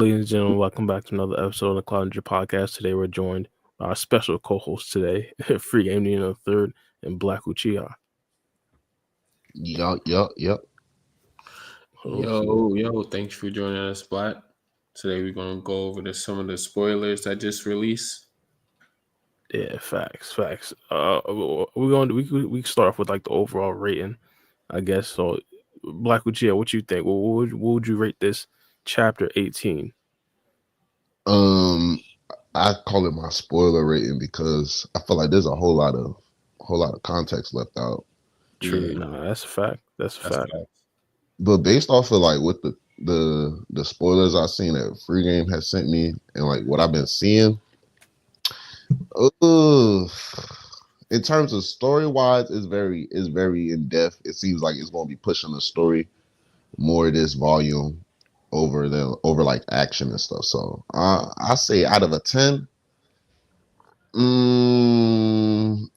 Ladies and gentlemen, welcome back to another episode of the Cloud Ninja Podcast. Today we're joined by our special co-host today, Free Game Nino III and Black Uchiha. Yup. Yo, thanks for joining us, Black. Today we're gonna go over some of the spoilers that just released. Yeah, facts. We start off with like the overall rating, I guess. So, Black Uchiha, what you think? What would you rate this chapter 18? I call it my spoiler rating because I feel like there's a whole lot of context left out. True, nah, that's a fact. That's a fact. But based off of like what the spoilers I've seen that Free Game has sent me and like what I've been seeing, in terms of story wise, it's very in depth. It seems like it's gonna be pushing the story more this volume over like action and stuff. So I say out of a 10,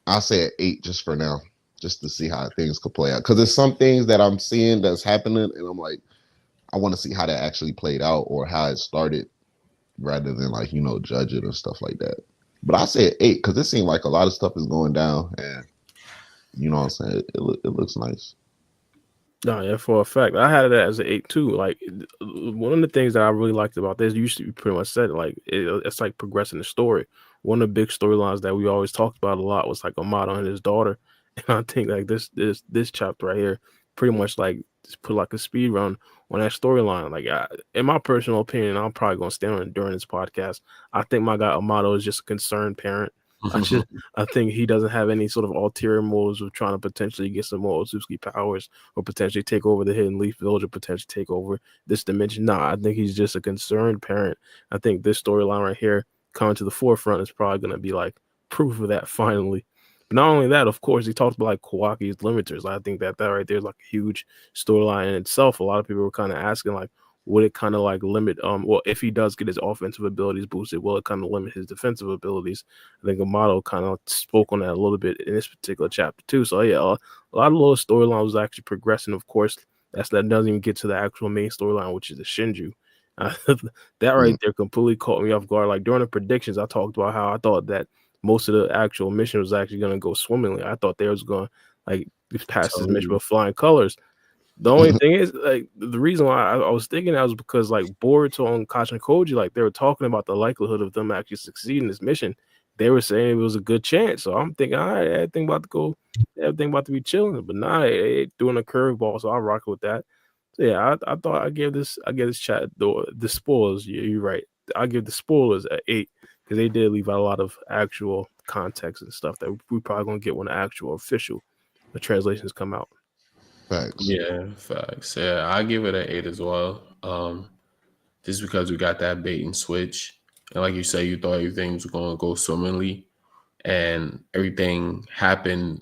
I say an 8 just for now, just to see how things could play out. Because there's some things that I'm seeing that's happening, and I'm like, I want to see how that actually played out or how it started, rather than like judge it and stuff like that. But I say an 8 because it seemed like a lot of stuff is going down, and you know what I'm saying. It looks nice. No, yeah, for a fact. I had it as an 8 too. Like, one of the things that I really liked about this, you used to pretty much said, like, it's like progressing the story. One of the big storylines that we always talked about a lot was like Amado and his daughter. And I think like this chapter right here pretty much like just put like a speed run on that storyline. Like, in my personal opinion, I'm probably gonna stand on it during this podcast. I think my guy Amado is just a concerned parent. I think he doesn't have any sort of ulterior motives of trying to potentially get some more Otsutsuki powers or potentially take over the Hidden Leaf Village or potentially take over this dimension. Nah, I think he's just a concerned parent. I think this storyline right here coming to the forefront is probably going to be like proof of that finally. But not only that, of course, he talked about like Kawaki's limiters. I think that right there is like a huge storyline in itself. A lot of people were kind of asking like, would it kind of like limit well, if he does get his offensive abilities boosted, will it kind of limit his defensive abilities? I think Amado kind of spoke on that a little bit in this particular chapter too. So yeah, a lot of little storylines was actually progressing. Of course, that doesn't even get to the actual main storyline, which is the Shinju. That right there completely caught me off guard. Like during the predictions, I talked about how I thought that most of the actual mission was actually going to go swimmingly. I thought they was going like pass this mission with flying colors. The only thing is, like, the reason why I was thinking that was because, like, Boruto and Kashin Koji, like, they were talking about the likelihood of them actually succeeding this mission. They were saying it was a good chance. So I'm thinking, all right, everything about to be chilling. But nah, they doing a curveball, so I rock with that. So yeah, I thought I gave this chat the spoilers. Yeah, you're right. I give the spoilers an 8 because they did leave out a lot of actual context and stuff that we probably gonna get when the actual official the translations come out. Facts. Yeah, facts. Yeah, I give it an 8 as well. Just because we got that bait and switch, and like you say, you thought everything was going to go swimmingly, and everything happened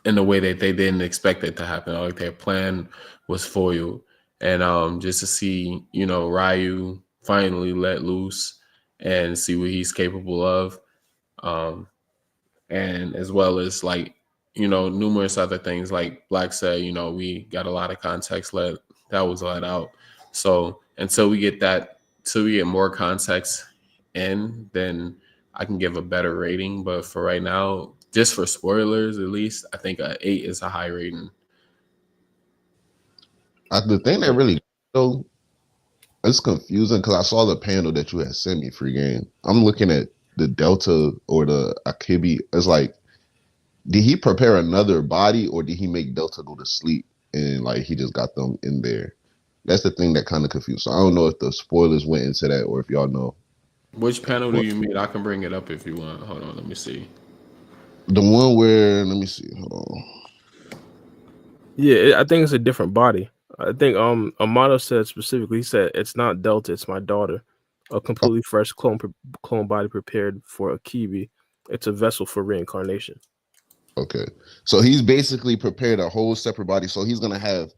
in a way that they didn't expect it to happen. Like their plan was foiled, and just to see Ryu finally let loose and see what he's capable of, and as well as like numerous other things like Black said, we got a lot of context that was let out. So until we get more context in, then I can give a better rating. But for right now, just for spoilers, at least I think an 8 is a high rating. The thing that really though, it's confusing because I saw the panel that you had sent me, Free Game. I'm looking at the Delta or the Akebi. It's like, did he prepare another body or did he make Delta go to sleep and like he just got them in there? That's the thing that kind of confused. So I don't know if the spoilers went into that or if y'all know. Which panel do you mean? I can bring it up if you want. Hold on, let me see. The one where, let me see. Hold on. Yeah, I think it's a different body. I think Amado said specifically, he said it's not Delta, it's my daughter. A completely fresh clone body prepared for Akebi. It's a vessel for reincarnation. Okay. So he's basically prepared a whole separate body. So he's gonna have,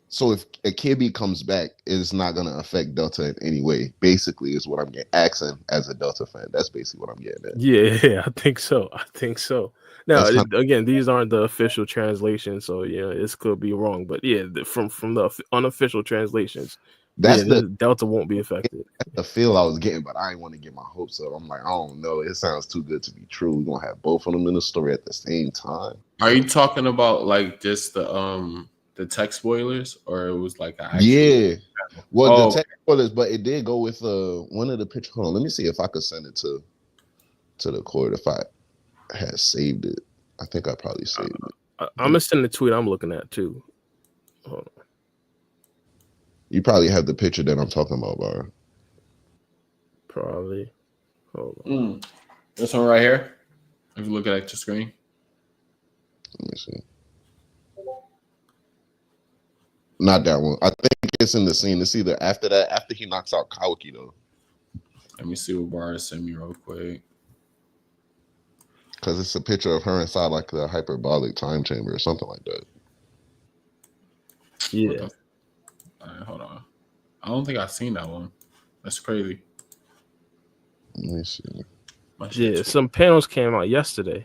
so if Akebi comes back, it's not gonna affect Delta in any way. Basically, is what I'm getting asking as a Delta fan. That's basically what I'm getting at. Yeah, I think so. Now, again, these aren't the official translations, so yeah, this could be wrong. But yeah, from the unofficial translations, That's the Delta won't be affected. feel I was getting, but I didn't want to get my hopes up. I'm like, I don't know. It sounds too good to be true. We're gonna have both of them in the story at the same time. Are you talking about like just the tech spoilers, or it was like an actual? Yeah. Well, Oh, the tech spoilers, but it did go with one of the pictures. Hold on, let me see if I could send it to the court if I had saved it. I think I probably saved it. I'm gonna send the tweet I'm looking at too. Hold on. You probably have the picture that I'm talking about, Bar. Probably. Hold on. This one right here. If you look at your screen. Let me see. Not that one. I think it's in the scene. It's either after that, after he knocks out Kawaki, though. Let me see what Bar sent me real quick. Because it's a picture of her inside like the hyperbolic time chamber or something like that. Yeah. All right, hold on. I don't think I've seen that one. That's crazy. Let me see. Yeah, some panels came out yesterday.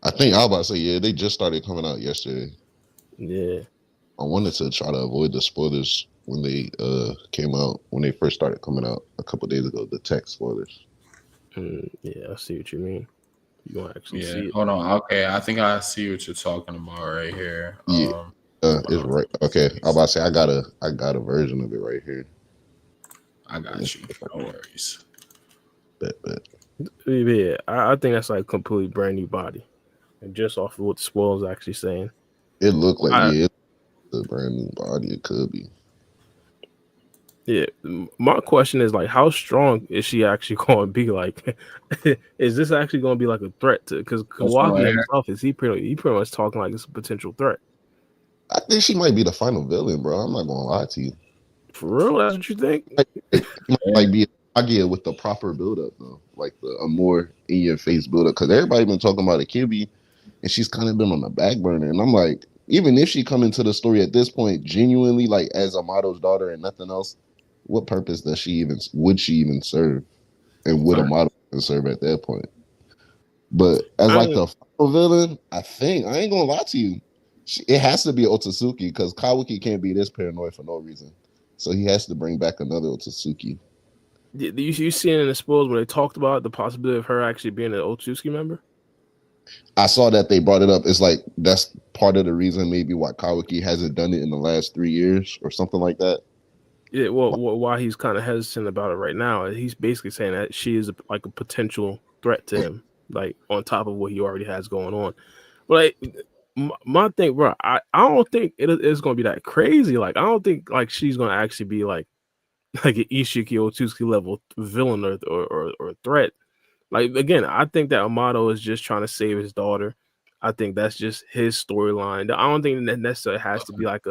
I think I was about to say, yeah, they just started coming out yesterday. Yeah. I wanted to try to avoid the spoilers when they came out, when they first started coming out a couple days ago, the tech spoilers. Yeah, I see what you mean. You want to actually see it. Hold on. Okay, I think I see what you're talking about right here. Yeah. It's right. Okay, I was about to say I got a version of it right here. I got you. No worries. Bet. Yeah, I think that's like a completely brand new body, and just off of what the spoilers actually saying. It looked like it's a brand new body. It could be. Yeah, my question is like, how strong is she actually going to be? Like, is this actually going to be like a threat to? Because Kawaki himself is he pretty much talking like it's a potential threat. I think she might be the final villain, bro. I'm not gonna lie to you. For real, that's what you think? It might be Hokage with the proper build up though, like a more in your face build up. Because everybody been talking about Akebi, and she's kind of been on the back burner. And I'm like, even if she come into the story at this point, genuinely like as Amado's daughter and nothing else, what purpose would she even serve, and would Amado serve at that point? But as like the final villain, I think I ain't gonna lie to you. It has to be Otsutsuki because Kawaki can't be this paranoid for no reason. So he has to bring back another Otsutsuki. You seen in the spoilers where they talked about the possibility of her actually being an Otsutsuki member? I saw that they brought it up. It's like that's part of the reason maybe why Kawaki hasn't done it in the last 3 years or something like that. Yeah, well, why he's kind of hesitant about it right now, he's basically saying that she is like a potential threat to him, like on top of what he already has going on. But like, my thing, bro, I don't think it's gonna be that crazy. Like, I don't think like she's gonna actually be like an Ishiki Otsutsuki level villain or threat. Like, again, I think that Amado is just trying to save his daughter. I think that's just his storyline. I don't think that necessarily has to be like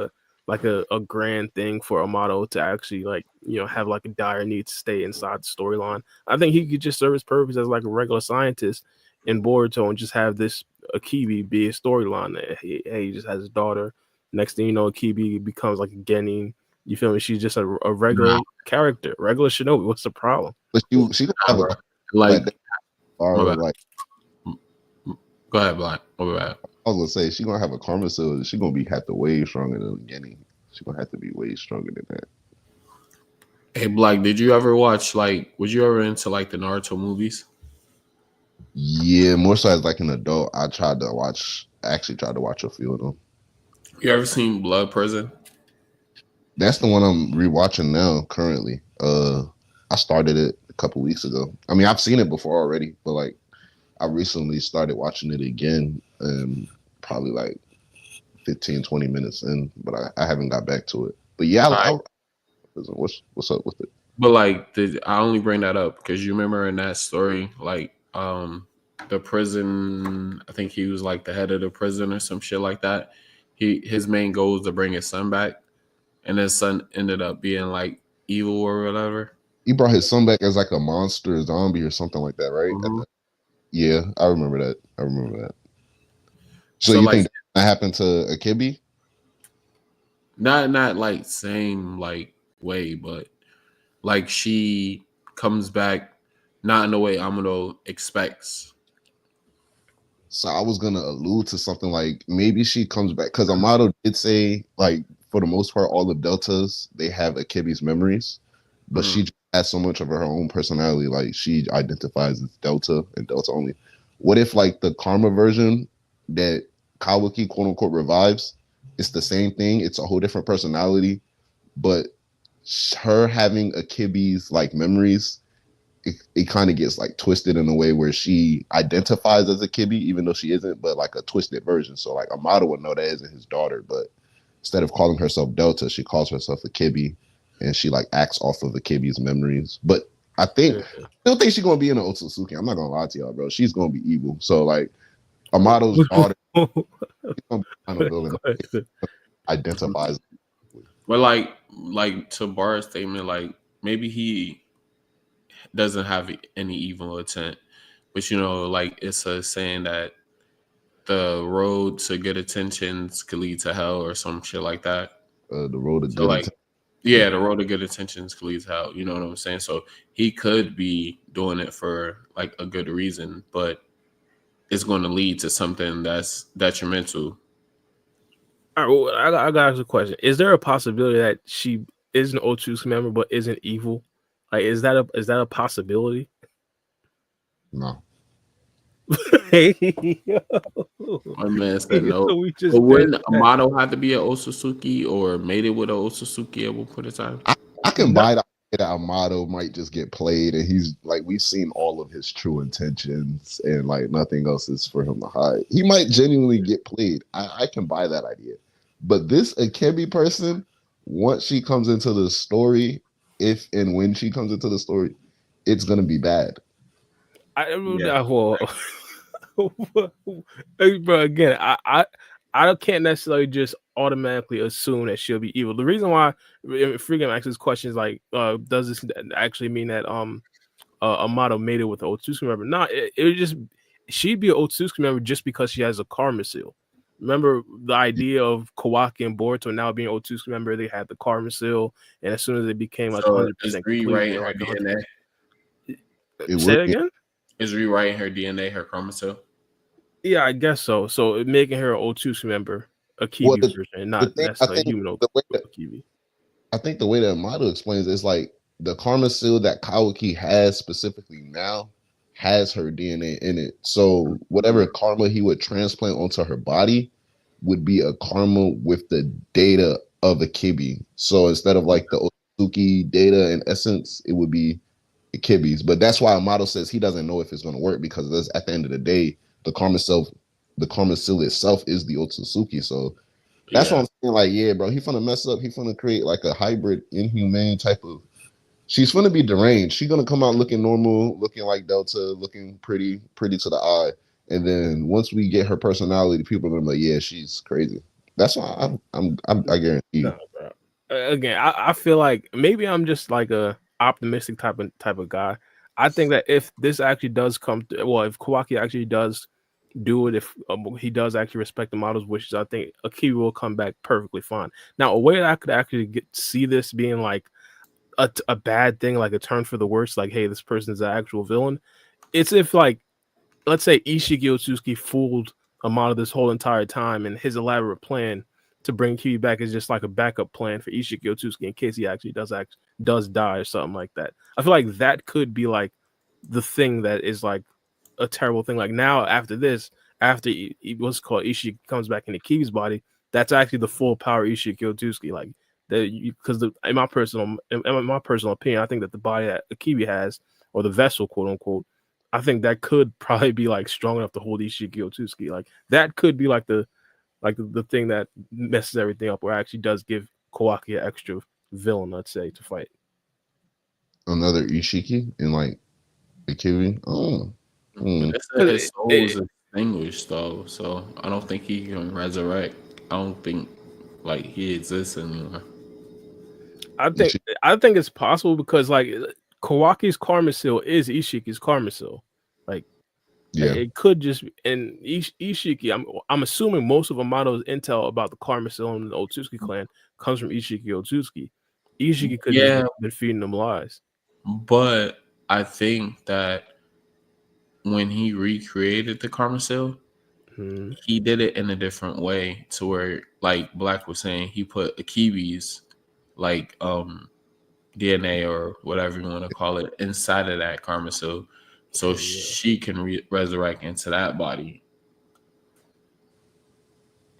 a grand thing for Amado to actually like, you know, have like a dire need to stay inside the storyline. I think he could just serve his purpose as like a regular scientist in Boruto and just have this Akebi be a storyline. He just has his daughter. Next thing you know, Akebi becomes like a Genin. You feel me? She's just a regular character, regular shinobi. What's the problem? But she could have a like go ahead, Black. I was gonna say she gonna have a karma, so she gonna have to way stronger than Genin. She gonna have to be way stronger than that. Hey, Black, did you ever watch was you ever into like the Naruto movies? Yeah, more so as like an adult. I actually tried to watch a few of them. You ever seen Blood Prison? That's the one I'm rewatching now currently. I started it a couple weeks ago. I mean, I've seen it before already, but like I recently started watching it again, probably like 15, 20 minutes in, but I haven't got back to it. But yeah, what's up with it? But like, I only bring that up because you remember in that story, like the prison, I think he was like the head of the prison or some shit like that. His main goal was to bring his son back, and his son ended up being like evil or whatever. He brought his son back as like a monster zombie or something like that, right? Mm-hmm. Yeah, I remember that. So you think that happened to Akebi? Not like same like way, but like she comes back not in the way Amado expects. So I was gonna allude to something like maybe she comes back because Amado did say like for the most part, all of Deltas, they have Akebi's memories, but she has so much of her own personality. Like, she identifies as Delta and Delta only. What if, like, the Karma version that Kawaki, quote unquote, revives, it's the same thing. It's a whole different personality, but her having Akebi's, like, memories, it kind of gets, like, twisted in a way where she identifies as Akebi, even though she isn't, but, like, a twisted version. So, like, Amado would know that isn't his daughter, but instead of calling herself Delta, she calls herself Akebi, and she, like, acts off of Akebi's memories. But I still think she's gonna be in the Otsutsuki. I'm not gonna lie to y'all, bro. She's gonna be evil. So, like, Amado's daughter, she's gonna be kind of villain. Identifies. But like to Bar's statement, like maybe he doesn't have any evil intent, but like it's a saying that the road to good intentions could lead to hell or some shit like that. The road to So good like, yeah, the road to good intentions could lead to hell. You know what I'm saying? So he could be doing it for like a good reason, but it's going to lead to something that's detrimental. All right, well, I got to ask a question. Is there a possibility that she is an Otsutsuki member but isn't evil? Like, is that a possibility? No. My man said no. So but wouldn't Amado have to be an Otsutsuki or made it with an Otsutsuki at one point in time? I can buy that Amado might just get played, and he's like, we've seen all of his true intentions, and like nothing else is for him to hide. He might genuinely get played. I can buy that idea. But this Akebi person, once she comes into the story, if and when she comes into the story, it's gonna be bad. Well, bro, again, I can't necessarily just automatically assume that she'll be evil. The reason why Free Game asks this question is like, does this actually mean that Amado made it with the Otsutsuki member? No, it would just, she'd be an Otsutsuki member just because she has a karma seal. Remember the idea of Kawaki and Boruto now being Otsutsuki member? They had the karma seal, and as soon as they became like 100% complete, they were like DNA. Say it again. Is rewriting her DNA her karma seal? Yeah, I guess so. So making her an Otsutsuki member, Akebi version, not necessarily human Akebi. I think the way that Amado explains it is like the karma seal that Kawaki has specifically now has her DNA in it. So whatever karma he would transplant onto her body would be a karma with the data of Akebi. So instead of like the Otsutsuki data and essence, it would be Akebi's. But that's why Amado says he doesn't know if it's going to work, because at the end of the day, the karma seal itself is the Otsutsuki. So that's what I'm saying. Like, yeah, bro, he finna mess up. He finna create like a hybrid, inhumane type of. She's finna be deranged. She's gonna come out looking normal, looking like Delta, looking pretty to the eye. And then once we get her personality, people are gonna be like, yeah, she's crazy. That's why I guarantee you. No, bro. Again, I feel like maybe I'm just like a optimistic type of guy. I think that if this actually does come to, well, if Kawaki actually does do it, if he does actually respect the model's wishes, I think Akebi will come back perfectly fine. Now, a way that I could actually see this being like a bad thing, like a turn for the worse, like, hey, this person is an actual villain. It's if, like, let's say Ishiki Otsutsuki fooled Amado this whole entire time, and his elaborate plan to bring Akebi back is just like a backup plan for Ishiki Otsutsuki in case he actually does die or something like that. I feel like that could be like the thing that is like a terrible thing. Like now, after this, after what's called Ishiki comes back into Akebi's body, that's actually the full power Ishiki Otsutsuki. Like that, because in my personal opinion, I think that the body that Akebi has, or the vessel, quote unquote, I think that could probably be like strong enough to hold Ishiki Otsutsuki. Like that could be like the thing that messes everything up, or actually does give Kawaki an extra villain, let's say, to fight. Another Ishiki in like Akebi. Oh. His soul is extinguished though, so I don't think he can resurrect. I don't think like he exists anymore. I think it's possible because like Kawaki's karma seal is Ishiki's karma seal. Like, yeah, it could just, and Ishiki. I'm assuming most of Amado's intel about the karma seal and the Otsutsuki clan comes from Ishiki Otsutsuki. Ishiki could just have been feeding them lies. But I think that when he recreated the karma seal, he did it in a different way to where, like Black was saying, he put Akebi's like DNA or whatever you want to call it inside of that karma seal, so she can resurrect into that body.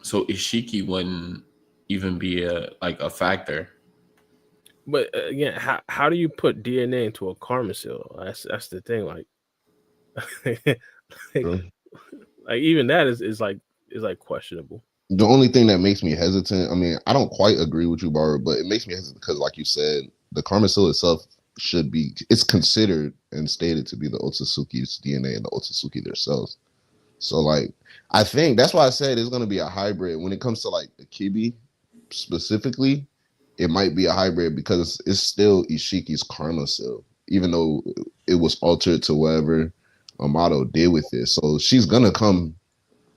So Ishiki wouldn't even be a factor. But again, how do you put DNA into a karma seal? That's the thing. Like, like even that is like questionable. The only thing that makes me hesitant, I mean, I don't quite agree with you, Bar, but it makes me hesitant because, like you said, the karma seal itself it's considered and stated to be the Otsutsuki's DNA and the Otsutsuki themselves. So, like, I think that's why I said it's going to be a hybrid. When it comes to, like, Akebi specifically, it might be a hybrid because it's still Ishiki's karma seal, even though it was altered to whatever Amado did with it. So she's going to come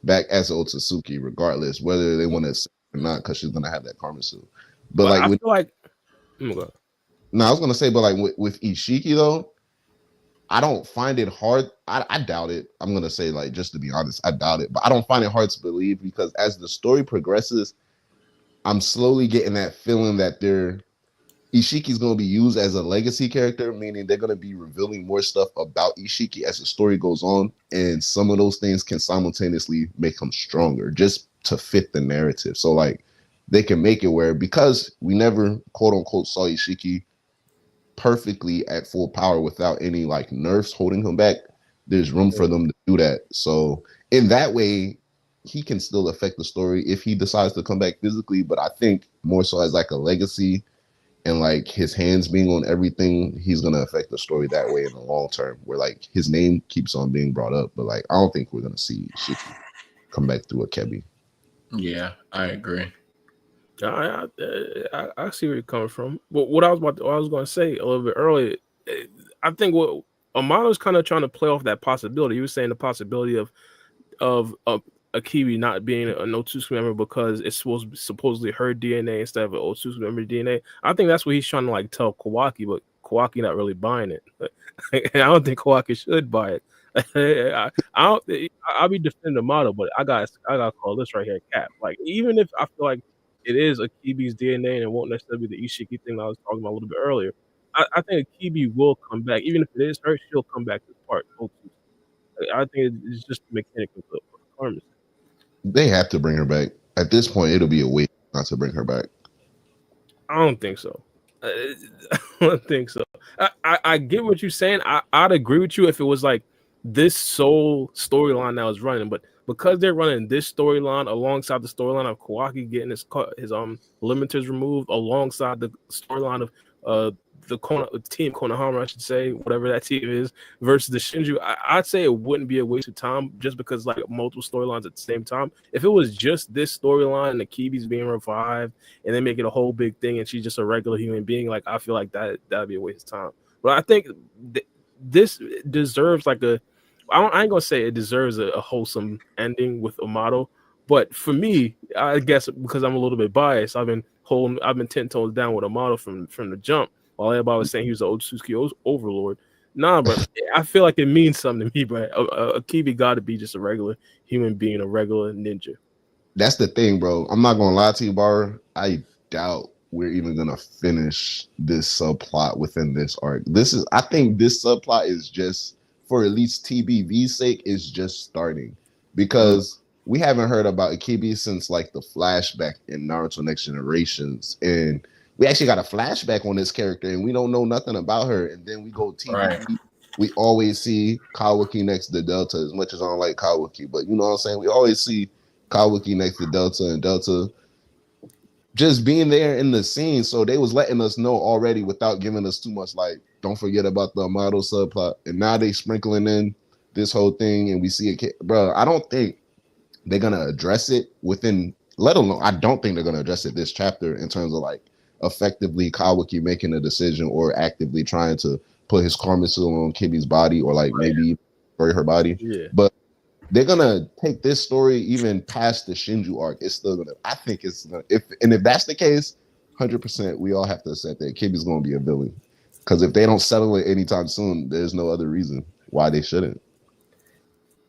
back as Otsutsuki regardless, whether they want to or not, because she's going to have that karma seal. But like, I feel like... No, I was going to say, but like with Ishiki, though, I don't find it hard. I doubt it. I'm going to say, like, just to be honest, I doubt it. But I don't find it hard to believe because as the story progresses, I'm slowly getting that feeling that Ishiki's going to be used as a legacy character, meaning they're going to be revealing more stuff about Ishiki as the story goes on. And some of those things can simultaneously make him stronger just to fit the narrative. So, like, they can make it where, because we never, quote unquote, saw Ishiki perfectly at full power without any like nerfs holding him back, there's room for them to do that. So in that way, he can still affect the story if he decides to come back physically. But I think more so as like a legacy and like his hands being on everything, he's gonna affect the story that way in the long term, where like his name keeps on being brought up. But like I don't think we're gonna see Shiki come back through Akebi. Yeah, I agree. I see where you're coming from. But what I was going to say a little bit earlier, I think what Amado's kind of trying to play off that possibility. He was saying the possibility of Akebi not being an Otsutsuki member because it's supposedly her DNA instead of an Otsutsuki member DNA. I think that's what he's trying to like tell Kawaki, but Kawaki not really buying it. And I don't think Kawaki should buy it. I'll be defending Amado, but I got to call this right here cap. Like, even if I feel like it is Akebi's DNA and it won't necessarily be the Ishiki thing that I was talking about a little bit earlier, I think Akebi will come back. Even if it is her, she'll come back as part of Otsutsuki. I think it's just the mechanic of the karma. They have to bring her back. At this point, it'll be a waste not to bring her back. I don't think so. I don't think so. I get what you're saying. I'd agree with you if it was like this sole storyline that was running, but because they're running this storyline alongside the storyline of Kawaki getting his limiters removed, alongside the storyline of the team Konohamaru, I should say, whatever that team is, versus the Shinju, I'd say it wouldn't be a waste of time just because like multiple storylines at the same time. If it was just this storyline and Akebi's being revived and they make it a whole big thing and she's just a regular human being, like I feel like that'd be a waste of time. But I think this deserves like I ain't gonna say it deserves a wholesome ending with Amado, but for me, I guess because I'm a little bit biased, I've been 10 toes down with Amado from the jump. While everybody was saying he was the Otsutsuki overlord, nah, but I feel like it means something to me. But Akebi got to be just a regular human being, a regular ninja. That's the thing, bro. I'm not gonna lie to you, Bar. I doubt we're even gonna finish this subplot within this arc. I think this subplot is just, for at least TBV's sake, is just starting, because we haven't heard about Akebi since like the flashback in Naruto Next Generations, and we actually got a flashback on this character and we don't know nothing about her. And then we go TBV. Right. We always see Kawaki next to Delta, as much as I don't like Kawaki, but you know what I'm saying? We always see Kawaki next to Delta, and Delta just being there in the scene. So they was letting us know already without giving us too much, like, don't forget about the Amado subplot. And now they sprinkling in this whole thing and we see it. Bro, I don't think they're going to address it I don't think they're going to address it this chapter in terms of like effectively Kawaki making a decision or actively trying to put his karma seal on Kibi's body, or like maybe destroy her body. Yeah. But they're gonna take this story even past the Shinju arc. It's still gonna, I think it's gonna, if that's the case, 100% we all have to accept that Kibi's gonna be a villain. Because if they don't settle it anytime soon, there's no other reason why they shouldn't.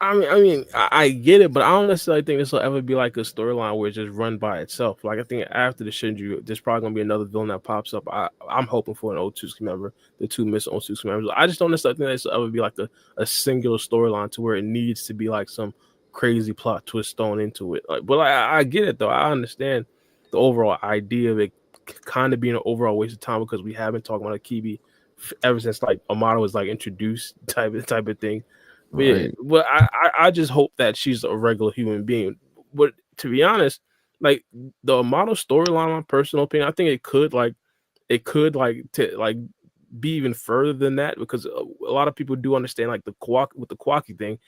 I get it, but I don't necessarily think this will ever be like a storyline where it's just run by itself. Like I think after the Shinju, there's probably gonna be another villain that pops up. I'm hoping for an Otsutsuki member, the two missing Otsutsuki members. I just don't necessarily think this will ever be like a singular storyline to where it needs to be like some crazy plot twist thrown into it. Like, but I get it though. I understand the overall idea of it kind of being an overall waste of time because we have been talking about Akebi ever since like Amado was like introduced type of thing. But yeah, Right. but I just hope that she's a regular human being. But to be honest, like the model storyline, my personal opinion, I think it could be even further than that because a lot of people do understand like the Kawaki thing.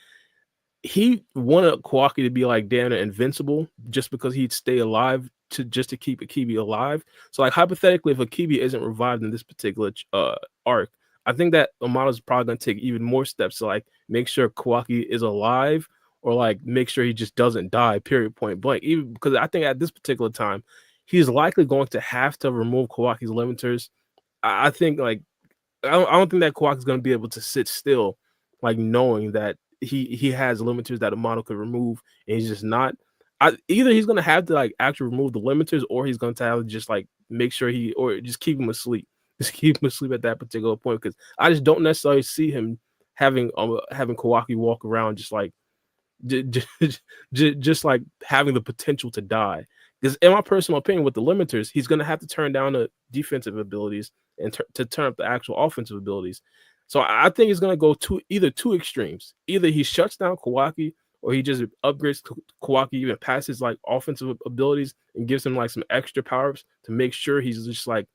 He wanted Kawaki to be like damn near invincible just because he'd stay alive to keep Akebi alive. So like hypothetically, if Akebi isn't revived in this particular arc, I think that Amato's probably gonna take even more steps to like make sure Kawaki is alive or like make sure he just doesn't die. Period. Point blank. Even because I think at this particular time, he's likely going to have to remove Kawaki's limiters. I think like I don't think that Kawaki's going to be able to sit still, like knowing that he has limiters that Amado could remove, and he's just not. Either he's going to have to like actually remove the limiters, or he's going to have to just like make sure or just keep him asleep, just keep him asleep at that particular point. Because I just don't necessarily see him having Kawaki walk around just like just like having the potential to die. Because in my personal opinion, with the limiters, he's going to have to turn down the defensive abilities and to turn up the actual offensive abilities. So I think he's going to go either two extremes. Either he shuts down Kawaki or he just upgrades Kawaki even past his like offensive abilities and gives him like some extra power-ups to make sure he's just like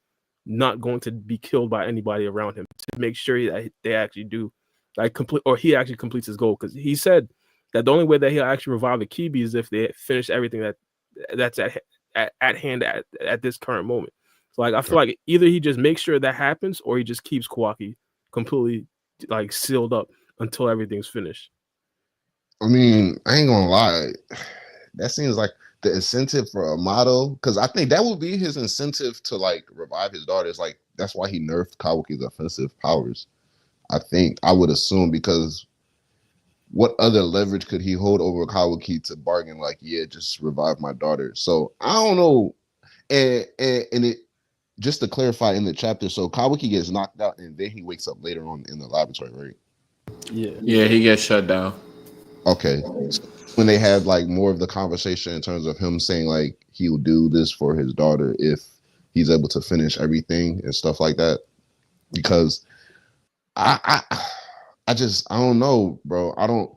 not going to be killed by anybody around him, to make sure that they actually do like complete, or he actually completes his goal. Because he said that the only way that he'll actually revive Akebi is if they finish everything that's at hand at this current moment. So like I feel like either he just makes sure that happens or he just keeps Kawaki completely like sealed up until everything's finished. I mean, I ain't gonna lie. That seems like the incentive for Amado, because I think that would be his incentive to like revive his daughters. Like that's why he nerfed Kawaki's offensive powers. I would assume, because what other leverage could he hold over Kawaki to bargain like, yeah, just revive my daughter? So I don't know. And it, just to clarify in the chapter, so Kawaki gets knocked out and then he wakes up later on in the laboratory, right? Yeah, he gets shut down. Okay. So when they had like more of the conversation in terms of him saying like he'll do this for his daughter if he's able to finish everything and stuff like that. Because I don't know, bro. I don't,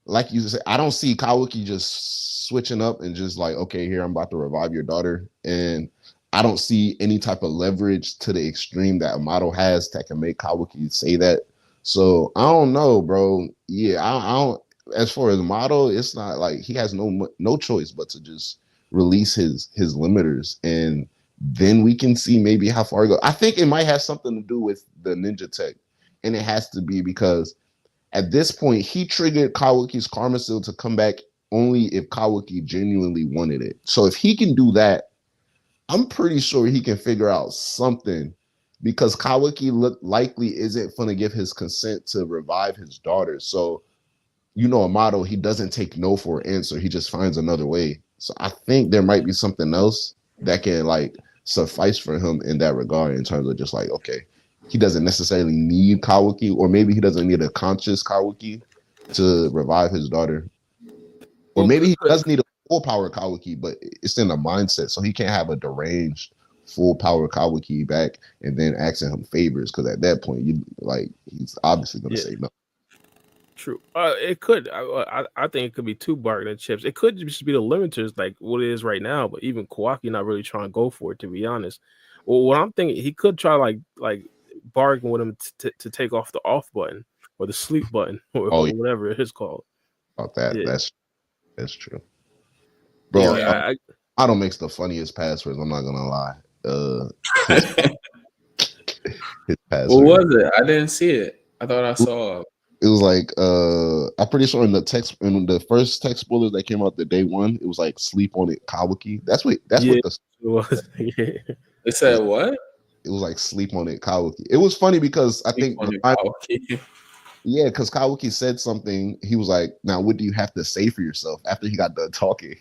like you said, I don't see Kawaki just switching up and just like, okay, here, I'm about to revive your daughter. And I don't see any type of leverage to the extreme that Amado has that can make Kawaki say that. So I don't know, bro. Yeah, I don't. As far as Amado, it's not like he has no choice but to just release his limiters, and then we can see maybe how far it goes. I think it might have something to do with the ninja tech, and it has to be because at this point he triggered Kawaki's Karma Seal to come back only if Kawaki genuinely wanted it. So if he can do that, I'm pretty sure he can figure out something, because Kawaki likely isn't going to give his consent to revive his daughter. So, you know, Amado, he doesn't take no for an answer. He just finds another way. So I think there might be something else that can like suffice for him in that regard, in terms of just like, okay, he doesn't necessarily need Kawaki, or maybe he doesn't need a conscious Kawaki to revive his daughter. Or maybe he does need a full power Kawaki, but it's in the mindset, so he can't have a deranged full power Kawaki back and then asking him favors, because at that point, he's obviously going to say no. True. It could. I think it could be two bargaining chips. It could just be the limiters, like what it is right now. But even Kawaki not really trying to go for it, to be honest. Well, what I'm thinking, he could try like bargain with him to take off the off button or the sleep button or whatever it is called. About that, that's true, bro. Yeah, Otto makes the funniest passwords. I'm not gonna lie. His password. What was it? I didn't see it. I thought I saw. It was like I'm pretty sure in the first text spoilers that came out the day one, it was like sleep on it Kawaki. That's what the it was. It said what? It was like sleep on it Kawaki. It was funny because I think Yeah, because Kawaki said something. He was like, "Now, what do you have to say for yourself?" After he got done talking,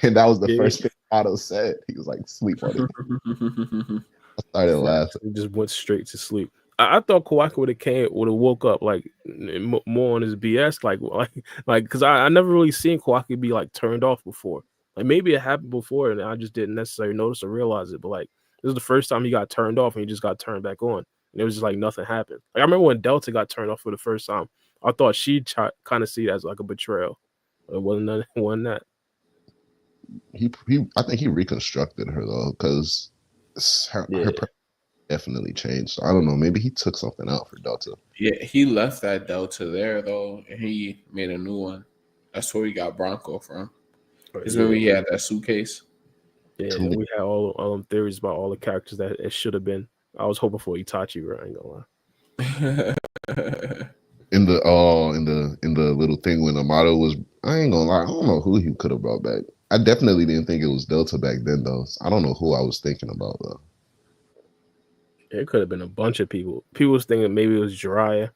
and that was the Yeah. first thing Otto said. He was like, "Sleep on it." I started laughing. He just went straight to sleep. I thought Kawaki would have woke up like more on his BS, like because I never really seen Kawaki be like turned off before. Like maybe it happened before and I just didn't necessarily notice or realize it. But like this is the first time he got turned off and he just got turned back on, and it was just like nothing happened. Like I remember when Delta got turned off for the first time, I thought she'd kind of see it as like a betrayal. It wasn't that. I think he reconstructed her though, because her Yeah. definitely changed. So I don't know. Maybe he took something out for Delta. Yeah, he left that Delta there though, and he made a new one. That's where he got Bronco from. Is when he had that suitcase. Yeah, then we had all them theories about all the characters that it should have been. I was hoping for Itachi, right? I ain't gonna lie. In the little thing when Amado was, I ain't gonna lie, I don't know who he could have brought back. I definitely didn't think it was Delta back then though. I don't know who I was thinking about though. It could have been a bunch of people. People was thinking maybe it was Jiraiya.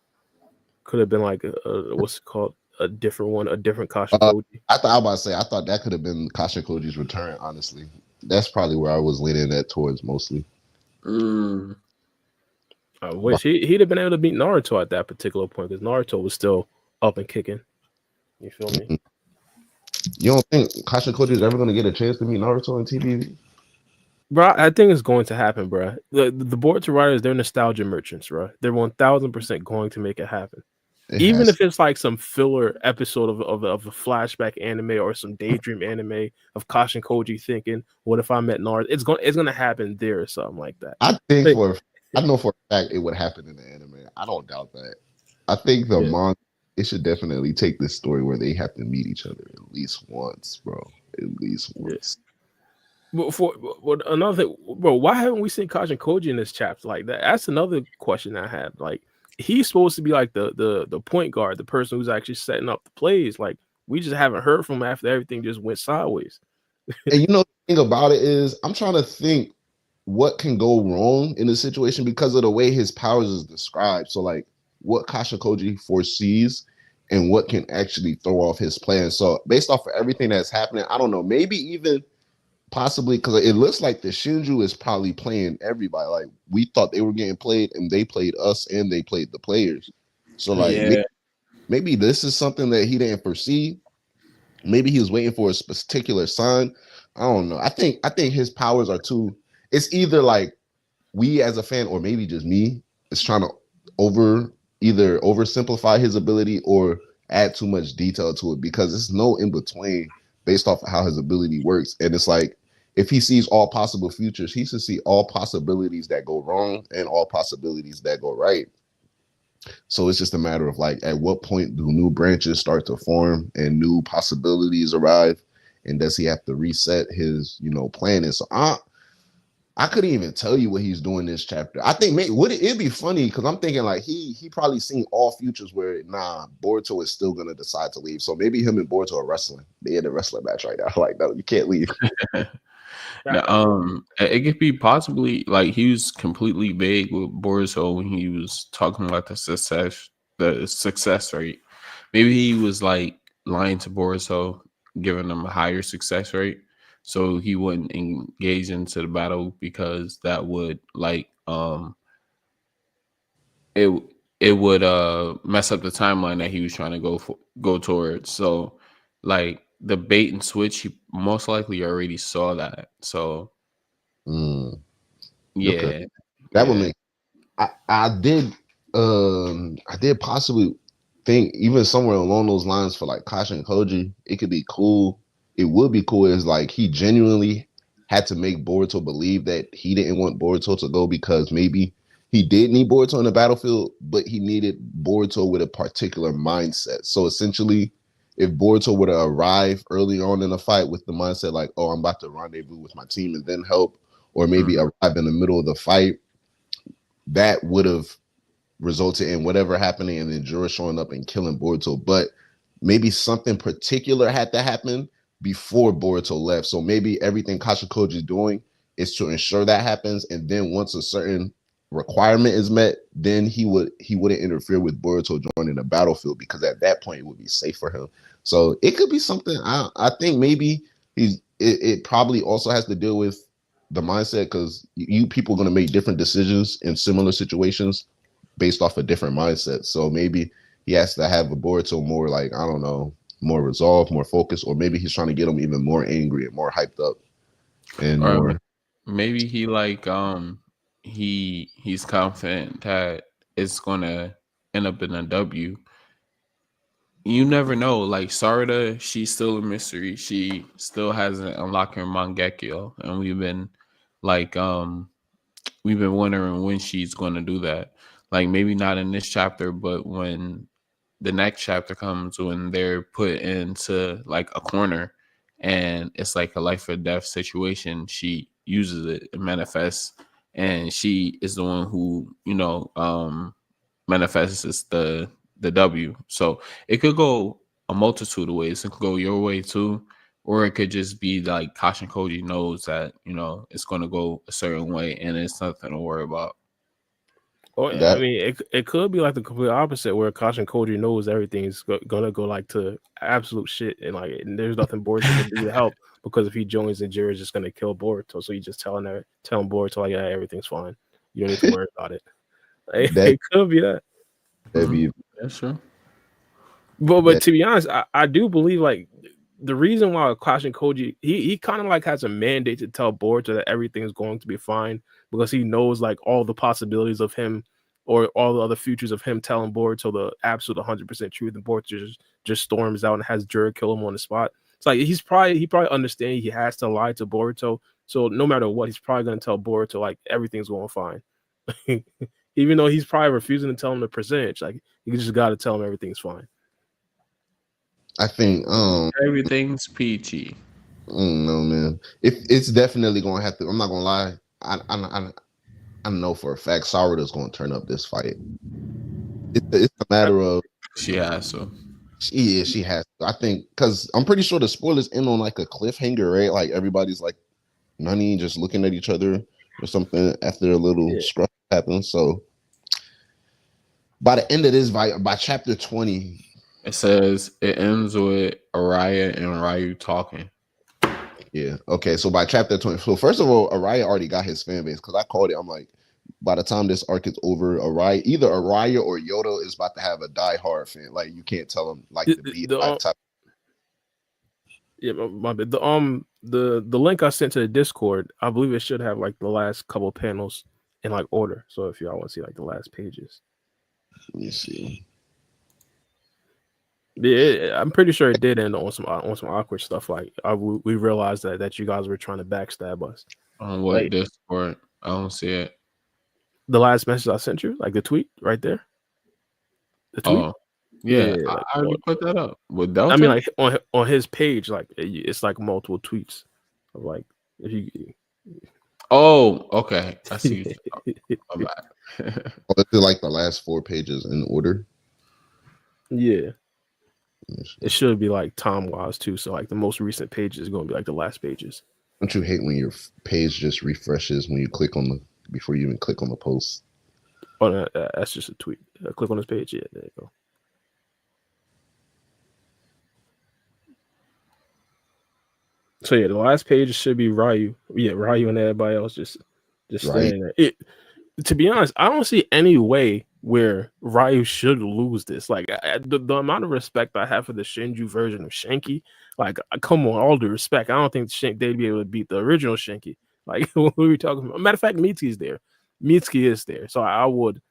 Could have been like what's it called? A different one, a different Kashin Koji. I thought that could have been Kashin Koji's return, honestly. That's probably where I was leaning that towards mostly. I wish he'd have been able to beat Naruto at that particular point because Naruto was still up and kicking. You feel me? You don't think Kashin Koji is ever going to get a chance to meet Naruto in TVV? Bro, I think it's going to happen, bro. The Boruto writers, they're nostalgia merchants, bro. They're 1000% going to make it happen. Even if it's like some filler episode of a flashback anime or some daydream anime of Kashin Koji thinking, "What if I met Naruto?" It's gonna happen there or something like that. I know for a fact it would happen in the anime. I don't doubt that. I think the manga, it should definitely take this story where they have to meet each other at least once, bro. At least once. But another thing, bro, why haven't we seen Kashin Koji in this chapter like that? That's another question I had. Like, he's supposed to be like the point guard, the person who's actually setting up the plays. Like, we just haven't heard from him after everything just went sideways. And you know, the thing about it is, I'm trying to think what can go wrong in this situation because of the way his powers is described. So, like, what Kashin Koji foresees and what can actually throw off his plan. So, based off of everything that's happening, I don't know. Maybe even possibly because it looks like the Shinju is probably playing everybody. Like, we thought they were getting played, and they played us, and they played the players. So, like, maybe this is something that he didn't foresee. Maybe he was waiting for a particular sign. I don't know. I think his powers are too. It's either like we as a fan, or maybe just me, is trying to oversimplify his ability or add too much detail to it because there's no in between based off of how his ability works. And it's like if he sees all possible futures, he should see all possibilities that go wrong and all possibilities that go right. So it's just a matter of like, at what point do new branches start to form and new possibilities arrive? And does he have to reset his, planning? So I couldn't even tell you what he's doing this chapter. I think it'd be funny because I'm thinking like he probably seen all futures where Boruto is still gonna decide to leave. So maybe him and Boruto are wrestling. They in a wrestling match right now. Like, no, you can't leave. It could be possibly like he was completely vague with Boruto when he was talking about the success rate. Maybe he was like lying to Boruto, giving him a higher success rate, so he wouldn't engage into the battle because that would it would mess up the timeline that he was trying to go towards. So like the bait and switch, he most likely already saw that. So Okay. That would make I did possibly think even somewhere along those lines for like Kashin Koji, it could be cool. It would be cool is like he genuinely had to make Boruto believe that he didn't want Boruto to go because maybe he did need Boruto in the battlefield, but he needed Boruto with a particular mindset. So essentially, if Boruto were to arrive early on in the fight with the mindset like, oh, I'm about to rendezvous with my team and then help, or maybe arrive in the middle of the fight, that would have resulted in whatever happening and then Jura showing up and killing Boruto. But maybe something particular had to happen before Boruto left. So maybe everything Kashin Koji is doing is to ensure that happens. And then once a certain requirement is met, then he wouldn't interfere with Boruto joining the battlefield, because at that point it would be safe for him. So it could be something. I think maybe it probably also has to deal with the mindset, because you people are going to make different decisions in similar situations based off a different mindset. So maybe he has to have a Boruto more like, I don't know, more resolved, more focused, or maybe he's trying to get him even more angry and more hyped up and Or more. maybe he like he's confident that it's gonna end up in a W. You never know. Like Sarada, she's still a mystery. She still hasn't unlocked her Mangekyo, and like we've been wondering when she's going to do that. Like maybe not in this chapter, but when the next chapter comes, when they're put into like a corner and it's like a life or death situation, she uses it and manifests, and she is the one who manifests the W. So it could go a multitude of ways. It could go your way too, or it could just be like Kashin Koji knows that it's going to go a certain way, and it's nothing to worry about. Or I mean, it could be like the complete opposite, where Kashin Koji knows everything's gonna go like to absolute shit, and like there's nothing Boruto can do to help, because if he joins, then Jiro's just gonna kill Boruto. So he's just telling Boruto like, yeah, everything's fine. You don't need to worry about it. It could be that. That's true. But to be honest, I do believe like the reason why Kashin Koji he kind of like has a mandate to tell Boruto that everything's going to be fine, because he knows like all the possibilities of him, or all the other futures of him telling Boruto the absolute 100% truth, and Boruto just storms out and has Jiro kill him on the spot. It's like he probably understands he has to lie to Boruto, so no matter what, he's probably gonna tell Boruto like everything's going fine. Even though he's probably refusing to tell him the percentage, like you just got to tell him everything's fine. I think everything's peachy. I don't know, man. It's definitely gonna have to. I'm not gonna lie. I know for a fact Sarada's gonna turn up this fight. It's a matter of she has to. She has to. I think, because I'm pretty sure the spoilers end on like a cliffhanger, right? Like everybody's like Nani just looking at each other or something after a little scruff happens. So by the end of this, by chapter 20. It says it ends with Araya and Ryu talking. Yeah. Okay. So by chapter 20. So first of all, Araya already got his fan base, because I called it. I'm like, by the time this arc is over, either Araya or Yoda is about to have a die-hard fan. Like you can't tell him like the type. Yeah, my bad. The link I sent to the Discord, I believe it should have like the last couple panels in like order. So if y'all want to see like the last pages, let me see. Yeah, I'm pretty sure it did end on some awkward stuff. Like we realized that you guys were trying to backstab us. On what Discord? I don't see it. The last message I sent you, like the tweet right there. The tweet. Oh, yeah, I already put that up with Delta. I mean, like on his page, like it's like multiple tweets of like if you. Oh, okay. I see. I'm back. Is it like the last 4 pages in order? Yeah. It should be like time-wise too. So like the most recent page is going to be like the last pages. Don't you hate when your page just refreshes when you click on before you even click on the post? Oh, no, that's just a tweet. Click on this page. Yeah, there you go. So yeah, the last page should be Ryu. Yeah, Ryu and everybody else just standing there. To be honest, I don't see any way where Ryu should lose this. Like the amount of respect I have for the Shinju version of Shanky, like come on, all due respect, I don't think they'd be able to beat the original Shanky. Like what were we talking about? Matter of fact, Mitsuki's there. Mitsuki is there, so I would,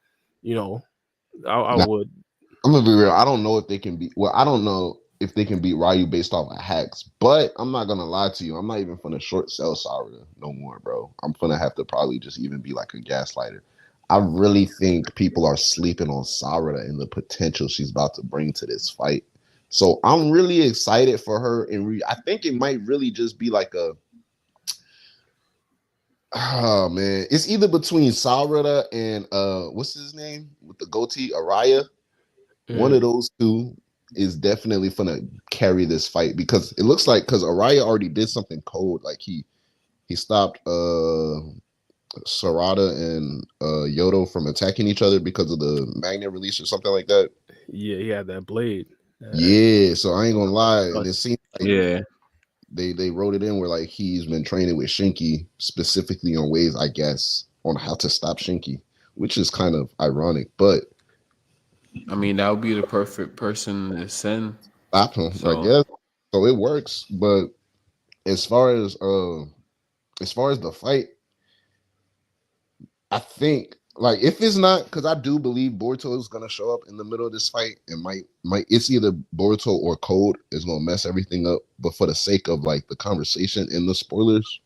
I would. I'm gonna be real. I don't know if they can beat. Well, I don't know if they can beat Ryu based off of hacks, but I'm not gonna lie to you. I'm not even gonna short sell Sarada no more, bro. I'm gonna have to probably just even be like a gaslighter. I really think people are sleeping on Sarada and the potential she's about to bring to this fight. So I'm really excited for her, and I think it might really just be like oh man, it's either between Sarada and what's his name with the goatee, Araya. One of those two is definitely gonna carry this fight, because it looks like, because Araya already did something cold, like he stopped Sarada and Yodo from attacking each other because of the magnet release or something like that. Yeah, he had that blade. Yeah, so I ain't gonna lie, and it seems like Yeah. they wrote it in where like he's been training with Shinki specifically on ways, I guess, on how to stop Shinki, which is kind of ironic, but I mean, that would be the perfect person to send. stop him, I So guess. So it works, but as far as the fight, I think like if it's not because I do believe Boruto is gonna show up in the middle of this fight and might it's either Boruto or Code is gonna mess everything up. But for the sake of like the conversation and the spoilers,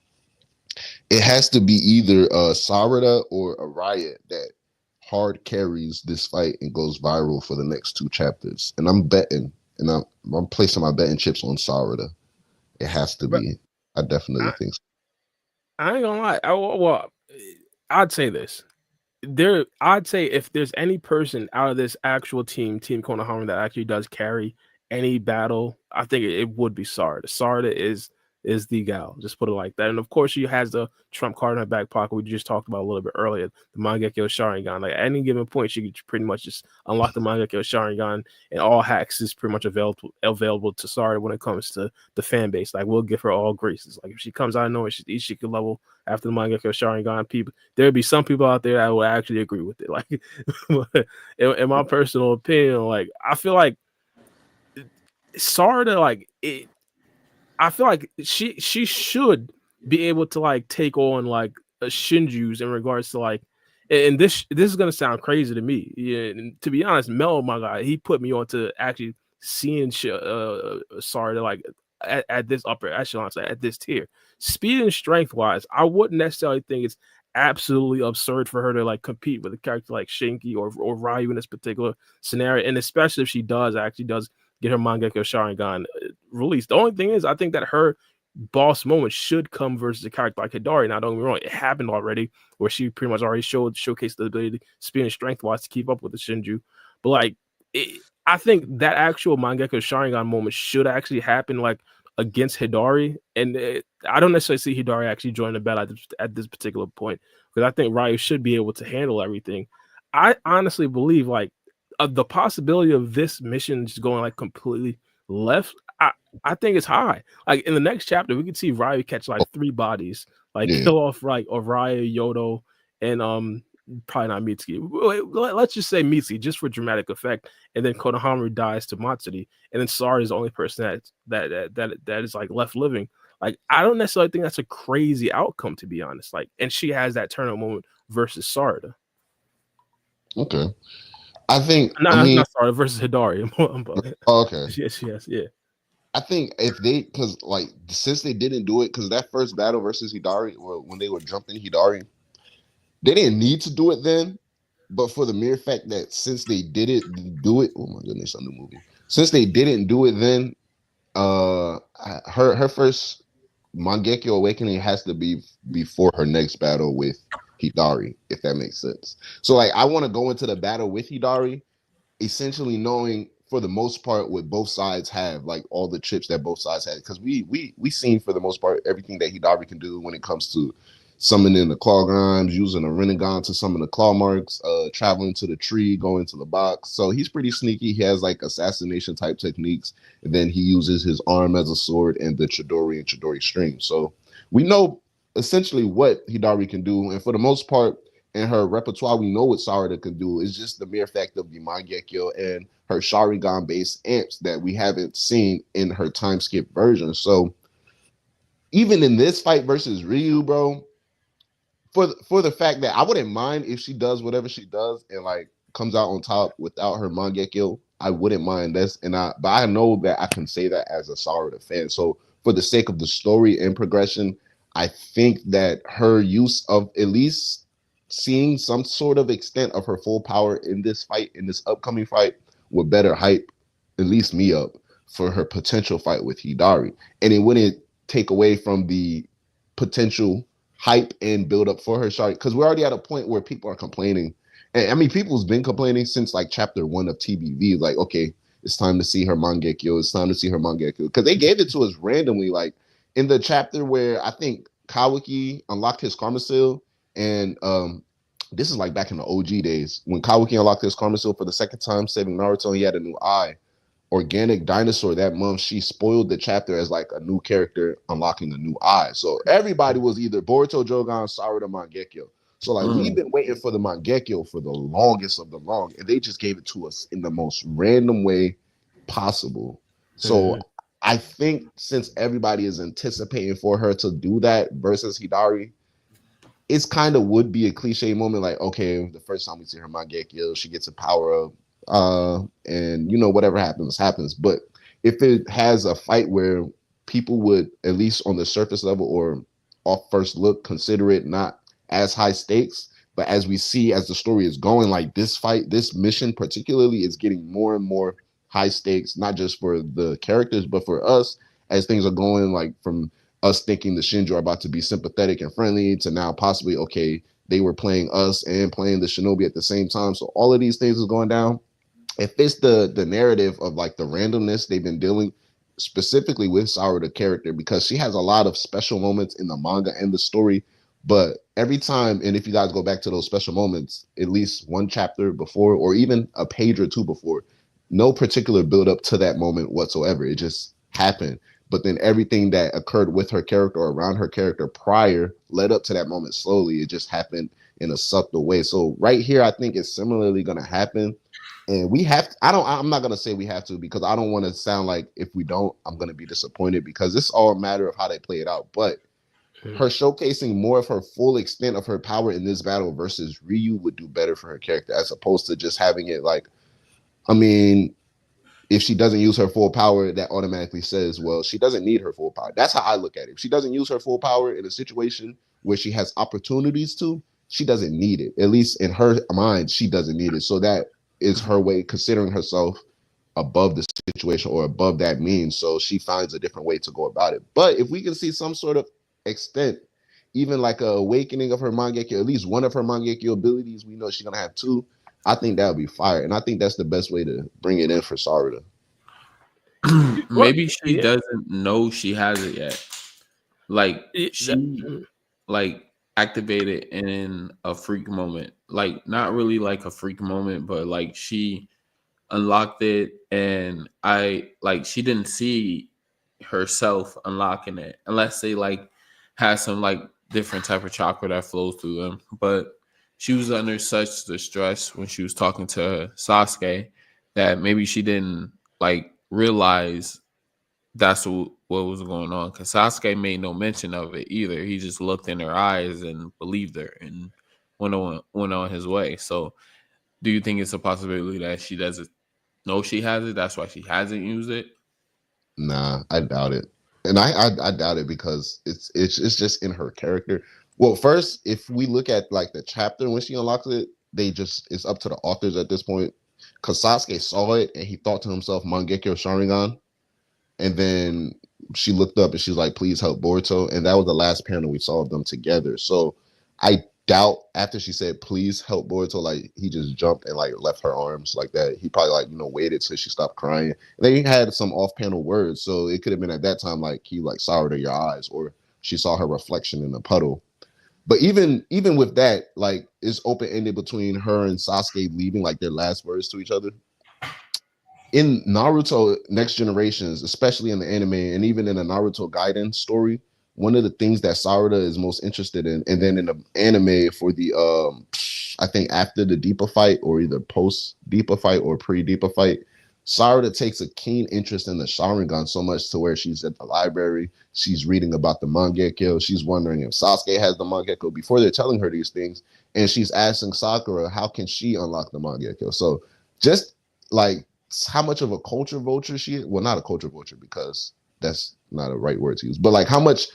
it has to be either Sarada or a Riot that hard carries this fight and goes viral for the next 2 chapters. And I'm betting, and I'm placing my betting chips on Sarada. It has to But be. I definitely I, think so. I ain't gonna lie. Well, I'd say this. I'd say if there's any person out of this actual Team Konohamaru that actually does carry any battle, I think it would be Sarada. Sarada is the gal. Just put it like that. And of course, she has the trump card in her back pocket. We just talked about a little bit earlier. The Mangekyo Sharingan. Like at any given point, she could pretty much just unlock the Mangekyo Sharingan, and all hacks is pretty much available to Sarada when it comes to the fan base. Like we'll give her all graces. Like if she comes out of nowhere, she could level after the Mangekyo Sharingan. People, there'd be some people out there that would actually agree with it. Like in my personal opinion, like I feel like Sarada, like it. I feel like she should be able to like take on like Shinju's in regards to like, and this is gonna sound crazy to me. Yeah, and to be honest, Mello, my guy, he put me on to actually seeing Sarada like at this upper echelon, so at this tier. Speed and strength wise, I wouldn't necessarily think it's absolutely absurd for her to like compete with a character like Shinki or Ryu in this particular scenario, and especially if she actually does get her Mangekyo Sharingan released. The only thing is, I think that her boss moment should come versus a character like Hidari. Now, don't get me wrong, it happened already, where she pretty much already showcased the ability, speed and strength wise, to keep up with the Shinju. But like, I think that actual Mangekyo Sharingan moment should actually happen like against Hidari, and I don't necessarily see Hidari actually joining the battle at this particular point because I think Ryu should be able to handle everything. I honestly believe like the possibility of this mission just going like completely left, I think it's high. Like in the next chapter, we could see Ryu catch like 3 bodies, like Yeah. kill off like Ryu, Yodo, and probably not Mitsuki. Let's just say Mitsuki, just for dramatic effect, and then Konohamaru dies to Matsuri, and then Sari is the only person that is like left living. Like I don't necessarily think that's a crazy outcome, to be honest. Like, and she has that turn moment versus Sarada. Okay. I think. No, I mean. not Sarada versus Hidari. Okay. Yes. Yeah. I think if they, because like since they didn't do it, because that first battle versus Hidari, or when they were jumping Hidari, they didn't need to do it then. But for the mere fact that since they didn't do it, oh my goodness, I'm the movie. Since they didn't do it then, her first Mangekyo awakening has to be before her next battle with Hidari, if that makes sense. So like I want to go into the battle with Hidari essentially knowing for the most part what both sides have, like all the chips that both sides had, because we seen for the most part everything that Hidari can do when it comes to summoning the claw grimes, using a Rinnegan to summon the claw marks, traveling to the tree, going to the box. So he's pretty sneaky. He has like assassination type techniques, and then he uses his arm as a sword and the Chidori and Chidori stream. So we know essentially what Hidari can do, and for the most part in her repertoire, we know what Sarada can do. It's just the mere fact of the Mangekyo and her Sharingan based amps that we haven't seen in her time skip version. So even in this fight versus Ryu, bro, for the fact that I wouldn't mind if she does whatever she does and like comes out on top without her Mangekyo, I wouldn't mind this. But I know that I can say that as a Sarada fan. So for the sake of the story and progression, I think that her use of at least seeing some sort of extent of her full power in this fight, in this upcoming fight, would better hype at least me up for her potential fight with Hidari. And it wouldn't take away from the potential hype and build up for her Shari, because we're already at a point where people are complaining. And I mean, people's been complaining since like chapter 1 of TBV. Like, okay, it's time to see her Mangekyo. It's time to see her Mangekyo. Because they gave it to us randomly. Like in the chapter where I think Kawaki unlocked his Karma Seal, And this is like back in the OG days when Kawaki unlocked his Karma Seal for the second time, saving Naruto, and he had a new eye. Organic Dinosaur that month, she spoiled the chapter as like a new character unlocking a new eye. So everybody was either Boruto, Jogan, Sarada, Mangekyo. So like we've been waiting for the Mangekyo for the longest of the long, and they just gave it to us in the most random way possible. So I think since everybody is anticipating for her to do that versus Hidari, it's kind of would be a cliche moment, like, okay, the first time we see her Mangekyo, she gets a power up, and you know, whatever happens. But if it has a fight where people would, at least on the surface level or off first look, consider it not as high stakes, but as we see as the story is going, like this fight, this mission particularly is getting more and more high stakes, not just for the characters, but for us as things are going, like from us thinking the Shinju are about to be sympathetic and friendly to now possibly, okay, they were playing us and playing the Shinobi at the same time. So all of these things is going down. If it's the narrative of like the randomness they've been dealing specifically with Sarada the character, because she has a lot of special moments in the manga and the story, but every time, and if you guys go back to those special moments, at least one chapter before or even a page or two before, no particular build up to that moment whatsoever. It just happened. But then everything that occurred with her character or around her character prior led up to that moment slowly. It just happened in a subtle way. So right here, I think it's similarly going to happen. And we have to, I'm not going to say we have to, because I don't want to sound like if we don't, I'm going to be disappointed, because it's all a matter of how they play it out. But her showcasing more of her full extent of her power in this battle versus Ryu would do better for her character, as opposed to just having it like, I mean, if she doesn't use her full power, that automatically says, well, she doesn't need her full power. That's how I look at it. If she doesn't use her full power in a situation where she has opportunities to, she doesn't need it. At least in her mind, she doesn't need it. So that is her way considering herself above the situation or above that means. So she finds a different way to go about it. But if we can see some sort of extent, even like a awakening of her Mangekyo, at least one of her Mangekyo abilities, we know she's going to have two, I think that would be fire. And I think that's the best way to bring it in for Sarada. Maybe she doesn't know she has it yet. Like she like activated in a freak moment. Like not really like a freak moment, but like she unlocked it, and she didn't see herself unlocking it unless they like had some like different type of chakra that flows through them. But she was under such distress when she was talking to Sasuke that maybe she didn't like realize that's what was going on, because Sasuke made no mention of it either. He just looked in her eyes and believed her and went on his way. So do you think it's a possibility that she doesn't know she has it, that's why she hasn't used it? Nah, I doubt it. And I doubt it because it's just in her character. Well, first, if we look at like the chapter when she unlocks it, it's up to the authors at this point. Because Sasuke saw it and he thought to himself, Mangekyo Sharingan. And then she looked up and she's like, please help Boruto. And that was the last panel we saw of them together. So I doubt after she said, please help Boruto, like he just jumped and like left her arms like that. He probably like, waited till she stopped crying. And then he had some off panel words. So it could have been at that time, like he like saw her to your eyes, or she saw her reflection in a puddle. But even with that, like it's open ended between her and Sasuke leaving like their last words to each other. In Naruto Next Generations, especially in the anime and even in the Naruto Gaiden story, one of the things that Sarada is most interested in, and then in the anime for the I think after the Deepa fight, or either post Deepa fight or pre Deepa fight, Sarada takes a keen interest in the Sharingan so much to where she's at the library, she's reading about the Mangekyo, she's wondering if Sasuke has the Mangekyo before they're telling her these things, and she's asking Sakura how can she unlock the Mangekyo. So just like how much of a culture vulture she is. Well, not a culture vulture because that's not a right word to use, but like how much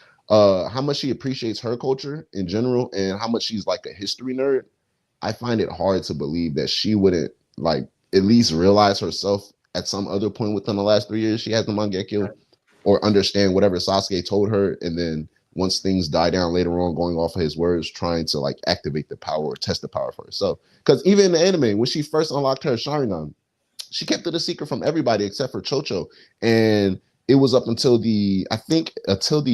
she appreciates her culture in general and how much she's like a history nerd. I find it hard to believe that she wouldn't like at least realize herself at some other point within the last 3 years she has the Mangekyo, or understand whatever Sasuke told her, and then once things die down later on, going off of his words, trying to like activate the power or test the power for herself. Because even in the anime, when she first unlocked her Sharingan, she kept it a secret from everybody except for Chocho. And it was up until the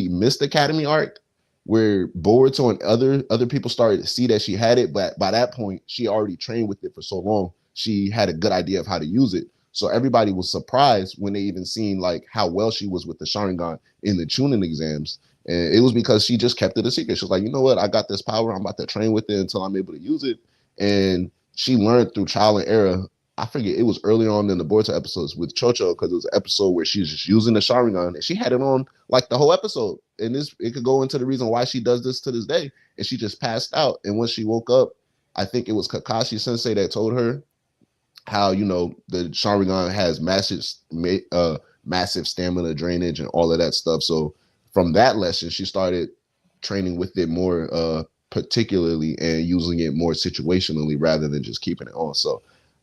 Mist Academy arc where Boruto and other people started to see that she had it, but by that point, she already trained with it for so long. She had a good idea of how to use it. So everybody was surprised when they even seen like how well she was with the Sharingan in the Chunin exams. And it was because she just kept it a secret. She was like, you know what? I got this power. I'm about to train with it until I'm able to use it. And she learned through trial and error. I forget, it was early on in the Boruto episodes with Chocho, because it was an episode where she was just using the Sharingan and she had it on like the whole episode. And this, it could go into the reason why she does this to this day. And she just passed out. And when she woke up, I think it was Kakashi Sensei that told her how, you know, the Sharingan has massive stamina drainage and all of that stuff. So from that lesson, she started training with it more particularly and using it more situationally rather than just keeping it on. So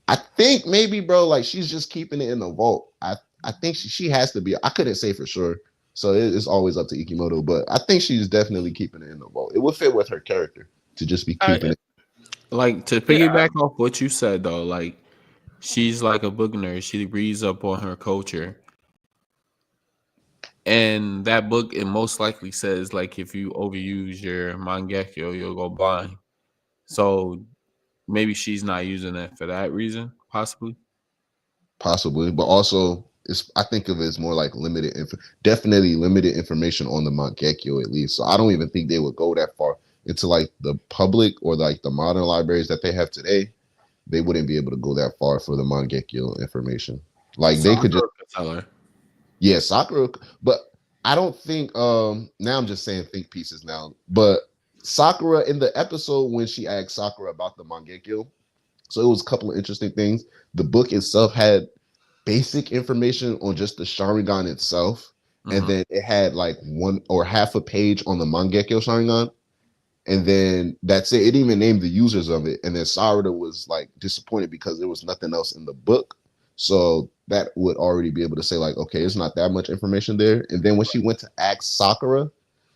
I think maybe, bro, like she's just keeping it in the vault. I think she has to be. I couldn't say for sure. So it's always up to Ikimoto, but I think she's definitely keeping it in the vault. It would fit with her character to just be keeping it. Like, to piggyback off what you said though, like she's like a book nerd. She reads up on her culture. And that book, it most likely says like if you overuse your Mangekyo, you'll go blind. So maybe she's not using it for that reason, possibly. Possibly, but also it's, I think of it as more like definitely limited information on the Mangekyo at least. So I don't even think they would go that far into like the public or like the modern libraries that they have today. They wouldn't be able to go that far for the Mangekyo information. Like they could just tell her. Yeah, Sakura, but I don't think now I'm just saying think pieces now. But Sakura in the episode when she asked Sakura about the Mangekyo, so it was a couple of interesting things. The book itself had basic information on just the Sharingan itself, and then it had like one or half a page on the Mangekyo Sharingan, and then that's it. It didn't even named the users of it, and then Sarada was like disappointed because there was nothing else in the book. So that would already be able to say like, okay, it's not that much information there. And then when she went to ask Sakura,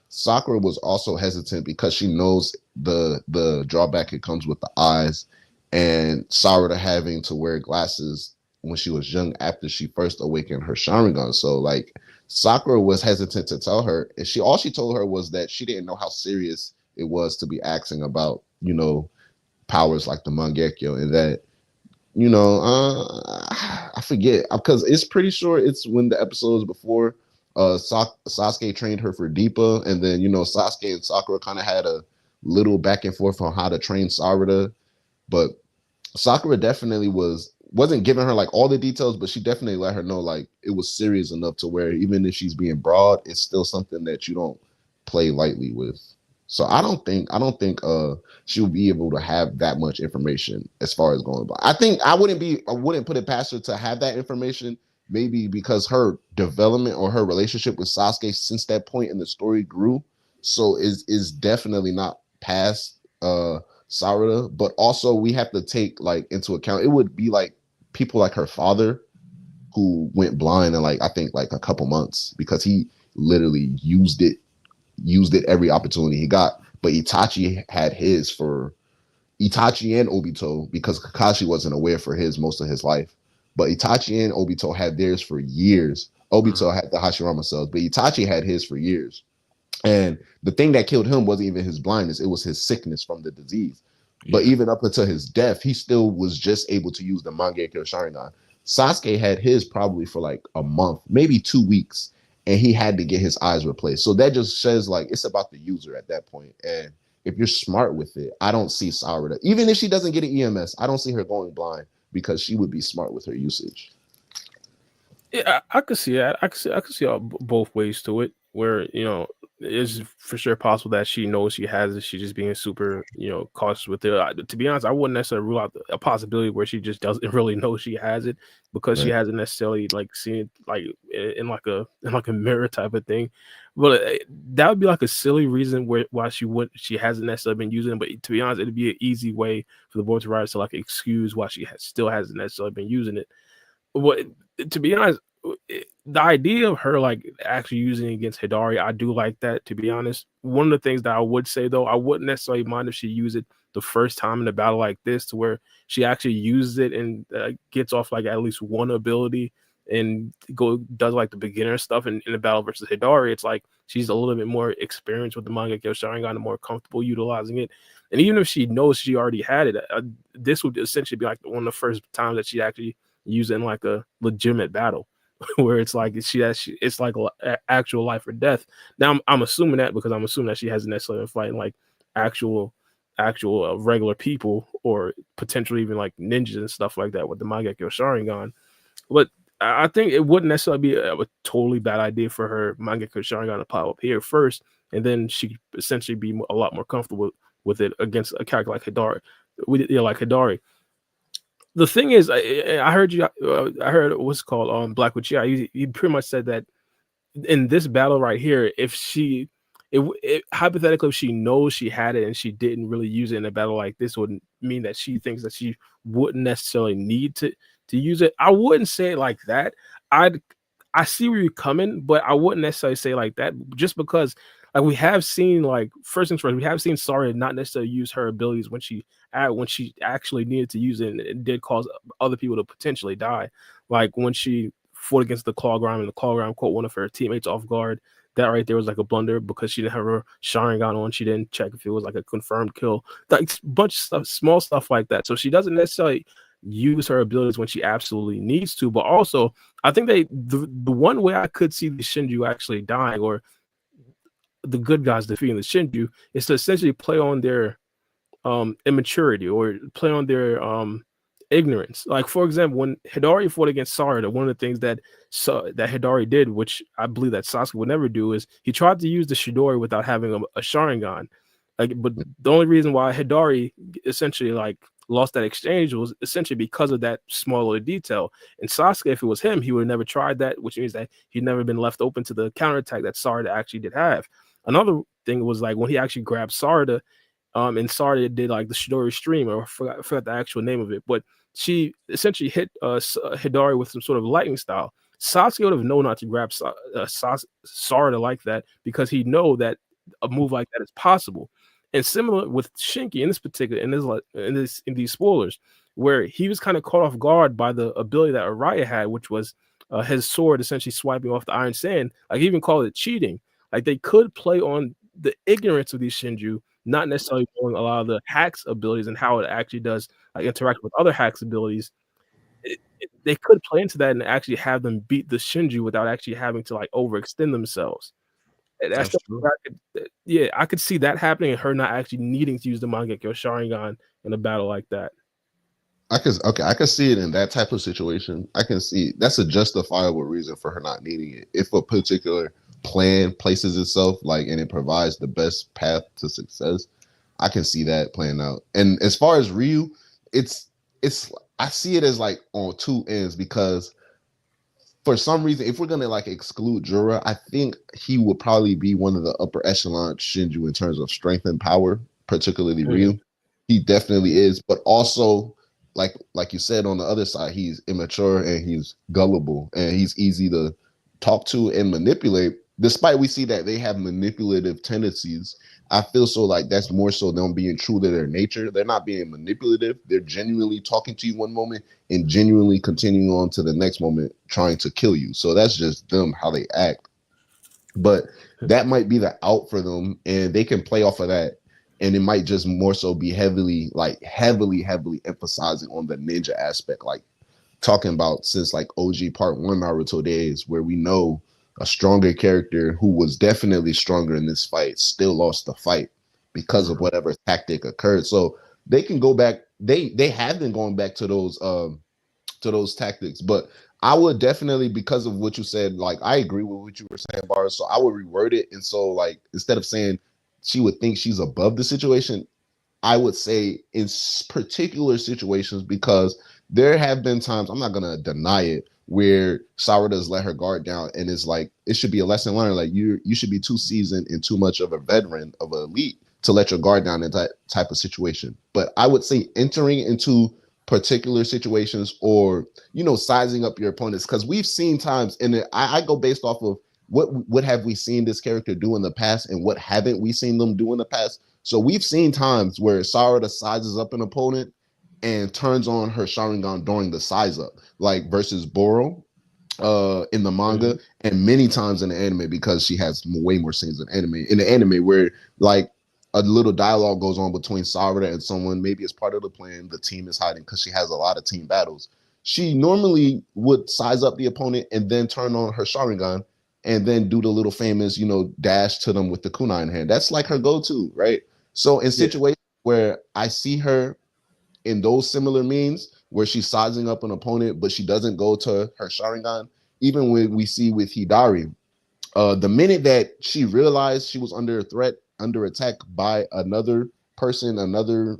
Sakura was also hesitant because she knows the drawback it comes with the eyes, and Sarada having to wear glasses when she was young after she first awakened her Sharingan. So like Sakura was hesitant to tell her, and all she told her was that she didn't know how serious it was to be asking about, you know, powers like the Mangekyo, and that, you know, I forget because it's pretty sure it's when the episodes before Sasuke trained her for Deepa, and then, you know, Sasuke and Sakura kind of had a little back and forth on how to train Sarada, but Sakura definitely wasn't giving her like all the details, but she definitely let her know like it was serious enough to where even if she's being broad, it's still something that you don't play lightly with. So I don't think she'll be able to have that much information as far as going by. I think I wouldn't put it past her to have that information, maybe because her development or her relationship with Sasuke since that point in the story grew. So is definitely not past Sarada, but also we have to take like into account it would be like people like her father who went blind in like I think like a couple months because he literally used it every opportunity he got. But Itachi had his for Itachi and Obito because Kakashi wasn't aware for his most of his life. But Itachi and Obito had theirs for years. Obito had the Hashirama cells, but Itachi had his for years. And the thing that killed him wasn't even his blindness, it was his sickness from the disease. Yeah. But even up until his death, he still was just able to use the Mangekyo Sharingan. Sasuke had his probably for like a month, maybe 2 weeks, and he had to get his eyes replaced. So that just says like it's about the user at that point. And if you're smart with it, I don't see Sarada, even if she doesn't get an EMS, I don't see her going blind because she would be smart with her usage. Yeah, I could see that. I could see both ways to it. Where, you know, it's for sure possible that she knows she has it. She's just being super, you know, cautious with it. To be honest, I wouldn't necessarily rule out a possibility where she just doesn't really know she has it because she hasn't necessarily like seen it like in like a mirror type of thing. But that would be like a silly reason why she hasn't necessarily been using it. But to be honest, it'd be an easy way for the Vortex writers to like excuse why she still hasn't necessarily been using it. What, to be honest, the idea of her like actually using it against Hidari, I do like that. To be honest, one of the things that I would say though, I wouldn't necessarily mind if she used it the first time in a battle like this, to where she actually uses it and gets off like at least one ability and does like the beginner stuff in the battle versus Hidari, it's like she's a little bit more experienced with the Mangekyo Sharingan and more comfortable utilizing it. And even if she knows she already had it, this would essentially be like one of the first times that she actually used it in like a legitimate battle, where it's like it's like actual life or death. Now I'm assuming that because I'm assuming that she hasn't necessarily been fighting like actual regular people or potentially even like ninjas and stuff like that with the Mangekyo Sharingan. But I think it wouldn't necessarily be a totally bad idea for her Mangekyo Sharingan to pop up here first, and then she could essentially be a lot more comfortable with it against a character like Hidari. Like Hidari. The thing is, I heard you. I heard what's called Black Witch. Yeah, he pretty much said that in this battle right here, if she, hypothetically, if she knows she had it and she didn't really use it in a battle like this, would mean that she thinks that she wouldn't necessarily need to use it. I wouldn't say it like that. I see where you're coming, but I wouldn't necessarily say like that, just because like we have seen, like, first things first, we have seen Sarada not necessarily use her abilities when she actually needed to use it, and it did cause other people to potentially die. Like when she fought against the Claw Grime and the Claw Grime caught one of her teammates off guard. That right there was like a blunder because she didn't have her Sharingan on. She didn't check if it was like a confirmed kill. Like a bunch of stuff, small stuff like that. So she doesn't necessarily use her abilities when she absolutely needs to. But also, I think the one way I could see the Shinju actually dying, or the good guys defeating the Shinju, is to essentially play on their immaturity, or play on their ignorance. Like, for example, when Hidari fought against Sarada, one of the things that Hidari did, which I believe that Sasuke would never do, is he tried to use the Shidori without having a Sharingan. Like, but the only reason why Hidari essentially like lost that exchange was essentially because of that small little detail. And Sasuke, if it was him, he would have never tried that, which means that he'd never been left open to the counterattack that Sarada actually did have. Another thing was like when he actually grabbed Sarada, and Sarada did like the Shidori stream, or I forgot the actual name of it, but she essentially hit Hidari with some sort of lightning style. Sasuke would have known not to grab Sarada like that, because he know that a move like that is possible. And similar with Shinki in this particular, in these spoilers, where he was kind of caught off guard by the ability that Araya had, which was his sword essentially swiping off the iron sand. Like, he even called it cheating. Like, they could play on the ignorance of these Shinju, not necessarily knowing a lot of the hacks abilities and how it actually does like interact with other hacks abilities. They could play into that and actually have them beat the Shinju without actually having to like overextend themselves. And That's true. I could see that happening, and her not actually needing to use the Mangekyo Sharingan in a battle like that. I can see it in that type of situation. I can see that's a justifiable reason for her not needing it. If a particular plan places itself like and it provides the best path to success, I can see that playing out. And as far as Ryu, it's I see it as like on two ends, because for some reason, if we're gonna like exclude Jura, I think he would probably be one of the upper echelon Shinju in terms of strength and power, particularly Ryu. He definitely is, but also like you said, on the other side, he's immature and he's gullible and he's easy to talk to and manipulate. Despite we see that they have manipulative tendencies, I feel so like that's more so them being true to their nature. They're not being manipulative. They're genuinely talking to you one moment and genuinely continuing on to the next moment trying to kill you. So that's just them, how they act. But that might be the out for them, and they can play off of that. And it might just more so be heavily emphasizing on the ninja aspect, like talking about since like OG Part 1 Naruto days, where we know a stronger character who was definitely stronger in this fight still lost the fight because of whatever tactic occurred. So they can go back. They have been going back to those tactics, but I would definitely, because of what you said, like I agree with what you were saying, Bars. So I would reword it, and so like instead of saying she would think she's above the situation, I would say in particular situations, because there have been times, I'm not gonna deny it, where Sarada's let her guard down, and it's like it should be a lesson learned. Like you should be too seasoned and too much of a veteran of an elite to let your guard down in that type of situation. But I would say entering into particular situations, or sizing up your opponents, because we've seen times, and I go based off of what have we seen this character do in the past and what haven't we seen them do in the past. So we've seen times where Sarada sizes up an opponent and turns on her Sharingan during the size up, like versus Boro. in the manga and many times in the anime because she has way more scenes in anime. In the anime, where like a little dialogue goes on between Sarada and someone, maybe it's part of the plan. The team is hiding because she has a lot of team battles. She normally would size up the opponent and then turn on her Sharingan and then do the little famous, dash to them with the kunai in hand. That's like her go-to, right? So in situations where I see her in those similar means where she's sizing up an opponent, but she doesn't go to her Sharingan. Even when we see with Hidari, the minute that she realized she was under threat, under attack by another person, another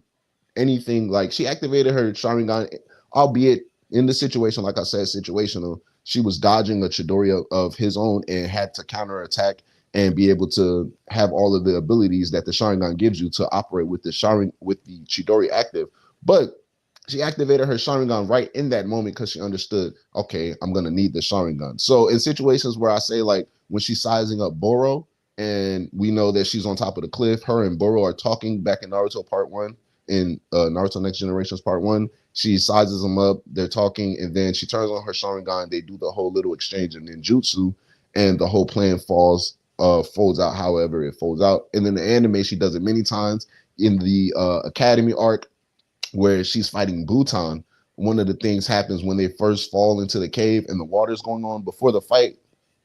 anything, like she activated her Sharingan, albeit in the situation, like I said, situational. She was dodging a Chidori of his own and had to counterattack and be able to have all of the abilities that the Sharingan gives you to operate with the Chidori active. But she activated her Sharingan right in that moment because she understood, okay, I'm going to need the Sharingan. So in situations where I say, like, when she's sizing up Boro and we know that she's on top of the cliff, her and Boro are talking back in Naruto Part 1, in Naruto Next Generations Part 1. She sizes them up, they're talking, and then she turns on her Sharingan. They do the whole little exchange of ninjutsu, and the whole plan folds out however it folds out. And then the anime, she does it many times in the Academy arc where she's fighting Bhutan. One of the things happens when they first fall into the cave and the water's going on before the fight.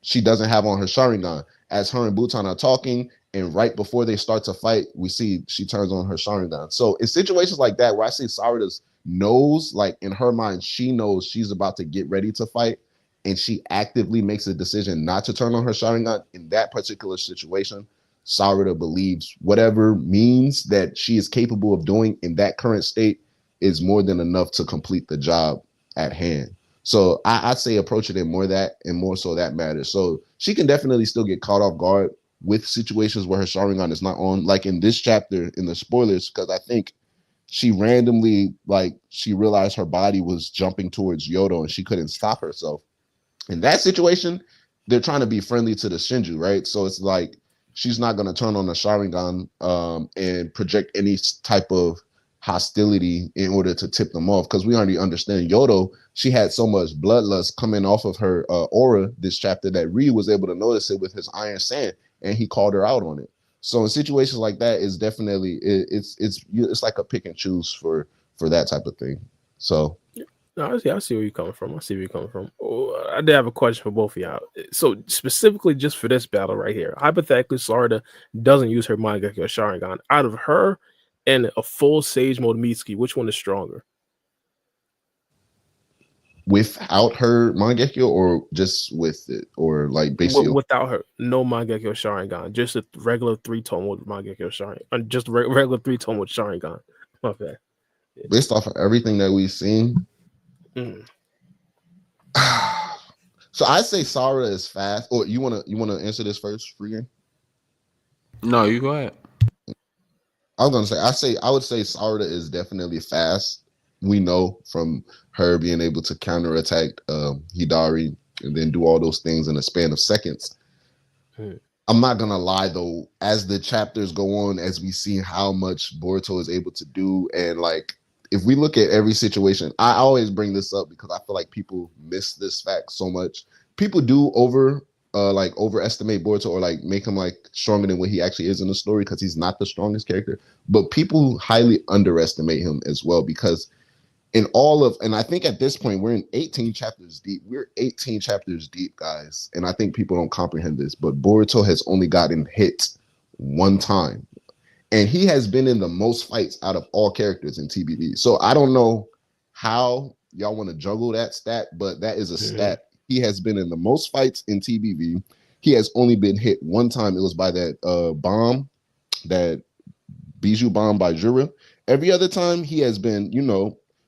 She doesn't have on her Sharingan. As her and Bhutan are talking, and right before they start to fight, we see she turns on her Sharingan. So in situations like that, where I see Sarada's knows, like in her mind, she knows she's about to get ready to fight, and she actively makes a decision not to turn on her Sharingan in that particular situation, Sarada believes whatever means that she is capable of doing in that current state is more than enough to complete the job at hand. So I'd say approach it in more that and more so that matters. So she can definitely still get caught off guard with situations where her Sharingan is not on, like in this chapter in the spoilers, because I think she randomly, like, she realized her body was jumping towards Yodo and she couldn't stop herself. In that situation, they're trying to be friendly to the Shinju, right? So it's like she's not going to turn on the Sharingan and project any type of hostility in order to tip them off, because we already understand Yodo, she had so much bloodlust coming off of her aura this chapter that Ryu was able to notice it with his Iron Sand, and he called her out on it. So in situations like that, it's definitely it's like a pick and choose for that type of thing. So no, I see where you're coming from. I see where you're coming from. Oh, I did have a question for both of y'all. So specifically just for this battle right here, hypothetically, Sarada doesn't use her Mangekyo Sharingan. Out of her and a full Sage Mode Mitsuki, which one is stronger? without her Mangekyo, or just with it, or like basically Without her, no Mangekyo Sharingan, just a regular 3-tone with Mangekyo Sharingan, just regular 3-tone with Sharingan. Okay. based off of everything that we've seen. So I say Sarada is fast. Or you wanna answer this first, Free? No, you go ahead. I was gonna say I would say Sarada is definitely fast. We know from her being able to counterattack Hidari and then do all those things in a span of seconds. I'm not gonna lie though, as the chapters go on, as we see how much Boruto is able to do, and like if we look at every situation, I always bring this up because I feel like people miss this fact so much. People do overestimate Boruto, or like make him like stronger than what he actually is in the story, because he's not the strongest character. But people highly underestimate him as well, because and I think at this point we're in 18 chapters deep. We're 18 chapters deep, guys. And I think people don't comprehend this, but Boruto has only gotten hit one time. And he has been in the most fights out of all characters in TBV. So I don't know how y'all want to juggle that stat, but that is a stat. He has been in the most fights in TBV. He has only been hit one time. It was by that bomb, that Bijou bomb by Jura. Every other time he has been,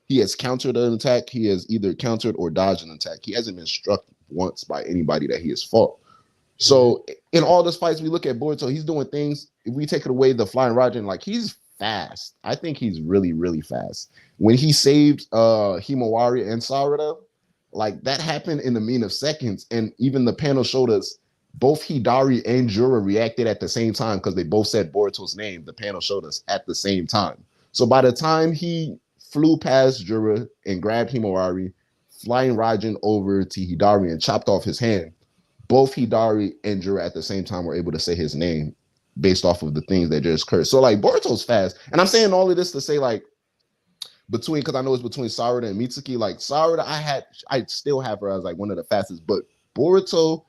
he has countered an attack. He has either countered or dodged an attack. He hasn't been struck once by anybody that he has fought. So in all those fights, we look at Boruto, he's doing things. If we take it away, the flying Rajan, like, he's fast. I think he's really, really fast. When he saved Himawari and Sarada, like, that happened in the mean of seconds. And even the panel showed us both Hidari and Jura reacted at the same time because they both said Boruto's name. The panel showed us at the same time. So by the time he flew past Jura and grabbed Himawari, flying Raijin over to Hidari and chopped off his hand, both Hidari and Jura at the same time were able to say his name based off of the things that just occurred. So like Boruto's fast. And I'm saying all of this to say like because I know it's between Sarada and Mitsuki. Like Sarada, I still have her as like one of the fastest, but Boruto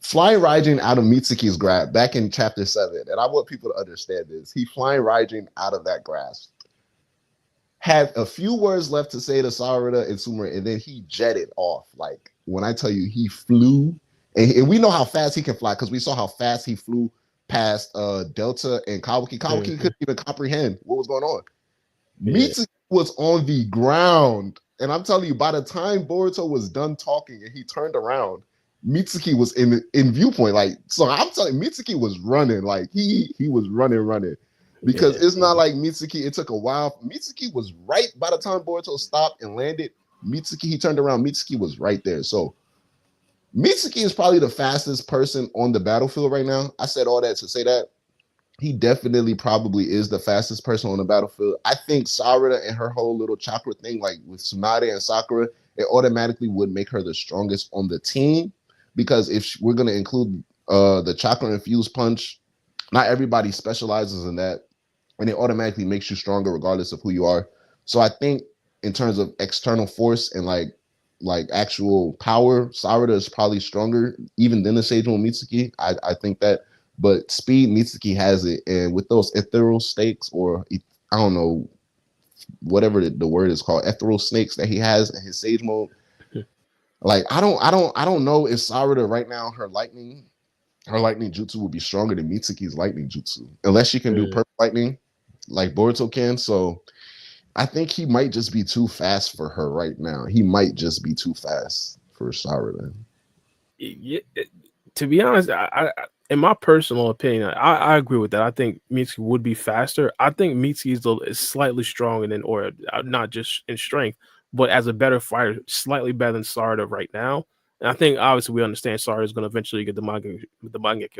flying Raijin out of Mitsuki's grasp back in chapter 7, and I want people to understand this. He flying Raijin out of that grasp, had a few words left to say to Sarada and Sumura, and then he jetted off. Like when I tell you he flew, and we know how fast he can fly because we saw how fast he flew past Delta and Kawaki. Kawaki couldn't even comprehend what was going on. Mitsuki was on the ground, and I'm telling you, by the time Boruto was done talking and he turned around, Mitsuki was in viewpoint. Like, so I'm telling you, Mitsuki was running. Like he was running. Because it's not like Mitsuki, it took a while. Mitsuki was right by the time Boruto stopped and landed. Mitsuki, he turned around, Mitsuki was right there. So Mitsuki is probably the fastest person on the battlefield right now. I said all that to say that he definitely probably is the fastest person on the battlefield. I think Sarada and her whole little chakra thing, like with Tsunade and Sakura, it automatically would make her the strongest on the team. Because if we're going to include the chakra infused punch, not everybody specializes in that. And it automatically makes you stronger regardless of who you are. So I think in terms of external force and like actual power, Sarada is probably stronger even than the Sage Mode Mitsuki. I think that. But speed, Mitsuki has it. And with those ethereal stakes, or I don't know, whatever the word is called, ethereal snakes that he has in his Sage Mode, like I don't know if Sarada right now, her lightning jutsu will be stronger than Mitsuki's lightning jutsu. Unless she can do perfect lightning like Boruto can. So I think he might just be too fast for her right now. He might just be too fast for Sarada. Yeah, to be honest, I in my personal opinion, I agree with that. I think Mitsuki would be faster. I think Mitsuki is slightly stronger than, or not just in strength, but as a better fighter, slightly better than Sarada right now. And I think obviously we understand Sarada is going to eventually get the Mangekyo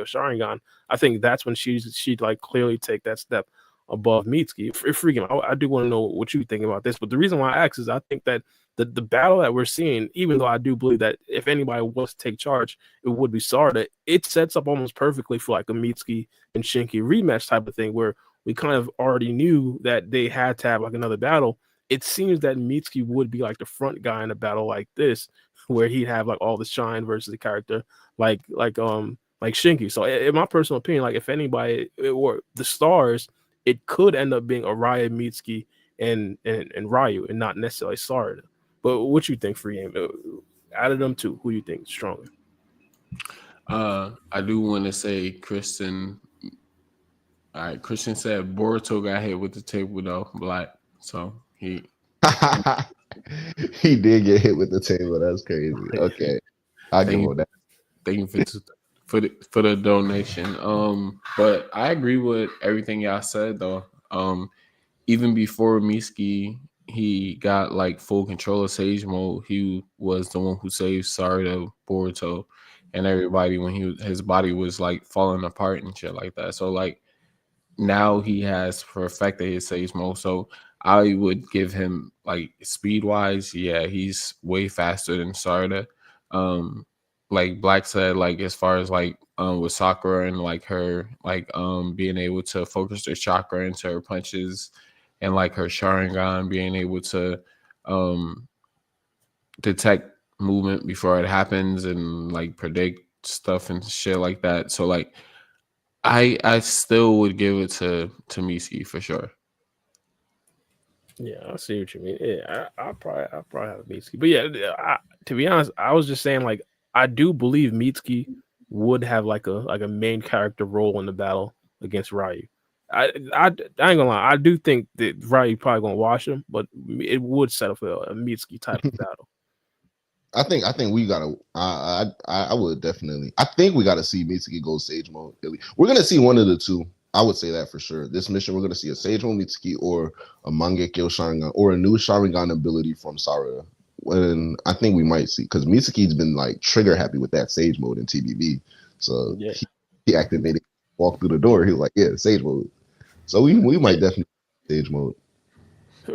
Sharingan. I think that's when she'd like clearly take that step above Mitsuki. Freaking, I do want to know what you think about this. But the reason why I ask is I think that the battle that we're seeing, even though I do believe that if anybody was to take charge, it would be Sarada, it sets up almost perfectly for like a Mitsuki and Shinki rematch type of thing where we kind of already knew that they had to have like another battle. It seems that Mitsuki would be like the front guy in a battle like this, where he'd have like all the shine versus the character like Shinki. So in my personal opinion, like if anybody or the stars, it could end up being Araya, Mitsuki, and Ryu, and not necessarily Sarada. But what you think, Free Game? Out of them two, who do you think is stronger? I do want to say Kristen. All right, Christian said Boruto got hit with the table though, Black. So he he did get hit with the table. That's crazy. Okay, I'll give him that. Thank you for the donation. But I agree with everything y'all said though. Even before Mitsuki, he got like full control of Sage Mode. He was the one who saved Sarada, Boruto, and everybody when his body was like falling apart and shit like that. So like now he has perfected his Sage Mode. So I would give him like speed wise, yeah, he's way faster than Sarada. Like Black said, like as far as like with Sakura and like her like being able to focus their chakra into her punches and like her Sharingan being able to detect movement before it happens and like predict stuff and shit like that. So like I still would give it to Mitsuki for sure. Yeah, I see what you mean. Yeah, I probably have Mitsuki, but yeah, to be honest, I was just saying like I do believe Mitsuki would have like a main character role in the battle against Ryu. I ain't gonna lie, I do think that Ryu probably gonna wash him, but it would set up a Mitsuki type of battle. I think we gotta. I would definitely. I think we gotta see Mitsuki go Sage Mode. We're gonna see one of the two. I would say that for sure. This mission, we're gonna see a Sage Mode Mitsuki or a Mangekyo Sharingan or a new Sharingan ability from Sarada. When I think we might see, because Mitsuki's been like trigger happy with that Sage Mode in TBV, so Yeah. he activated, walked through the door. He was like, "Yeah, Sage Mode." So we might definitely Sage Mode.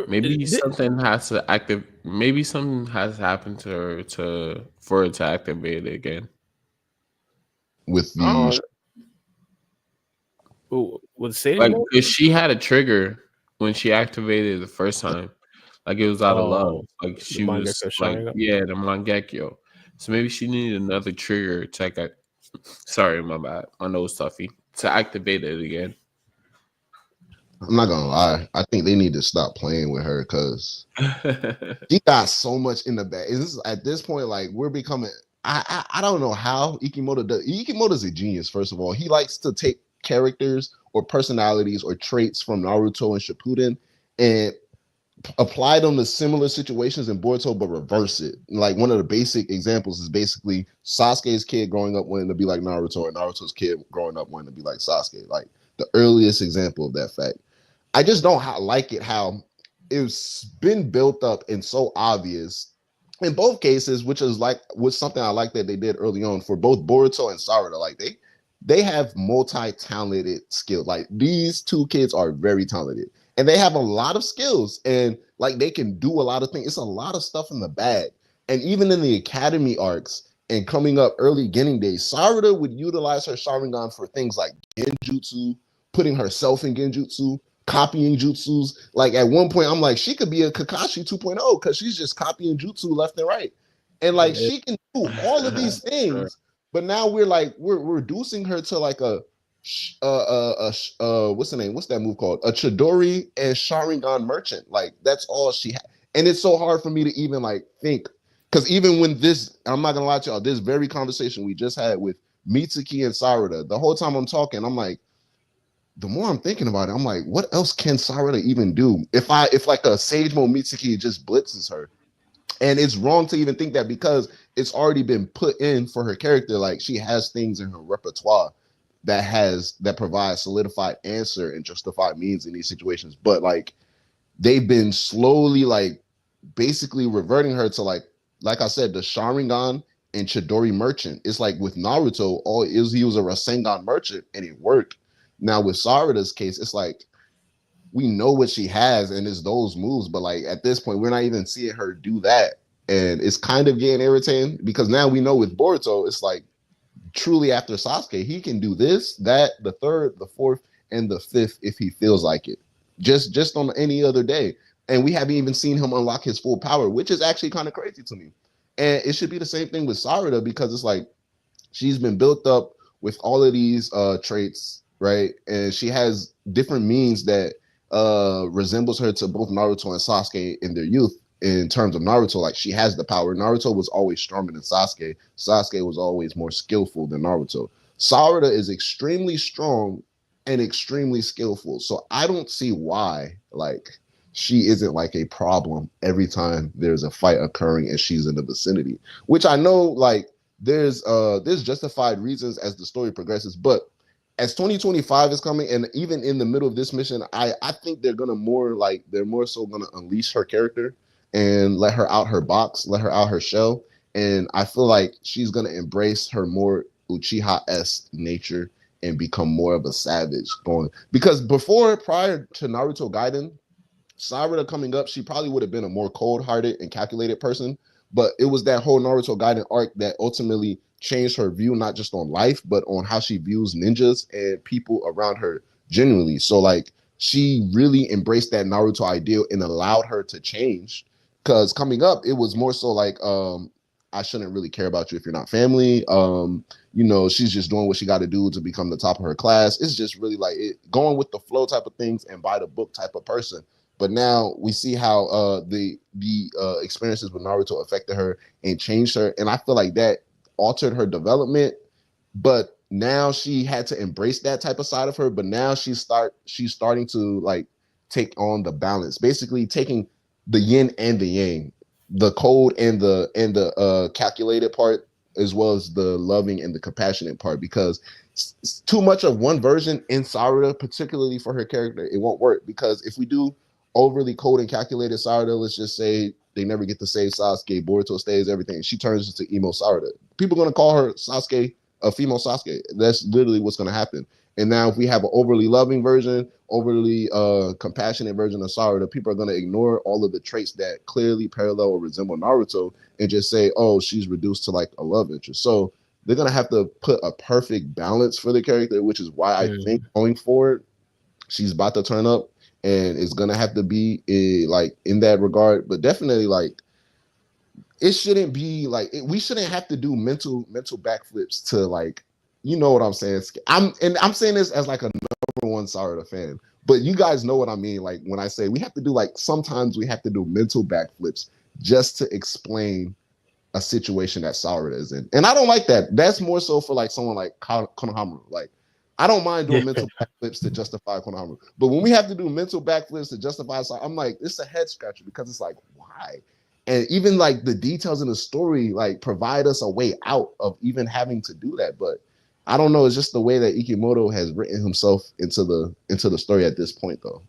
Maybe something has to active. Maybe something has happened to her for it to activate it again. with Oh, the with Sage Like, mode? because she had a trigger when she activated it the first time. Like it was out of love. Oh, Like the she was Mangekyo like, Sharingan. yeah, the Mangekyo. So maybe she needed another trigger to sorry, my bad. My nose stuffy. To activate it again. I'm not gonna lie. I think they need to stop playing with her because she got so much in the bag. Is this at this point like we're becoming? I don't know how Ikimoto does. Ikimoto's a genius. First of all, he likes to take characters or personalities or traits from Naruto and Shippuden and apply them to similar situations in Boruto, but reverse it. Like one of the basic examples is basically Sasuke's kid growing up wanting to be like Naruto, and Naruto's kid growing up wanting to be like Sasuke. Like the earliest example of that fact. I just don't like it how it's been built up and so obvious in both cases, which is like was something I like that they did early on for both Boruto and Sarada. Like they have multi-talented skills. Like these two kids are very talented and they have a lot of skills and like they can do a lot of things. It's a lot of stuff in the bag. And even in the academy arcs and coming up early beginning days, Sarada would utilize her Sharingan for things like genjutsu, putting herself in genjutsu, copying jutsus. Like at one point, I'm like, she could be a Kakashi 2.0 because she's just copying jutsu left and right. And like Yeah. she can do all of these Sure. things, but now we're reducing her to like a what's the name? What's that move called? A Chidori and Sharingan merchant. Like that's all she had. And it's so hard for me to even like think. Because even when this, I'm not gonna lie to y'all, this very conversation we just had with Mitsuki and Sarada, the whole time I'm talking, I'm like, the more I'm thinking about it, I'm like, what else can Sarada even do? If like a Sage Mode Mitsuki just blitzes her. And it's wrong to even think that because it's already been put in for her character. Like she has things in her repertoire that provide solidified answer and justified means in these situations. But like they've been slowly like basically reverting her to like I said, the Sharingan and Chidori merchant. It's like with Naruto, he was a Rasengan merchant and it worked. Now with Sarada's case, it's like we know what she has and it's those moves, but like at this point, we're not even seeing her do that. And it's kind of getting irritating because now we know with Boruto, it's like truly after Sasuke, he can do this, that, the third, the fourth, and the fifth if he feels like it. Just on any other day. And we haven't even seen him unlock his full power, which is actually kind of crazy to me. And it should be the same thing with Sarada because it's like she's been built up with all of these traits, right? And she has different means that resembles her to both Naruto and Sasuke in their youth. In terms of Naruto, like she has the power. Naruto was always stronger than Sasuke. Sasuke was always more skillful than Naruto. Sarada is extremely strong and extremely skillful. So I don't see why like she isn't like a problem every time there's a fight occurring and she's in the vicinity. Which I know like there's justified reasons as the story progresses, but as 2025 is coming and even in the middle of this mission, I think they're more so gonna unleash her character and let her out her box, let her out her shell. And I feel like she's gonna embrace her more Uchiha-esque nature and become more of a savage going because prior to Naruto Gaiden, Sarada coming up, she probably would have been a more cold-hearted and calculated person. But it was that whole Naruto Gaiden arc that ultimately changed her view, not just on life, but on how she views ninjas and people around her genuinely. So like she really embraced that Naruto ideal and allowed her to change. Because coming up, it was more so like, I shouldn't really care about you if you're not family. She's just doing what she got to do to become the top of her class. It's just really like going with the flow type of things and by the book type of person. But now we see how the experiences with Naruto affected her and changed her, and I feel like that altered her development. But now she had to embrace that type of side of her. But now she's starting to like take on the balance, basically taking the yin and the yang, the cold and the calculated part, as well as the loving and the compassionate part. Because too much of one version in Sarada, particularly for her character, it won't work. Because if we do overly cold and calculated Sarada, let's just say they never get to save Sasuke, Boruto stays everything, she turns into emo Sarada. People are going to call her Sasuke a female Sasuke. That's literally what's going to happen. And now if we have an overly loving version, overly compassionate version of Sarada, people are going to ignore all of the traits that clearly parallel or resemble Naruto and just say, oh, she's reduced to like a love interest. So they're going to have to put a perfect balance for the character, which is why I think going forward, she's about to turn up and it's going to have to be like in that regard. But definitely like, it shouldn't be like we shouldn't have to do mental backflips to like, you know what I'm saying. I'm saying this as like a number one Sarada fan, but you guys know what I mean. Like when I say we have to do like sometimes we have to do mental backflips just to explain a situation that Sarada is in, and I don't like that. That's more so for like someone like Konohamaru. Like I don't mind doing mental backflips to justify Konohamaru, but when we have to do mental backflips to justify, I'm like it's a head scratcher because it's like why. And even like the details in the story, like provide us a way out of even having to do that. But I don't know. It's just the way that Ikimoto has written himself into the story at this point, though.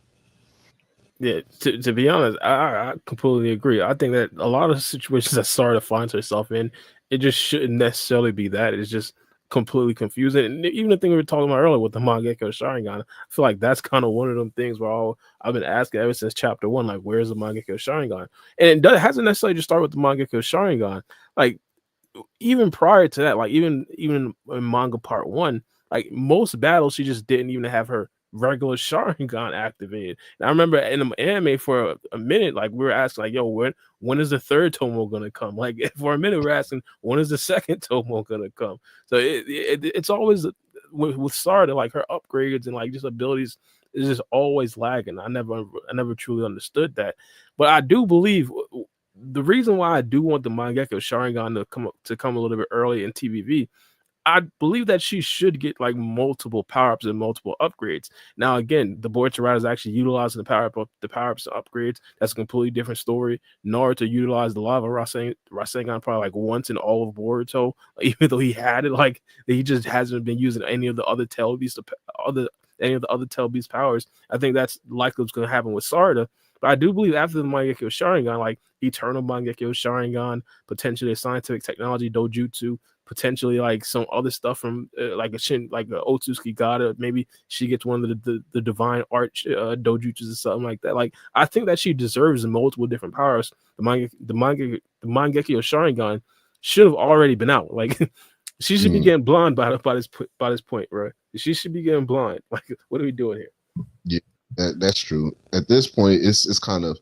Yeah, to be honest, I completely agree. I think that a lot of situations that Sarada finds herself in, it just shouldn't necessarily be that. It's just completely confusing. And even the thing we were talking about earlier with the Mangekyo Sharingan, I feel like that's kind of one of them things where I've been asking ever since chapter 1, like, where's the Mangekyo Sharingan? And it hasn't necessarily just started with the Mangekyo Sharingan. Like, even prior to that, like even in manga part 1, like most battles, she just didn't even have her regular Sharingan activated. And I remember in the anime for a minute, like we were asking, like, yo, when is the third Tomo gonna come? Like for a minute, we're asking, when is the second Tomo gonna come? So it's always with Sarada, like her upgrades and like just abilities is just always lagging. I never truly understood that, but I do believe the reason why I do want the Mangekyo Sharingan to come a little bit early in TVV, I believe that she should get like multiple power-ups and multiple upgrades. Now, again, the boy Sarada is actually utilizing the power-ups and upgrades. That's a completely different story. Naruto utilized the Lava Rasengan probably like once in all of Boruto, even though he had it, like he just hasn't been using any of the other Tail Beast powers. I think that's likely what's going to happen with Sarada. But I do believe after the Mangekyo Sharingan, like Eternal Mangekyo Sharingan, potentially a scientific technology dojutsu, potentially like some other stuff from like a Otsutsuki Gata, maybe she gets one of the divine arch dojutsus or something like that. Like I think that she deserves multiple different powers. The Mangekyo Sharingan should have already been out. Like she should be getting blind by this point, bro. She should be getting blind. Like what are we doing here? Yeah. That's true. At this point, it's kind of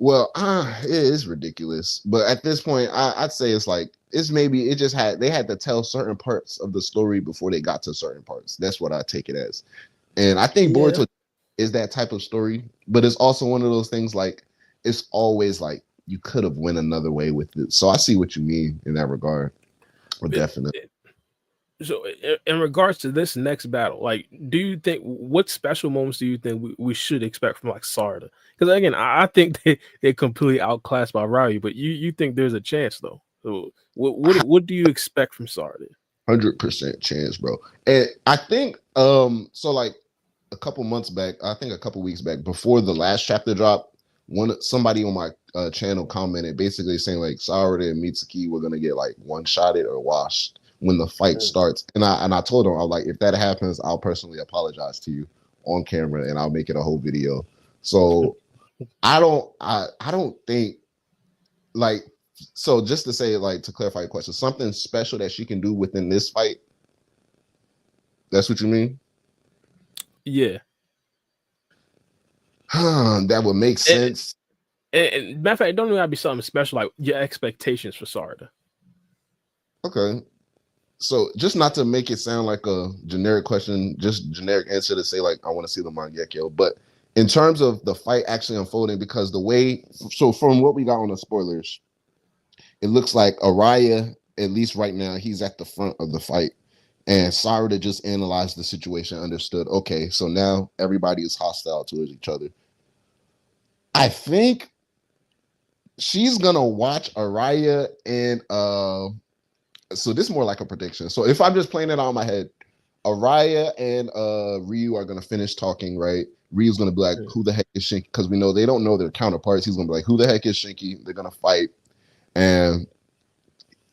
it is ridiculous. But at this point, I'd say it's like they had to tell certain parts of the story before they got to certain parts. That's what I take it as. And I think Boruto is that type of story, but it's also one of those things like it's always like you could have went another way with it. So I see what you mean in that regard. Well, definitely. So in regards to this next battle, like, do you think what special moments do you think we should expect from like Sarada? Because again, I think they're completely outclassed by Ryu, but you think there's a chance though. So what do you expect from Sarada? 100% chance, bro. And I think so like a couple months back, I think a couple weeks back, before the last chapter dropped, somebody on my channel commented basically saying like Sarada and Mitsuki were gonna get like one-shotted or washed when the fight starts. And I told him, I was like, if that happens, I'll personally apologize to you on camera and I'll make it a whole video. So I don't think like, so just to say, like, to clarify your question, something special that she can do within this fight. That's what you mean? Yeah. That would make sense. And matter of fact, it don't even have to be something special, like your expectations for Sarada. Okay. So just not to make it sound like a generic question, just generic answer to say like I want to see the Mangekyo, but in terms of the fight actually unfolding, because the way, so from what we got on the spoilers, it looks like Araya, at least right now, he's at the front of the fight, and Sarada just analyzed the situation, understood. Okay, so now everybody is hostile towards each other. I think she's gonna watch Araya and so this is more like a prediction. So if I'm just playing it out in my head, Araya and Ryu are gonna finish talking, right? Ryu's gonna be like, who the heck is Shinki? Because we know they don't know their counterparts. He's gonna be like, who the heck is Shinki? They're gonna fight. And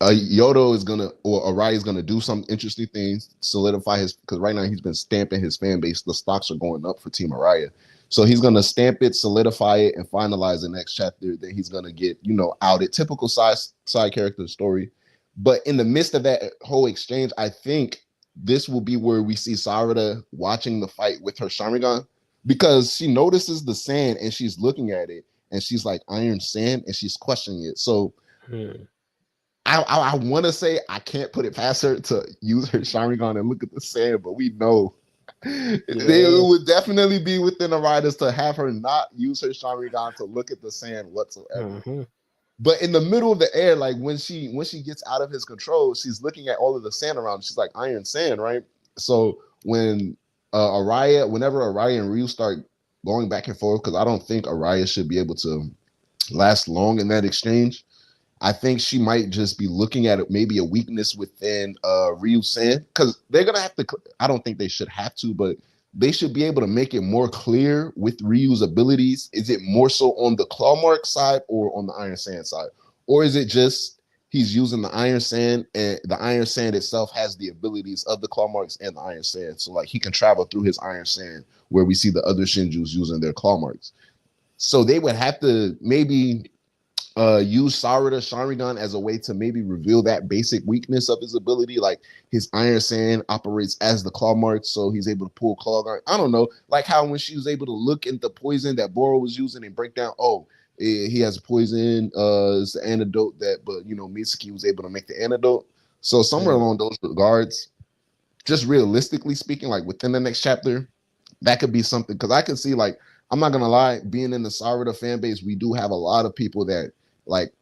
Yodo is gonna, or Araya is gonna do some interesting things, solidify his, because right now he's been stamping his fan base. The stocks are going up for Team Araya. So he's gonna stamp it, solidify it, and finalize the next chapter. Then he's gonna get, outed. Typical side character story. But in the midst of that whole exchange, I think this will be where we see Sarada watching the fight with her Sharingan, because she notices the sand and she's looking at it and she's like, iron sand, and she's questioning it. So I want to say I can't put it past her to use her Sharingan and look at the sand, but we know it would definitely be within the writers to have her not use her Sharingan to look at the sand whatsoever. But in the middle of the air, like when she gets out of his control, she's looking at all of the sand around. She's like, iron sand, right? So when whenever Araya and Ryu start going back and forth, because I don't think Araya should be able to last long in that exchange. I think she might just be looking at it, maybe a weakness within Ryu's sand, because they're gonna have to. I don't think they should have to, but they should be able to make it more clear with Ryu's abilities. Is it more so on the claw mark side or on the iron sand side, or is it just he's using the iron sand and the iron sand itself has the abilities of the claw marks and the iron sand, so like he can travel through his iron sand where we see the other Shinjus using their claw marks. So they would have to maybe use Sarada Sharingan as a way to maybe reveal that basic weakness of his ability. Like his iron sand operates as the claw mark, so he's able to pull claw guard. I don't know, like how when she was able to look at the poison that Boro was using and break down, he has a poison, it's the antidote that, but Mitsuki was able to make the antidote. So somewhere along those regards, just realistically speaking, like within the next chapter, that could be something. Because I can see, like, I'm not gonna lie, being in the Sarada fan base, we do have a lot of people that like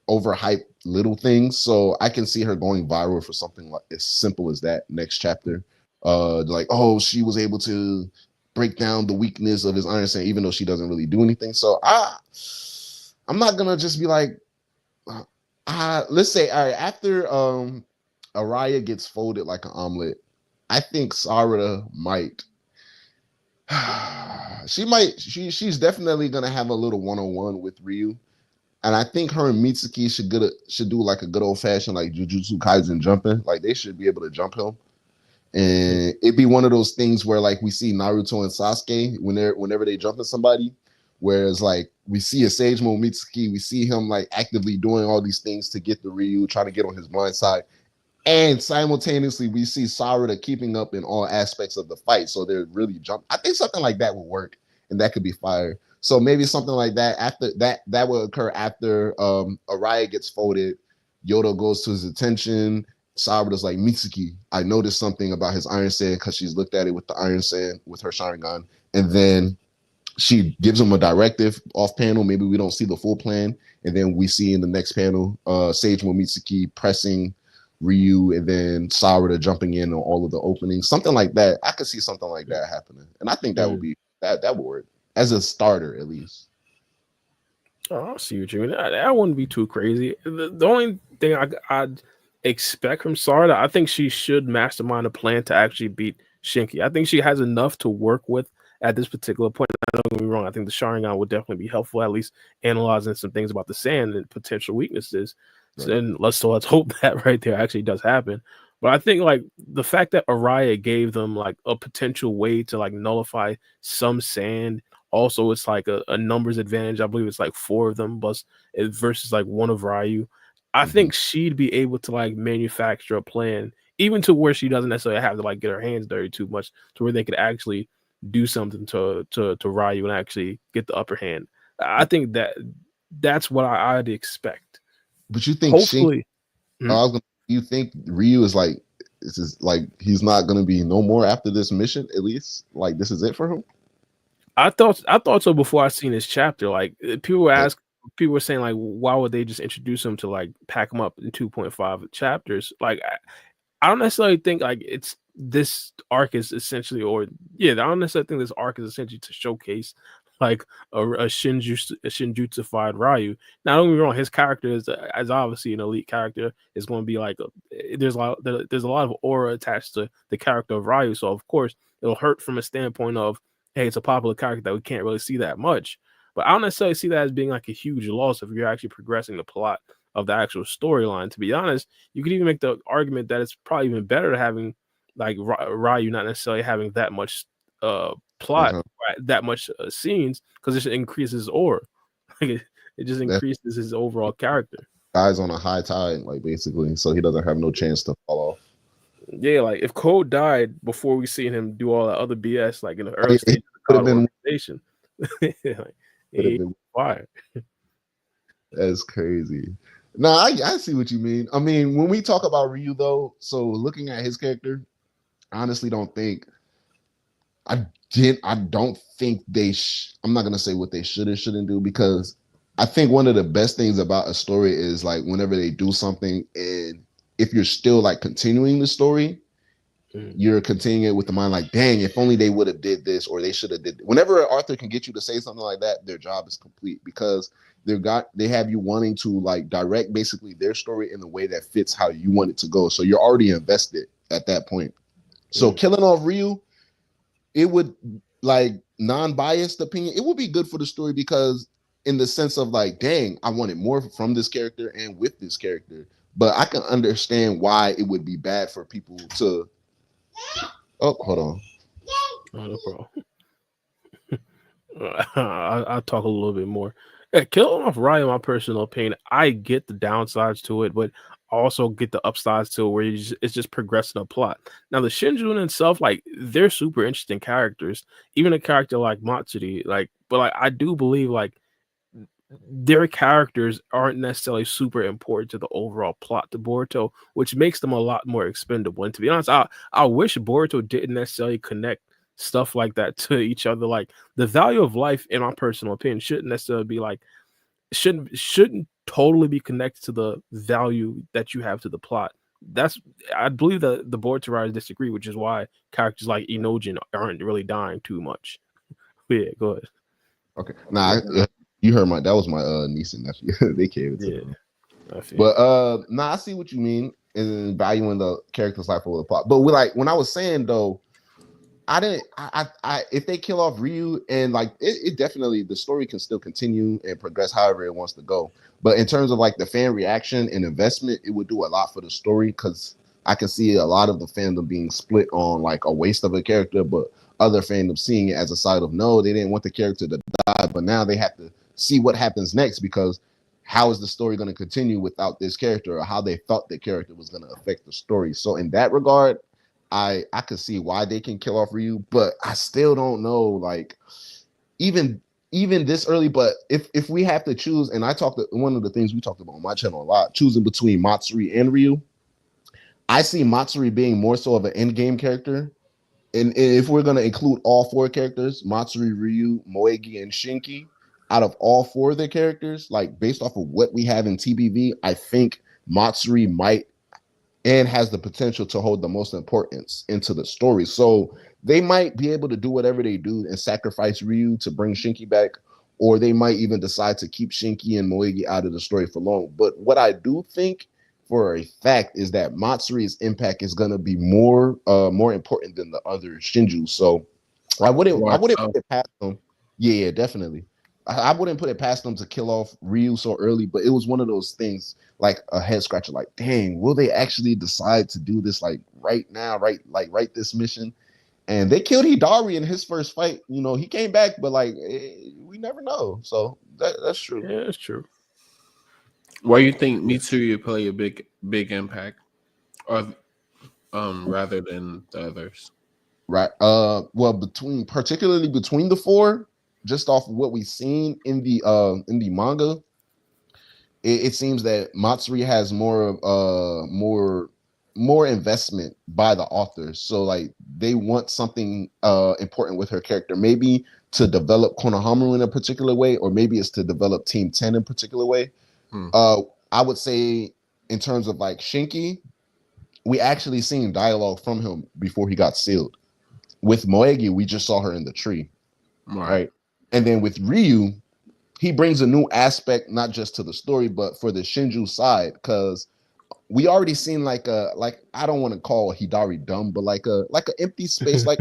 overhype little things. So I can see her going viral for something like as simple as that next chapter. Like, she was able to break down the weakness of his iron sand, even though she doesn't really do anything. So I'm not gonna just be like, let's say, all right, after Araya gets folded like an omelet, I think Sarada might. She's definitely gonna have a little one-on-one with Ryu. And I think her and Mitsuki should do like a good old fashioned like Jujutsu Kaisen jumping. Like they should be able to jump him. And it'd be one of those things where like we see Naruto and Sasuke whenever they jump at somebody. Whereas like we see a Sage Mode Mitsuki, we see him like actively doing all these things to get the Ryu, trying to get on his blind side. And simultaneously, we see Sarada keeping up in all aspects of the fight. So they're really jump. I think something like that would work, and that could be fire. So maybe something like that after that will occur after Araya gets folded. Yoda goes to his attention. Sarada's like, Mitsuki, I noticed something about his iron sand because she's looked at it with the iron sand with her Sharingan. And then she gives him a directive off panel. Maybe we don't see the full plan. And then we see in the next panel, Sage Mo Mitsuki pressing Ryu and then Sarada jumping in on all of the openings. Something like that. I could see something like that happening. And I think that would be that would work. As a starter, at least. Oh, I see what you mean. That wouldn't be too crazy. The only thing I'd expect from Sarada, I think she should mastermind a plan to actually beat Shinki. I think she has enough to work with at this particular point. Don't get me wrong. I think the Sharingan would definitely be helpful, at least analyzing some things about the sand and potential weaknesses. Right. And let's hope that right there actually does happen. But I think like the fact that Araya gave them like a potential way to like nullify some sand. Also, it's like a numbers advantage. I believe it's like 4 of them, but versus like 1 of Ryu. I think she'd be able to like manufacture a plan, even to where she doesn't necessarily have to like get her hands dirty too much, to where they could actually do something to Ryu and actually get the upper hand. I think that's what I'd expect. But you think hopefully, you think Ryu is like, this is like he's not going to be no more after this mission? At least like this is it for him. I thought so before I seen this chapter. Like people were saying like, why would they just introduce him to like pack him up in 2.5 chapters? Like I don't necessarily think like it's this arc is essentially, I don't necessarily think this arc is essentially to showcase like a Shinjutsufied Ryu. Now don't get me wrong, his character is obviously an elite character. It's going to be like there's a lot of aura attached to the character of Ryu, so of course it'll hurt from a standpoint of, hey, it's a popular character that we can't really see that much. But I don't necessarily see that as being like a huge loss if you're actually progressing the plot of the actual storyline. To be honest, you could even make the argument that it's probably even better having like Ryu not necessarily having that much plot, right, that much scenes, because it increases his aura. Like it just That increases his overall character. guy's on a high tide, like basically, so he doesn't have no chance to fall off. Yeah, like if Cole died before we seen him do all that other BS, like in the early It stage could of have the been. organization, like, Could have he been. fired. That's crazy. No, I see what you mean. I mean, when we talk about Ryu though, so looking at his character, I honestly don't think I don't think I'm not gonna say what they should or shouldn't do, because I think one of the best things about a story is like whenever they do something, and if you're still like continuing the story, you're continuing it with the mind like, dang, if only they would have did this, or they should have did. Whenever Arthur can get you to say something like that, their job is complete, because they have you wanting to like direct basically their story in the way that fits how you want it to go. So you're already invested at that point. So killing off Ryu, it would, like, non-biased opinion, it would be good for the story, because in the sense of like, dang, I wanted more from this character and with this character. But I can understand why it would be bad for people to. Oh, hold on. Oh, no problem. I'll talk a little bit more. Yeah, killing off Ryu, in my personal opinion, I get the downsides to it, but I also get the upsides to it, where it's just progressing a plot. Now, the Shinju in itself, like, they're super interesting characters. Even a character like Matsuri, like, but like I do believe like their characters aren't necessarily super important to the overall plot to Boruto, which makes them a lot more expendable. And to be honest, I wish Boruto didn't necessarily connect stuff like that to each other. Like the value of life, in my personal opinion, shouldn't necessarily be like shouldn't totally be connected to the value that you have to the plot. I believe that the Boruto writers disagree, which is why characters like Inojin aren't really dying too much. Yeah, go ahead. Okay. Nah, you heard that was my niece and nephew. They came into them. But I see what you mean in valuing the character's life over the plot. But when I was saying though, if they kill off Ryu, and like it definitely, the story can still continue and progress however it wants to go. But in terms of like the fan reaction and investment, it would do a lot for the story, because I can see a lot of the fandom being split on like a waste of a character, but other fandom seeing it as a side of, no, they didn't want the character to die, but now they have to see what happens next, because how is the story going to continue without this character, or how they thought the character was going to affect the story. So in that regard, I could see why they can kill off Ryu, but I still don't know, like, even this early. But if we have to choose, and one of the things we talked about on my channel a lot, choosing between Matsuri and Ryu, I see Matsuri being more so of an end game character. And if we're going to include all four characters, Matsuri, Ryu, Moegi, and Shinki, out of all four of their characters, like based off of what we have in TBV, I think Matsuri might and has the potential to hold the most importance into the story. So they might be able to do whatever they do and sacrifice Ryu to bring Shinki back, or they might even decide to keep Shinki and Moegi out of the story for long. But what I do think for a fact is that Matsuri's impact is going to be more important than the other Shinju. So I wouldn't put it past them. Yeah, definitely. I wouldn't put it past them to kill off Ryu so early, but it was one of those things, like a head scratcher, like, dang, will they actually decide to do this like right now, right this mission? And they killed Hidari in his first fight. You know, he came back, but like we never know. So that's true. Yeah, that's true. Why do you think Mitsuri would play a big impact, or rather than the others? Right. Well, particularly between the four, just off of what we've seen in the manga, it seems that Matsuri has more investment by the authors. So like they want something important with her character, maybe to develop Konohamaru in a particular way, or maybe it's to develop Team 10 in a particular way. I would say in terms of like Shinki, we actually seen dialogue from him before he got sealed. With Moegi, we just saw her in the tree. Right. And then with Ryu, he brings a new aspect, not just to the story, but for the Shinju side, because we already seen like I don't want to call Hidari dumb, but like an empty space, like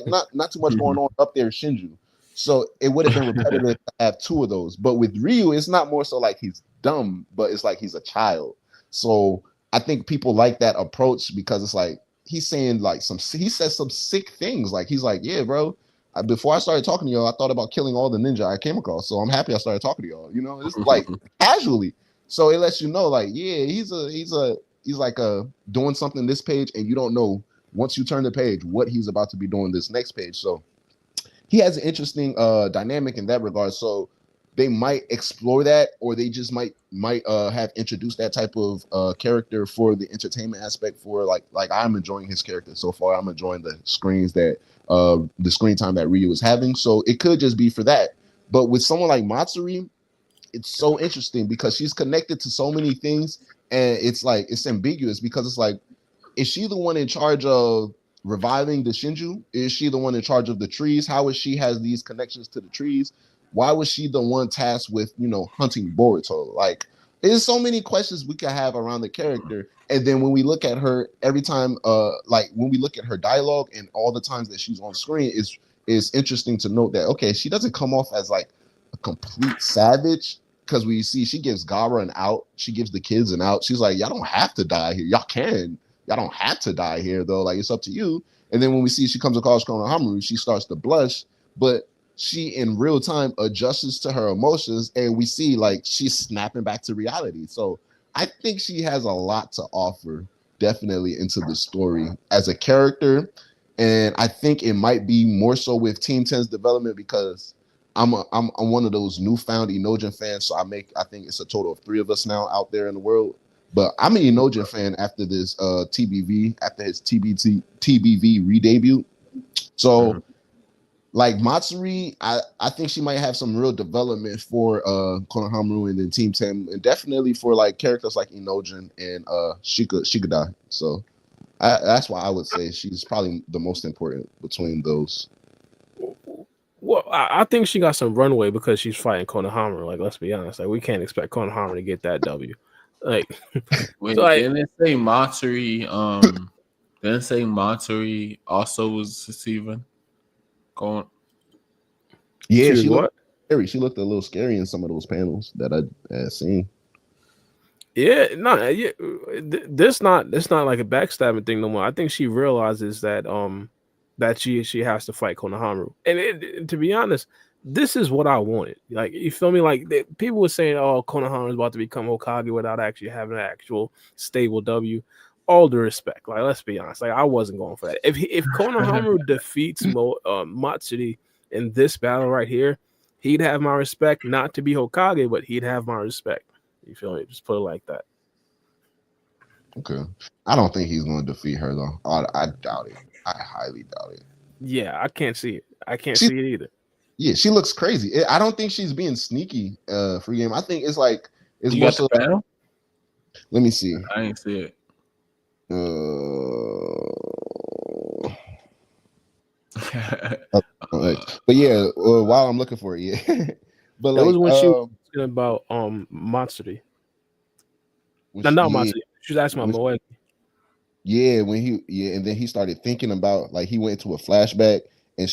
not too much going on up there in Shinju. So it would have been repetitive to have two of those. But with Ryu, it's not more so like he's dumb, but it's like he's a child. So I think people like that approach because it's like he's saying like he says some sick things. Like he's like, yeah, bro. Before I started talking to y'all, I thought about killing all the ninja I came across. So I'm happy I started talking to y'all. You know, it's like casually. So it lets you know, like, yeah, he's like doing something this page, and you don't know once you turn the page what he's about to be doing this next page. So he has an interesting dynamic in that regard. So they might explore that, or they just might have introduced that type of character for the entertainment aspect. For like I'm enjoying his character so far. I'm enjoying the screen time that Ryu is having. So it could just be for that. But with someone like Matsuri, it's so interesting because she's connected to so many things, and it's like it's ambiguous because it's like, is she the one in charge of reviving the Shinju? Is she the one in charge of the trees? How is she has these connections to the trees? Why was she the one tasked with, hunting Boruto? Like, there's so many questions we could have around the character. And then when we look at her every time, when we look at her dialogue and all the times that she's on screen, is interesting to note that, okay, she doesn't come off as like a complete savage, because we see she gives Gara an out. She gives the kids an out. She's like, y'all don't have to die here. Y'all can. Y'all don't have to die here, though. Like, it's up to you. And then when we see she comes across Konohamaru, she starts to blush, but she in real time adjusts to her emotions, and we see like she's snapping back to reality. So I think she has a lot to offer, definitely, into the story as a character. And I think it might be more so with Team 10's development, because I'm one of those newfound Enojin fans. So I think it's a total of 3 of us now out there in the world. But I'm an Enojin fan after this TBV, after his TBV re-debut. So like Matsuri, I think she might have some real development for Konohamaru and then Team 10, and definitely for like characters like Enojin and Shikada. So that's why I would say she's probably the most important between those. Well, I think she got some runway because she's fighting Konohamaru. Like, let's be honest. Like, we can't expect Konohamaru to get that W. Like, wait, so, like, didn't it say Matsuri? Didn't say Matsuri also was deceiving? Going. Yeah, she looked scary. She looked a little scary in some of those panels that I had seen. Yeah, no, yeah, this not like a backstabbing thing no more. I think she realizes that that she has to fight Konohamaru, and to be honest, this is what I wanted. Like, you feel me? Like, people were saying, "Oh, Konohamaru is about to become Hokage without actually having an actual stable W." All due respect, like, let's be honest, like, I wasn't going for that. If Konohamaru defeats Matsuri in this battle right here, he'd have my respect. Not to be Hokage, but he'd have my respect. You feel me? Just put it like that. Okay. I don't think he's going to defeat her, though. I doubt it. I highly doubt it. Yeah, I can't see it. I can't see it either. Yeah, she looks crazy. I don't think she's being sneaky, free game. I think it's like, it's You more got so. the panel? Let me see. I ain't see it. But yeah, while I'm looking for it, yeah. But that like, was when she was talking about Matsuri. No, not Matsuri. She was asking about Moe. Yeah, and then he started thinking about, like, he went into a flashback, and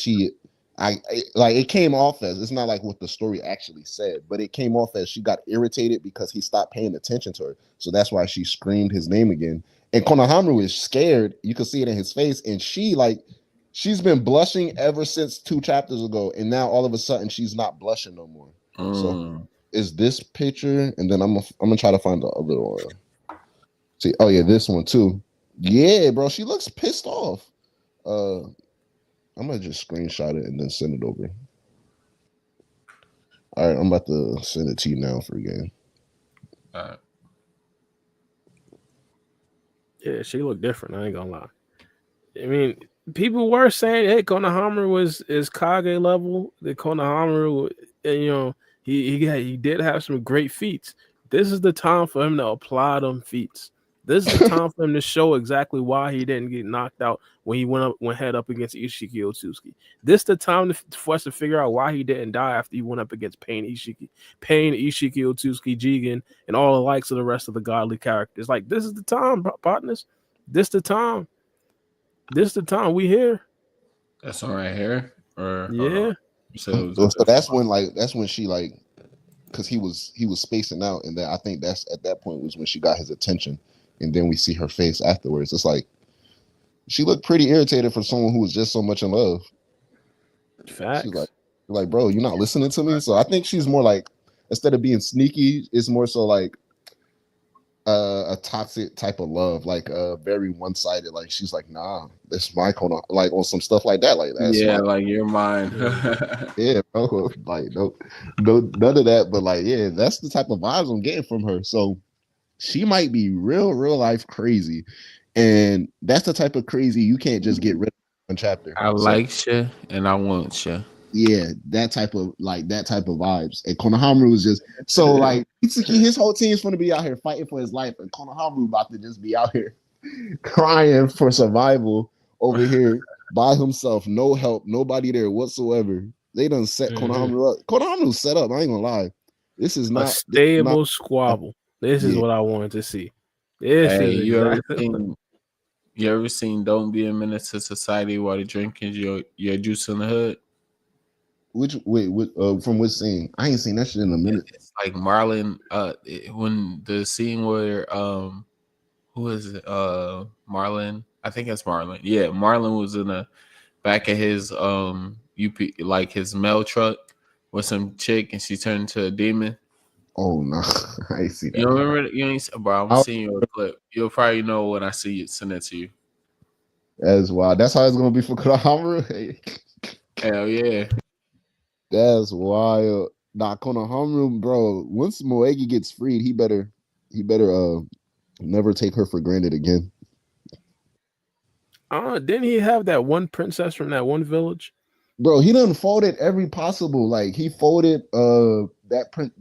it came off as, it's not like what the story actually said, but it came off as she got irritated because he stopped paying attention to her. So that's why she screamed his name again. And Konohamaru is scared. You can see it in his face, and she's been blushing ever since 2 chapters ago, and now all of a sudden she's not blushing no more. So is this picture, and then I'm gonna try to find the other one. See, oh yeah, this one too. Yeah, bro, she looks pissed off. I'm gonna just screenshot it and then send it over. All right, I'm about to send it to you now for a game. All right. Yeah, she looked different. I ain't gonna lie. I mean, people were saying, "Hey, Konohamaru is Kage level." The Konohamaru, he did have some great feats. This is the time for him to apply them feats. This is the time for him to show exactly why he didn't get knocked out when he went head up against Ishiki Otsutsuki. This is the time for us to figure out why he didn't die after he went up against Pain, Ishiki, Otsutsuki, Jigen, and all the likes of the rest of the godly characters. Like, this is the time, partners. This the time. This the time. We here. That's all right here. Or yeah. So that's when she like because he was spacing out, and then I think that's at that point was when she got his attention, and then we see her face afterwards. It's like she looked pretty irritated for someone who was just so much in love. Facts. She's like, bro, you're not listening to me. So I think she's more like, instead of being sneaky, it's more so like a toxic type of love, like very one-sided. Like she's like, nah, this is my Kono, like on some stuff like that. Like that's Yeah, my, like you're mine. yeah, bro. Like no, none of that. But like, yeah, that's the type of vibes I'm getting from her. So she might be real life crazy, and that's the type of crazy you can't just get rid of in one chapter. I like you and I want you. Yeah, that type of vibes. And Konohamaru was just so like Mitsuki, his whole team's gonna be out here fighting for his life, and Konohamaru about to just be out here crying for survival over here by himself, no help, nobody there whatsoever. They done set Konohamaru up. Konohamaru's set up. I ain't gonna lie. This is not a stable squabble. This is what I wanted to see. This hey, is you ever seen Don't Be a Menace to Society while you're drinking your juice in the hood? From which scene? I ain't seen that shit in a minute. It's like Marlon, when the scene where who is it? Marlon. I think it's Marlon. Yeah, Marlon was in the back of his UP, like his mail truck with some chick, and she turned into a demon. Oh no, I ain't see that. You don't remember? You ain't, bro. I'm seeing you a clip. You'll probably know when I see it. Send it to you. That's wild. That's how it's gonna be for Konohamaru. Hell yeah. That's wild. Nah, Konohamaru, bro. Once Moegi gets freed, he better never take her for granted again. Didn't he have that one princess from that one village? Bro, he done folded every possible. Like he folded the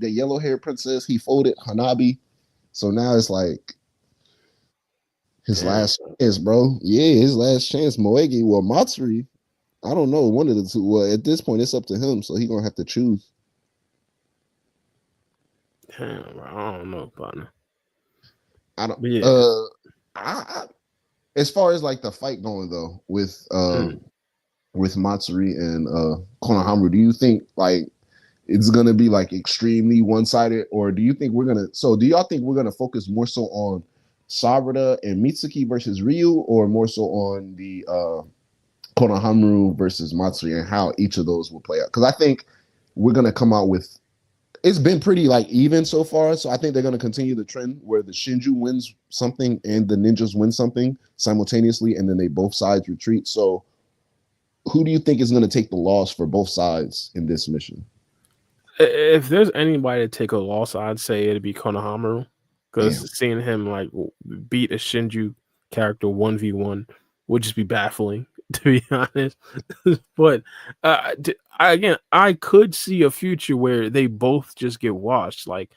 yellow haired princess. He folded Hanabi. So now it's like his last chance, bro. Yeah, his last chance. Moegi, well, Matsuri. I don't know, one of the two. Well, at this point, it's up to him, so he's gonna have to choose. Damn, I don't know, partner. I don't. Yeah. As far as like the fight going though, with Matsuri and Konohamaru, do you think like it's gonna be like extremely one-sided, or do you think we're gonna? So, do y'all think we're gonna focus more so on Sarada and Mitsuki versus Ryu, or more so on the Konohamaru versus Matsuri and how each of those will play out? Because I think we're gonna come out with, it's been pretty like even so far, so I think they're gonna continue the trend where the Shinju wins something and the ninjas win something simultaneously, and then they both sides retreat. So who do you think is gonna take the loss for both sides in this mission? If there's anybody to take a loss, I'd say it'd be Konohamaru, because seeing him like beat a Shinju character 1v1 would just be baffling, to be honest. But I could see a future where they both just get washed. Like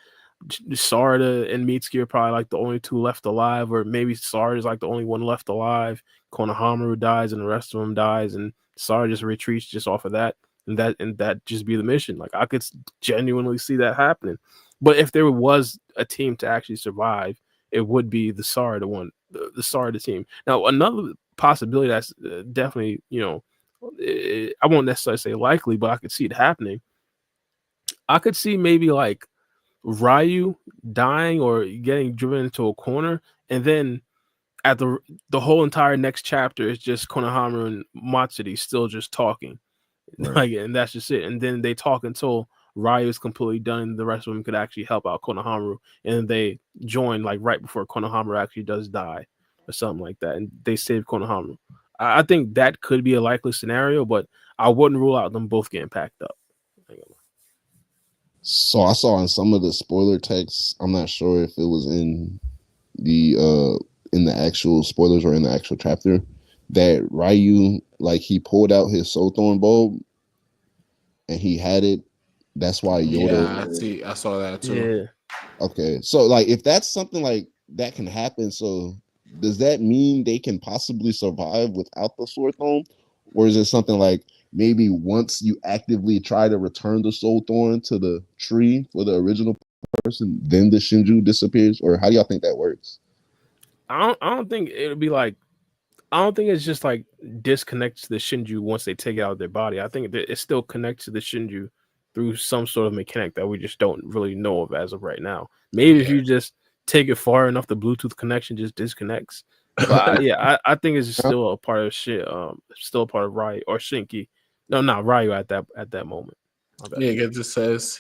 Sarada and Mitsuki are probably like the only two left alive, or maybe Sarada's like the only one left alive. Konohamaru dies and the rest of them dies, and Sarada just retreats just off of that. And that just be the mission. Like I could genuinely see that happening. But if there was a team to actually survive, it would be the Sarada one, the Sarada team. Now another possibility that's definitely, I won't necessarily say likely, but I could see it happening. I could see maybe like Ryu dying or getting driven into a corner, and then at the whole entire next chapter is just Konohamaru and Matsuri still just talking. Right. Like, and that's just it. And then they talk until Ryu is completely done, and the rest of them could actually help out Konohamaru, and they join like right before Konohamaru actually does die or something like that, and they save Konohamaru. I think that could be a likely scenario, but I wouldn't rule out them both getting packed up. So I saw in some of the spoiler texts, I'm not sure if it was in the actual spoilers or in the actual chapter, that Ryu, like he pulled out his soul thorn bulb and he had it. That's why Yoda. Yeah, I saw that too. Yeah. Okay. So like if that's something like that can happen, so does that mean they can possibly survive without the sword thorn? Or is it something like maybe once you actively try to return the soul thorn to the tree for the original person, then the Shinju disappears? Or how do y'all think that works? I don't think it would be like, I don't think it's just like disconnects to the Shinju once they take it out of their body. I think it still connects to the Shinju through some sort of mechanic that we just don't really know of as of right now. Maybe if you just take it far enough, the Bluetooth connection just disconnects. But I think it's still a part of shit. Still a part of Ryu or Shinki. No, not Ryu at that moment. Yeah, because it says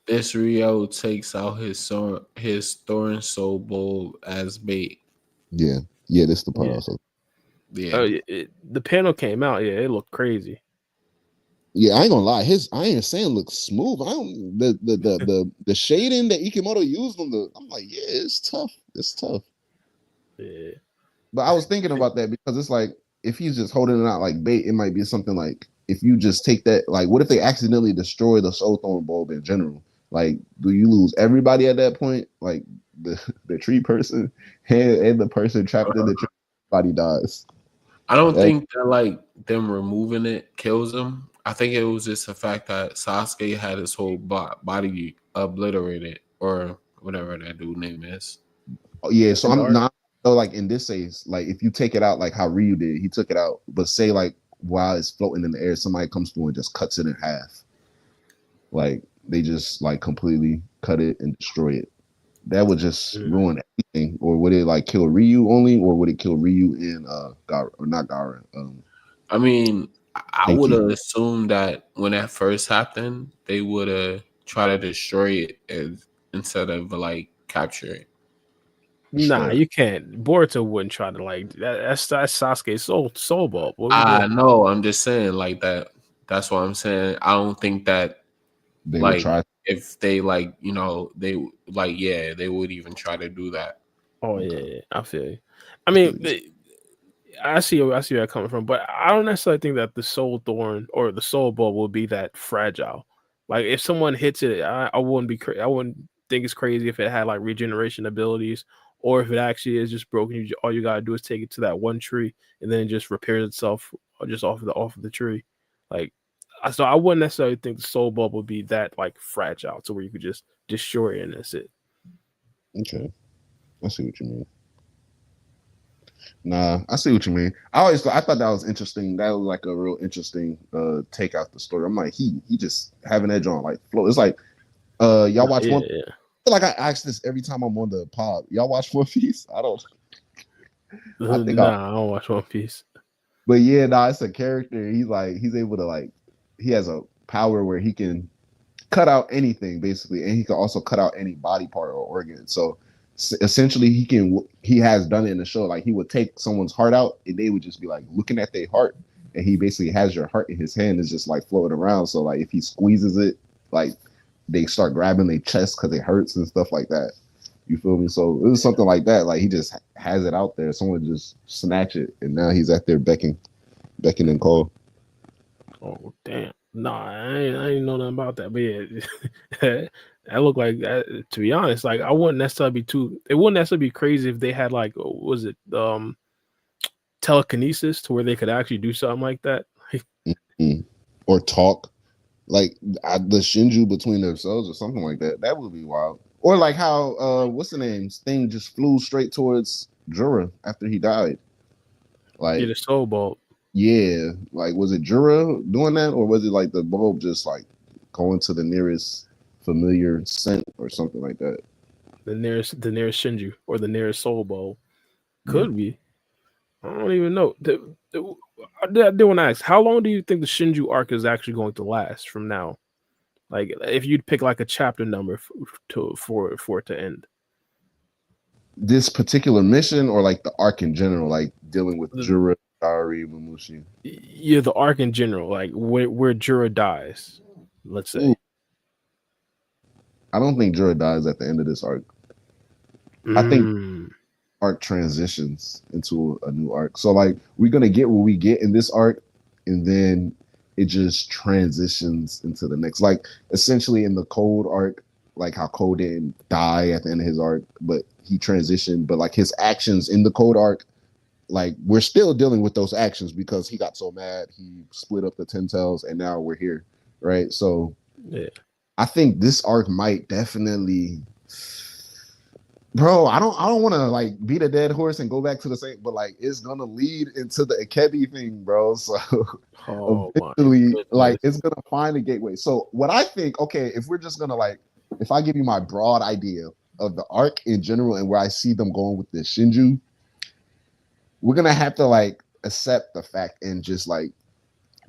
this Rio takes out his thorn soul bowl as bait. Yeah, that's the part also. Yeah, the panel came out. Yeah, it looked crazy. Yeah, I ain't gonna lie. His Iron Saiyan looks smooth. I don't the shading that Ikimoto used on the. I'm like, yeah, it's tough. It's tough. Yeah. But I was thinking about that because it's like if he's just holding it out like bait, it might be something like if you just take that. Like, what if they accidentally destroy the Soul Thorn bulb in general? Like, do you lose everybody at that point? Like the tree person and the person trapped in the tree, body dies. I don't think that like them removing it kills him. I think it was just the fact that Sasuke had his whole body obliterated or whatever that dude name is. Oh, yeah, so I'm not. So like in this case, like if you take it out like how Ryu did, he took it out. But say like while it's floating in the air, somebody comes through and just cuts it in half. Like they just like completely cut it and destroy it. That would just ruin everything. Or would it like kill Ryu only, or would it kill Ryu and Gara or not Gara? I mean, I would have assumed that when that first happened, they would have tried to destroy it instead of like capture it. Nah, you can't. Boruto wouldn't try to like that's Sasuke's soul bulb. I know. I'm just saying like that. That's what I'm saying. I don't think that they like would try. If they like they like they would even try to do that. Oh yeah, I feel you. I mean, I see where you're coming from, but I don't necessarily think that the soul thorn or the soul bulb will be that fragile. Like if someone hits it, I wouldn't be I wouldn't think it's crazy if it had like regeneration abilities, or if it actually is just broken. All you gotta do is take it to that one tree, and then it just repairs itself just off of the tree. Like, so I wouldn't necessarily think the soul bulb would be that like fragile to where you could just destroy it and that's it. Okay, I see what you mean. Nah, I see what you mean. I thought that was interesting. That was like a real interesting take out the story. I'm like, he just having that joint like flow. It's like y'all watch one. Yeah. I feel like I ask this every time I'm on the pod. Y'all watch One Piece? I don't. I don't watch One Piece. But yeah, it's a character. He's able to like he has a power where he can cut out anything basically, and he can also cut out any body part or organ. So essentially he has done it in the show. Like he would take someone's heart out and they would just be like looking at their heart, and he basically has your heart in his hand. It's just like floating around. So like if he squeezes it, like they start grabbing their chest because it hurts and stuff like that. You feel me? So it was something like that. Like he just has it out there. Someone just snatch it, and now he's out there beckoning and call. Oh damn! Nah, I didn't know nothing about that. But yeah, that looked like that. To be honest, like I wouldn't necessarily be it wouldn't necessarily be crazy if they had like was it telekinesis to where they could actually do something like that, or talk. Like the Shinju between themselves or something like that. That would be wild. Or like how what's the name? Thing just flew straight towards Jura after he died. Like the soul bulb. Yeah, like was it Jura doing that, or was it like the bulb just like going to the nearest familiar scent or something like that? The nearest Shinju or the nearest soul bulb could be. I don't even know. I did want to ask, how long do you think the Shinju arc is actually going to last from now? Like, if you'd pick like a chapter number for it to end. This particular mission, or like the arc in general, like dealing with Jura, Dari, Mamushi. Yeah, the arc in general, like where Jura dies. Let's say. Ooh. I don't think Jura dies at the end of this arc. I think arc transitions into a new arc. So like we're gonna get what we get in this arc, and then it just transitions into the next. Like essentially in the Cold arc, like how Cold didn't die at the end of his arc, but he transitioned. But like his actions in the Cold arc, like we're still dealing with those actions because he got so mad, he split up the Ten Tails, and now we're here, right? So yeah, I think this arc might definitely. Bro, I don't want to like beat a dead horse and go back to the same, but like it's gonna lead into the Akebi thing, bro. So Oh my eventually, like goodness. it's gonna find a gateway. So what I think, okay, if we're just gonna like, if I give you my broad idea of the arc in general and where I see them going with this Shinju, we're gonna have to like accept the fact and just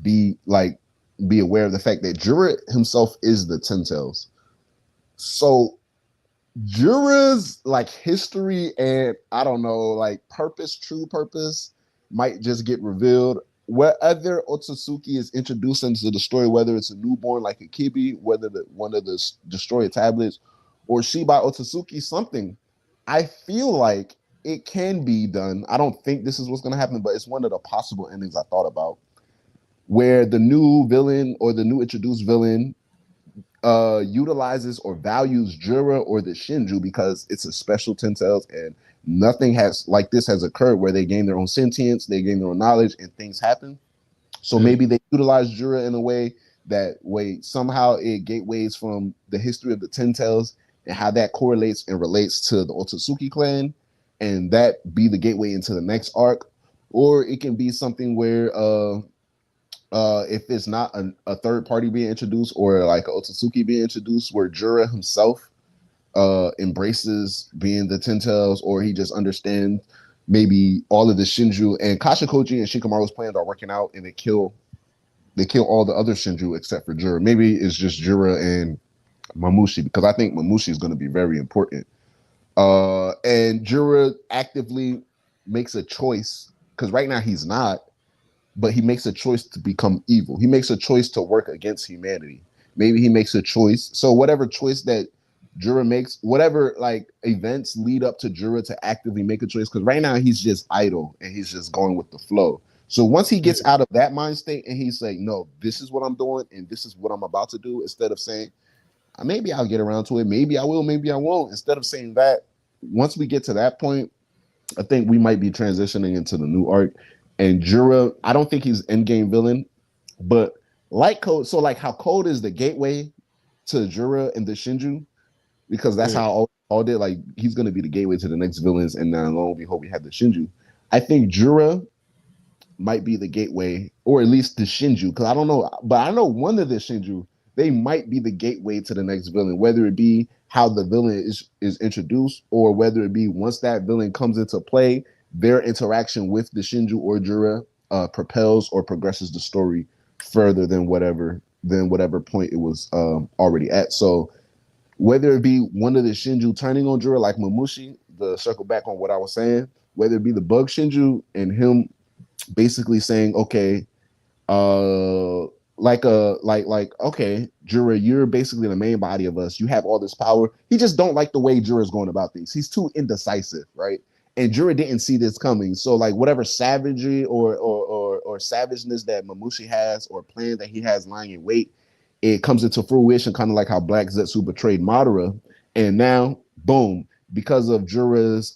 be like be aware of the fact that Jura himself is the Ten Tails. So Jura's like history and I don't know, like purpose, true purpose might just get revealed. Whether Otsutsuki is introduced into the story, whether it's a newborn like Akebi, whether one of the destroyed tablets, or she by Otsutsuki, something. I feel like it can be done. I don't think this is what's going to happen, but it's one of the possible endings I thought about, where the new villain or the new introduced villain utilizes or values Jura or the Shinju because it's a special Ten Tails and nothing has like this has occurred where they gain their own sentience, they gain their own knowledge, and things happen. So maybe they utilize Jura in a way that way somehow it gateways from the history of the Ten Tails and how that correlates and relates to the Otsutsuki clan, and that be the gateway into the next arc. Or it can be something where if it's not a third party being introduced or like Otsutsuki being introduced, where Jura himself embraces being the Ten Tails, or he just understands maybe all of the Shinju and Kashin Koji and Shikamaru's plans are working out, and they kill all the other Shinju except for Jura. Maybe it's just Jura and Mamushi because I think Mamushi is going to be very important. And Jura actively makes a choice because right now he's not, but he makes a choice to become evil. He makes a choice to work against humanity. Maybe he makes a choice. So whatever choice that Jura makes, whatever like events lead up to Jura to actively make a choice, because right now he's just idle and he's just going with the flow. So once he gets out of that mind state and he's like, no, this is what I'm doing and this is what I'm about to do, instead of saying, maybe I'll get around to it, maybe I will, maybe I won't. Instead of saying that, once we get to that point, I think we might be transitioning into the new arc. And Jura, I don't think he's endgame villain, but like Code, so like how Code is the gateway to Jura and the Shinju, because that's how all did. Like he's gonna be the gateway to the next villains, and then lo and behold, we have the Shinju. I think Jura might be the gateway, or at least the Shinju, because I don't know, but I know one of the Shinju, they might be the gateway to the next villain, whether it be how the villain is introduced, or whether it be once that villain comes into play, their interaction with the Shinju or Jura propels or progresses the story further than whatever point it was already at. So whether it be one of the Shinju turning on Jura like Mamushi, the circle back on what I was saying, whether it be the bug Shinju and him basically saying, okay, okay, Jura, you're basically the main body of us. You have all this power. He just don't like the way Jura's going about things. He's too indecisive, right? And Jura didn't see this coming. So like whatever savagery or savageness that Mamushi has or plan that he has lying in wait, it comes into fruition, kind of like how Black Zetsu betrayed Madara. And now, boom, because of Jura's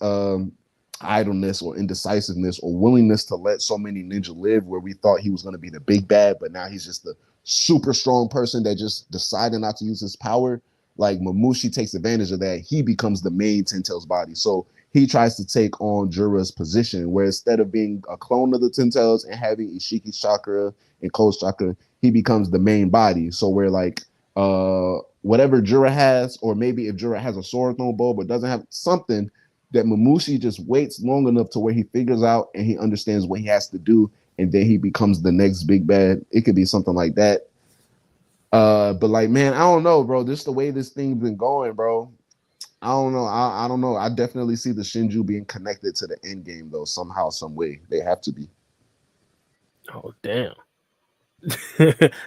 idleness or indecisiveness or willingness to let so many ninja live, where we thought he was going to be the big bad, but now he's just a super strong person that just decided not to use his power. Like Mamushi takes advantage of that. He becomes the main Ten Tails body. So he tries to take on Jura's position, where instead of being a clone of the Ten Tails and having Ishiki's chakra and Ko's chakra, he becomes the main body. So where like whatever Jura has, or maybe if Jura has a sword thrown bow but doesn't have something, that Mamushi just waits long enough to where he figures out and he understands what he has to do, and then he becomes the next big bad. It could be something like that. But like, man, I don't know, bro. Just the way this thing's been going, bro. I don't know. I don't know. I definitely see the Shinju being connected to the end game, though, somehow, some way. They have to be. Oh, damn.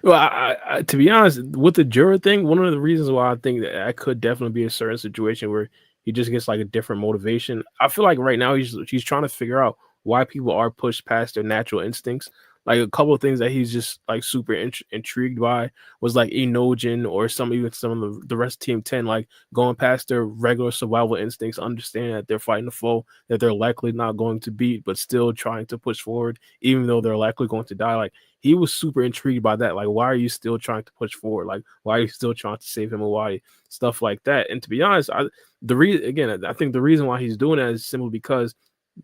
Well, I, to be honest, with the Jura thing, one of the reasons why I think that could definitely be a certain situation where he just gets like a different motivation. I feel like right now he's trying to figure out why people are pushed past their natural instincts. Like a couple of things that he's just like super intrigued by was like Enojin or even some of the rest of Team 10, like going past their regular survival instincts, understanding that they're fighting a foe that they're likely not going to beat, but still trying to push forward, even though they're likely going to die. Like he was super intrigued by that. Like, why are you still trying to push forward? Like, why are you still trying to save him? Why stuff like that? And to be honest, I think the reason why he's doing that is simply because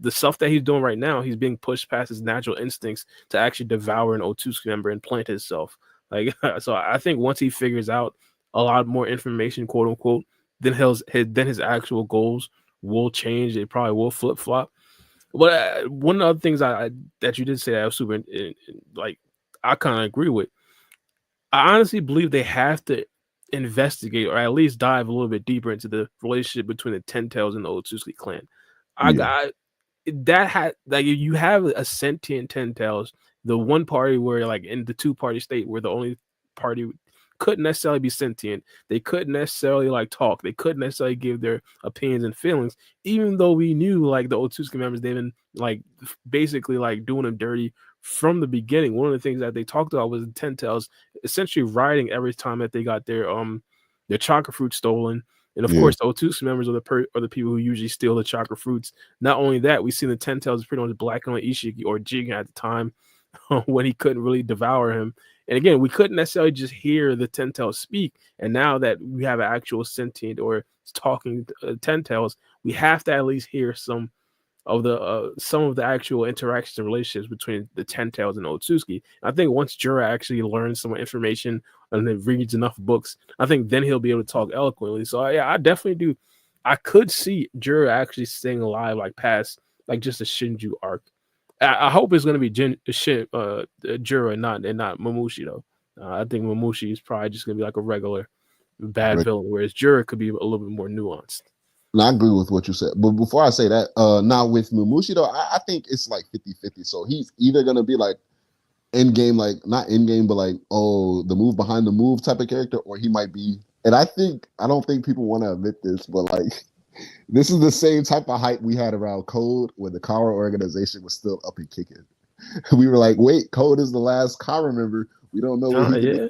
the stuff that he's doing right now, he's being pushed past his natural instincts to actually devour an Otsutsuki member and plant himself. Like, so I think once he figures out a lot more information, quote unquote, then his actual goals will change. It probably will flip flop. But one of the other things that you did say that I was super like, I kind of agree with. I honestly believe they have to investigate or at least dive a little bit deeper into the relationship between the Ten Tails and the Otsutsuki clan. I Yeah. got that had like you have a sentient Ten Tails, the one party where like in the two-party state where the only party couldn't necessarily be sentient, they couldn't necessarily like talk, they couldn't necessarily give their opinions and feelings, even though we knew like the Otsutsuki members, they've been like basically like doing them dirty from the beginning. One of the things that they talked about was the Ten Tails essentially rioting every time that they got their chakra fruit stolen. And of course, the Otsutsuki members are the people who usually steal the chakra fruits. Not only that, we see the Ten Tails pretty much black on Ishiki or Jigen at the time when he couldn't really devour him. And again, we couldn't necessarily just hear the Ten Tails speak. And now that we have an actual sentient or talking Ten Tails, we have to at least hear some of the actual interactions and relationships between the Ten Tails and Otsutsuki. I think once Jura actually learns some information and then reads enough books, I think then he'll be able to talk eloquently. So yeah, I definitely do. I could see Jura actually staying alive like past like just a Shinju arc. I hope it's going to be Jura and not Mamushi though. I think Mamushi is probably just going to be like a regular bad villain, whereas Jura could be a little bit more nuanced. And I agree with what you said. But before I say that, now with Mamushi, though, I think it's like 50-50. So he's either going to be like end game, like not end game, but like, oh, the move behind the move type of character, or he might be. And I don't think people want to admit this, but like, this is the same type of hype we had around Code when the Kara organization was still up and kicking. We were like, wait, Code is the last Kara member. We don't know what he can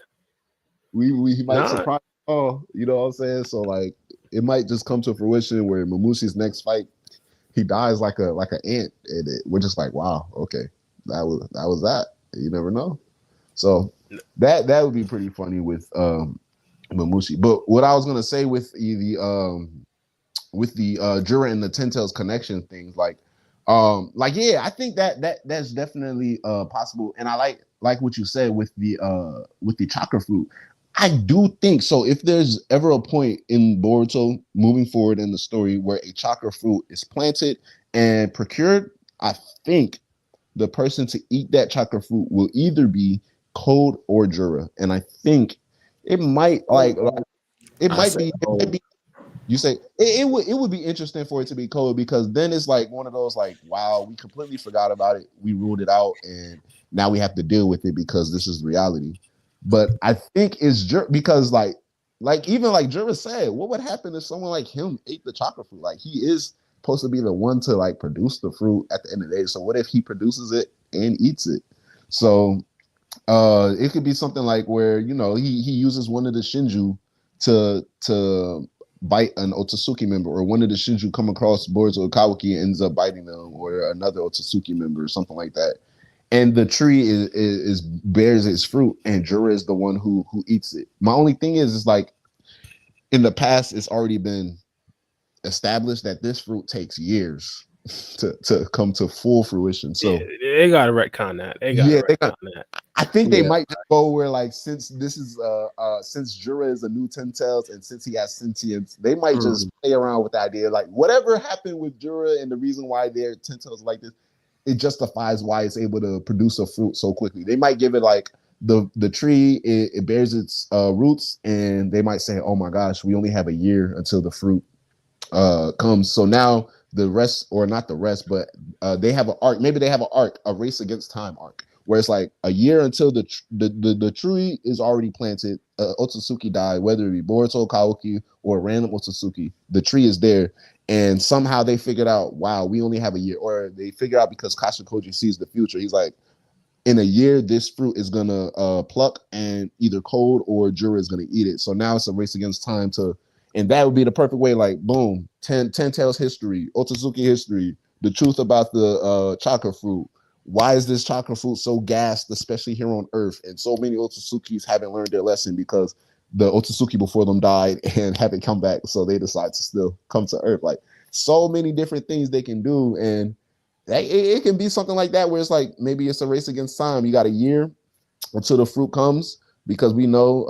do. He might surprise. Oh, you know what I'm saying? So like, it might just come to fruition where Mamushi's next fight, he dies like an ant, and we're just like, wow, okay, that was that. You never know. So that would be pretty funny with Mamushi. But what I was gonna say with the Jura and the Ten Tails connection things, like yeah, I think that's definitely possible, and I like what you said with the chakra fruit. I do think so. If there's ever a point in Boruto moving forward in the story where a chakra fruit is planted and procured, I think the person to eat that chakra fruit will either be Code or Jura. And I think it might it might be. You say it would be interesting for it to be Code, because then it's like one of those like, wow, we completely forgot about it, we ruled it out, and now we have to deal with it because this is reality. But I think it's because like even like Jura said, what would happen if someone like him ate the chakra fruit? Like, he is supposed to be the one to like produce the fruit at the end of the day. So what if he produces it and eats it? So it could be something like where, you know, he uses one of the Shinju to bite an Otsutsuki member, or one of the Shinju come across boards of Kawaki and ends up biting them, or another Otsutsuki member or something like that. And the tree is bears its fruit, and Jura is the one who eats it. My only thing is like, in the past, it's already been established that this fruit takes years to come to full fruition. So yeah, they gotta retcon that. I think they might just go where, like, since this is since Jura is a new Ten Tails, and since he has sentience, they might just play around with the idea, like, whatever happened with Jura and the reason why their Ten Tails like this, it justifies why it's able to produce a fruit so quickly. They might give it like the tree, it bears its roots, and they might say, oh my gosh, we only have a year until the fruit comes. So now the rest, or not the rest, but they have an arc. Maybe they have an arc, a race against time arc, where it's like a year until the tree is already planted. Otsutsuki died, whether it be Boruto, Kawaki, or a random Otsutsuki. The tree is there, and somehow they figured out, wow, we only have a year. Or they figure out because Kashin Koji sees the future. He's like, in a year, this fruit is gonna pluck, and either Cold or Jura is gonna eat it. So now it's a race against time to, and that would be the perfect way. Like, boom, 10 Tails history, Otsutsuki history, the truth about the chakra fruit. Why is this chakra fruit so gassed, especially here on Earth? And so many Otsutsukis haven't learned their lesson because the Otsutsuki before them died and haven't come back, so they decide to still come to Earth. Like, so many different things they can do, and it can be something like that where it's like maybe it's a race against time. You got a year until the fruit comes, because we know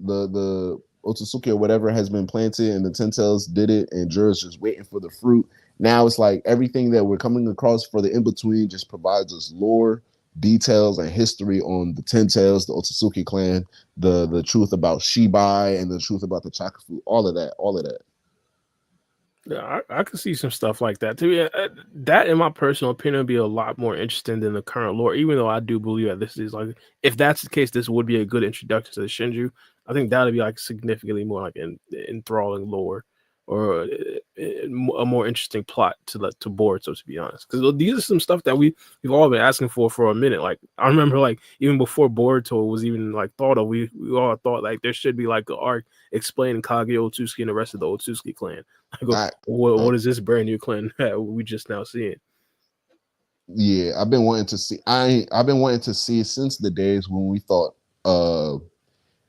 the Otsutsuki or whatever has been planted and the Ten Tails did it, and Jura's just waiting for the fruit. Now it's like everything that we're coming across for the in-between just provides us lore, details, and history on the Ten Tails, the Otsutsuki clan, the truth about Shibai, and the truth about the chakra fruit, all of that. Yeah, I could see some stuff like that too. Yeah, that, in my personal opinion, would be a lot more interesting than the current lore. Even though I do believe that this is like, if that's the case, this would be a good introduction to the Shinju. I think that would be like significantly more like enthralling lore, or a more interesting plot to Boruto, to be honest. Because these are some stuff that we've all been asking for a minute. Like, I remember, like, even before Boruto was even like thought of, we all thought like there should be like an arc explaining Kage, Otsutsuki, and the rest of the Otsutsuki clan. Like, what is this brand new clan that we just now seeing? Yeah, I've been wanting to see. I've been wanting to see since the days when we thought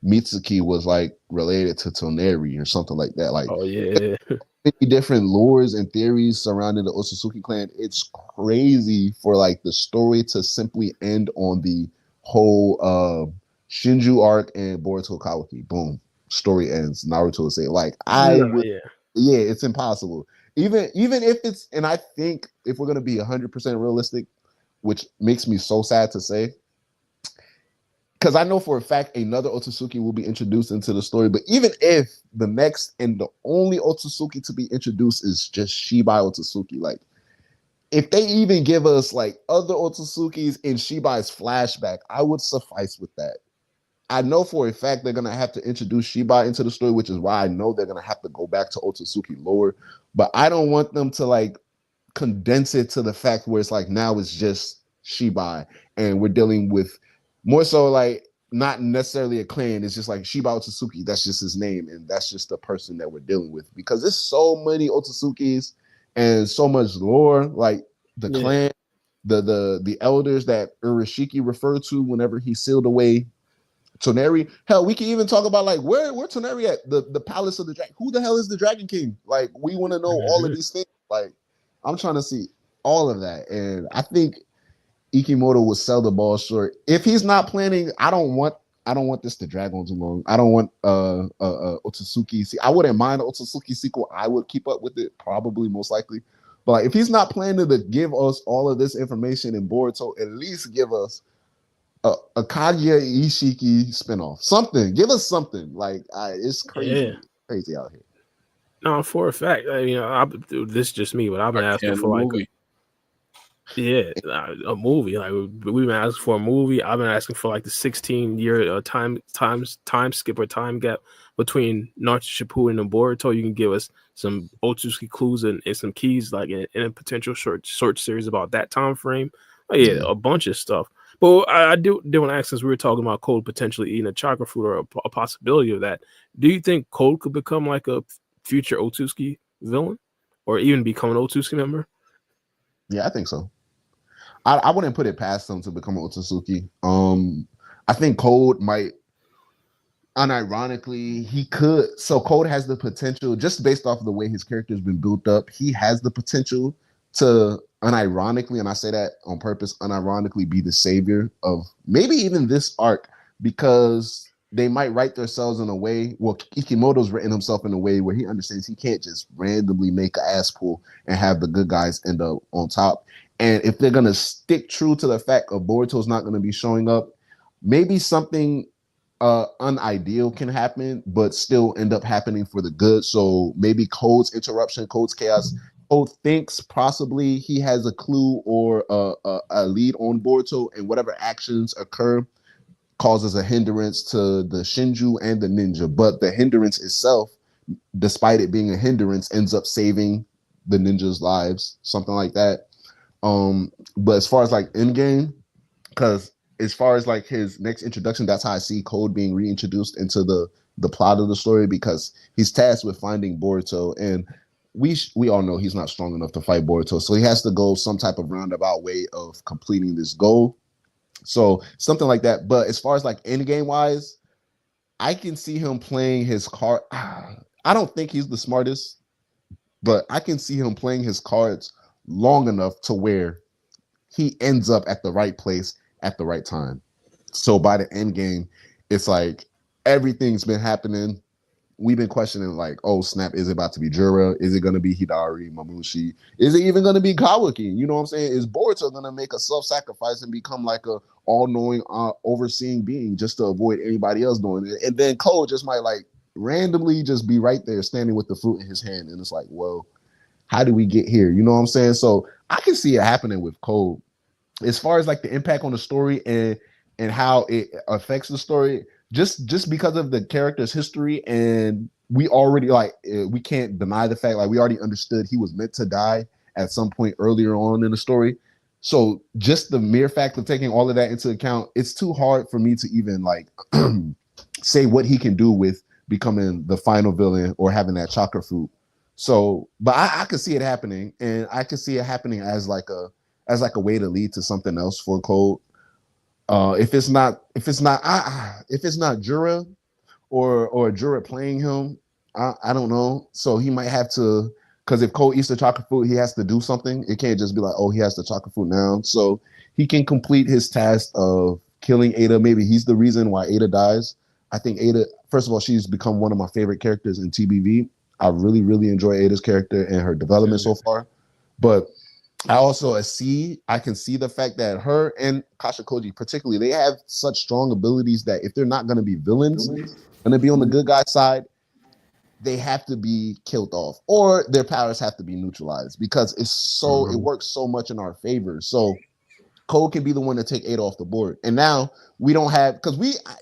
Mitsuki was like related to Toneri or something like that. Like, Oh yeah, many different lores and theories surrounding the Otsutsuki clan. It's crazy for like the story to simply end on the whole Shinju arc and Boruto Kawaki. Boom, story ends. Naruto will say, like, yeah, it's impossible. Even if it's, and I think if we're gonna be 100% realistic, which makes me so sad to say, because I know for a fact another Otsutsuki will be introduced into the story. But even if the next and the only Otsutsuki to be introduced is just Shibai Otsutsuki, like, if they even give us like other Otsutsukis in Shibai's flashback, I would suffice with that. I know for a fact they're gonna have to introduce Shibai into the story, which is why I know they're gonna have to go back to Otsutsuki lore. But I don't want them to like condense it to the fact where it's like now it's just Shibai and we're dealing with more so like not necessarily a clan. It's just like Shibai Otsutsuki. That's just his name, and that's just the person that we're dealing with, because there's so many Otsutsukis and so much lore. Like the clan, the elders that Urashiki referred to whenever he sealed away Toneri. Hell, we can even talk about like where Toneri at, the palace of the dragon. Who the hell is the Dragon King? Like, we want to know all of these things. Like, I'm trying to see all of that, and I think Ikimoto will sell the ball short if he's not planning. I don't want this to drag on too long. I don't want Otsutsuki. See, I wouldn't mind an Otsutsuki sequel. I would keep up with it, probably, most likely. But like, if he's not planning to give us all of this information in Boruto, at least give us a Kaguya Ishiki spinoff. Something. Give us something. Like, it's crazy. yeah. Crazy out here. No, for a fact. This is just me, but I've been asking for like movie. a movie. Like, we've been asking for a movie. I've been asking for like the 16-year time skip or time gap between Naruto Shippuden and Boruto. You can give us some Otsutsuki clues and some keys, like in a potential short series about that time frame. Oh, yeah, a bunch of stuff. But I do want to ask, since we were talking about Code potentially eating a chakra fruit, or a possibility of that, do you think Code could become like a future Otsutsuki villain, or even become an Otsutsuki member? Yeah, I think so. I wouldn't put it past them to become an Otsutsuki. I think Code might, unironically, he could. So Code has the potential, just based off of the way his character's been built up, he has the potential to unironically, and I say that on purpose, unironically be the savior of maybe even this arc, because they might write themselves in a way. Well, Ikimoto's written himself in a way where he understands he can't just randomly make an ass pull and have the good guys end up on top. And if they're gonna stick true to the fact of Boruto's not gonna be showing up, maybe something unideal can happen, but still end up happening for the good. So maybe Code's interruption, Code's chaos. Code thinks possibly he has a clue or a lead on Boruto, and whatever actions occur causes a hindrance to the Shinju and the ninja. But the hindrance itself, despite it being a hindrance, ends up saving the ninjas' lives, something like that. But as far as like Endgame, because as far as like his next introduction, that's how I see Code being reintroduced into the plot of the story, because he's tasked with finding Boruto, and we all know he's not strong enough to fight Boruto, so he has to go some type of roundabout way of completing this goal. So something like that. But as far as like end game wise, I can see him playing his card. I don't think he's the smartest, but I can see him playing his cards long enough to where he ends up at the right place at the right time. So by the end game, it's like everything's been happening. We've been questioning, like, oh snap, is it about to be Jura? Is it going to be Hidari, Mamushi? Is it even going to be Kawaki? You know what I'm saying? Is Boruto going to make a self-sacrifice and become like a all-knowing, overseeing being just to avoid anybody else doing it? And then Cole just might like randomly just be right there standing with the fruit in his hand, and it's like, well, how do we get here? You know what I'm saying? So I can see it happening with Cole. As far as like the impact on the story and how it affects the story, just because of the character's history, and we already like we can't deny the fact, like we already understood he was meant to die at some point earlier on in the story. So just the mere fact of taking all of that into account, it's too hard for me to even like say what he can do with becoming the final villain or having that chakra fruit. So, but I could see it happening, and I could see it happening as like a way to lead to something else for Cole. If it's not Jura or Jura playing him, I don't know. So he might have to, because if Cole eats the chocolate fruit, he has to do something. It can't just be like, oh, he has the chocolate fruit now. So he can complete his task of killing Eida. Maybe he's the reason why Eida dies. I think Eida, first of all, she's become one of my favorite characters in TBV. I really, really enjoy Eida's character and her development so far. But I can see the fact that her and Kashin Koji particularly, they have such strong abilities that if they're not going to be villains, going to be on the good guy side, they have to be killed off, or their powers have to be neutralized, because it works so much in our favor. So Cole can be the one to take Eida off the board. And now we don't have, because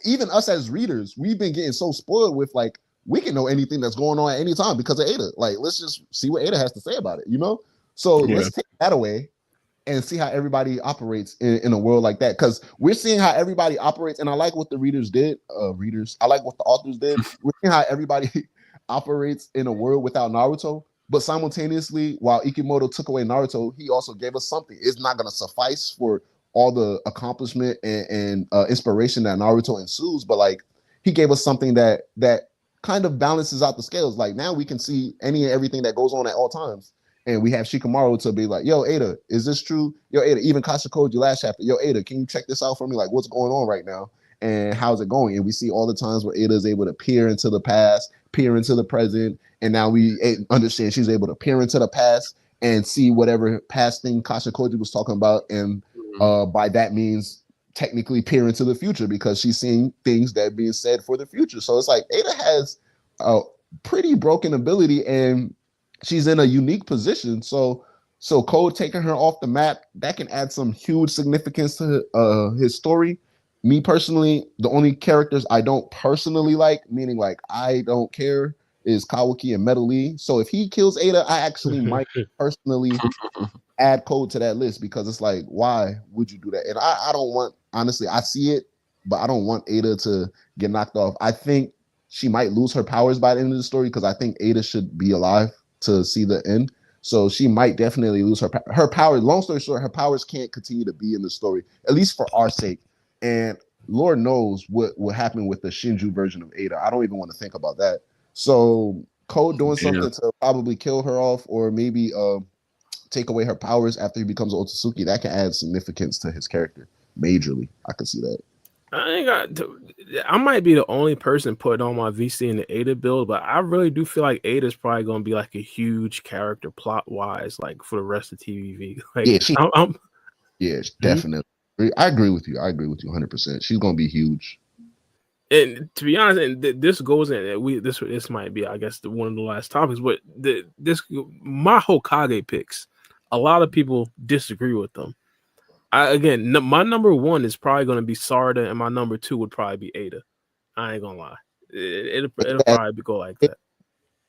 even us as readers, we've been getting so spoiled with like, we can know anything that's going on at any time because of Eida. Like, let's just see what Eida has to say about it, you know? So let's take that away and see how everybody operates in a world like that. Because we're seeing how everybody operates, and I like what the readers did. I like what the authors did. We're seeing how everybody operates in a world without Naruto, but simultaneously, while Ikimoto took away Naruto, he also gave us something. It's not going to suffice for all the accomplishment and inspiration that Naruto ensues, but like he gave us something that kind of balances out the scales. Like now we can see any and everything that goes on at all times. And we have Shikamaru to be like, yo, Eida, is this true? Yo, Eida, even Kashin Koji last chapter, yo, Eida, can you check this out for me? Like, what's going on right now? And how's it going? And we see all the times where Eida is able to peer into the past, peer into the present. And now we understand she's able to peer into the past and see whatever past thing Kashin Koji was talking about. And by that means, technically peer into the future, because she's seeing things that are being said for the future. So it's like Eida has a pretty broken ability, and she's in a unique position. So Code taking her off the map, that can add some huge significance to his story. Me personally, the only characters I don't personally like, meaning like I don't care, is Kawaki and Metal Lee. So if he kills Eida, I actually might personally add Code to that list, because it's like, why would you do that? And I don't want, honestly, I see it, but I don't want Eida to get knocked off. I think she might lose her powers by the end of the story, because I think Eida should be alive to see the end. So she might definitely lose her power. Long story short, her powers can't continue to be in the story, at least for our sake. And Lord knows what will happen with the Shinju version of Eida. I don't even want to think about that. So Code doing something to probably kill her off, or maybe take away her powers after he becomes Otsutsuki, that can add significance to his character majorly. I could see that. I might be the only person putting on my VC in the Eida build, but I really do feel like Eida is probably going to be like a huge character plot wise, like for the rest of TVV. Like, yeah, definitely. I agree with you. 100%. She's going to be huge. And to be honest, and this goes in. This might be, I guess, one of the last topics. But my Hokage picks, a lot of people disagree with them. My number one is probably going to be Sarada, and my number two would probably be Eida. I ain't gonna lie, it'll probably go like that.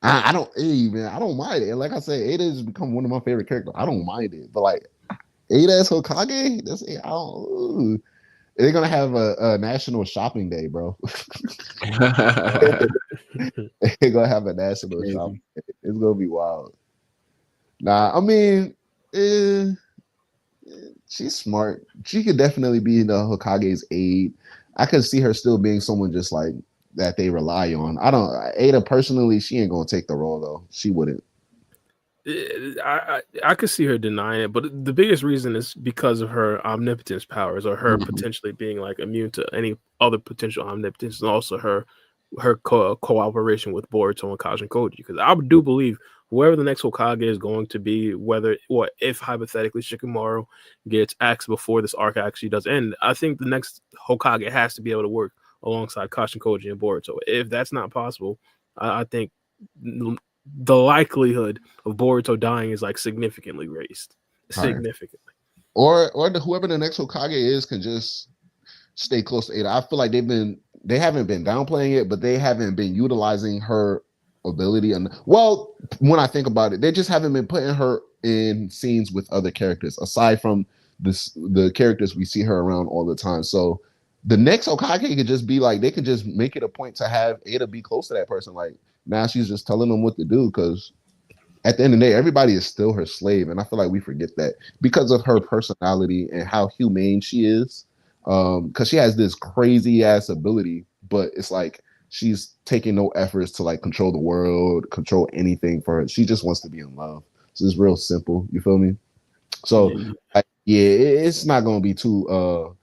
I don't mind it. And like I said, Eida has become one of my favorite characters. I don't mind it, but like Eida as Hokage, They're gonna have a national shopping day, bro. They're gonna have a national shopping day. It's gonna be wild. Nah, I mean, eh, she's smart. She could definitely be the Hokage's aide. I could see her still being someone just like that they rely on. I don't. Eida personally, she ain't gonna take the role though. She wouldn't. I could see her denying it, but the biggest reason is because of her omnipotence powers, or her potentially being like immune to any other potential omnipotence, and also her cooperation with Boruto and Kashin Koji. Because I do believe whoever the next Hokage is going to be, whether or if hypothetically Shikamaru gets axed before this arc actually does end, I think the next Hokage has to be able to work alongside Kashin Koji and Boruto. If that's not possible, I think the likelihood of Boruto dying is like significantly raised. Significantly. Or whoever the next Hokage is can just stay close to Eida. I feel like they haven't been downplaying it, but they haven't been utilizing her ability. And well, when I think about it, they just haven't been putting her in scenes with other characters aside from the characters we see her around all the time. So the next Hokage could just be like, they could just make it a point to have Eida be close to that person. Like now she's just telling them what to do, because at the end of the day, everybody is still her slave. And I feel like we forget that because of her personality and how humane she is. Because she has this crazy ass ability, but it's like she's taking no efforts to like control the world, control anything for her. She just wants to be in love. So it's real simple. You feel me? So it's not gonna be too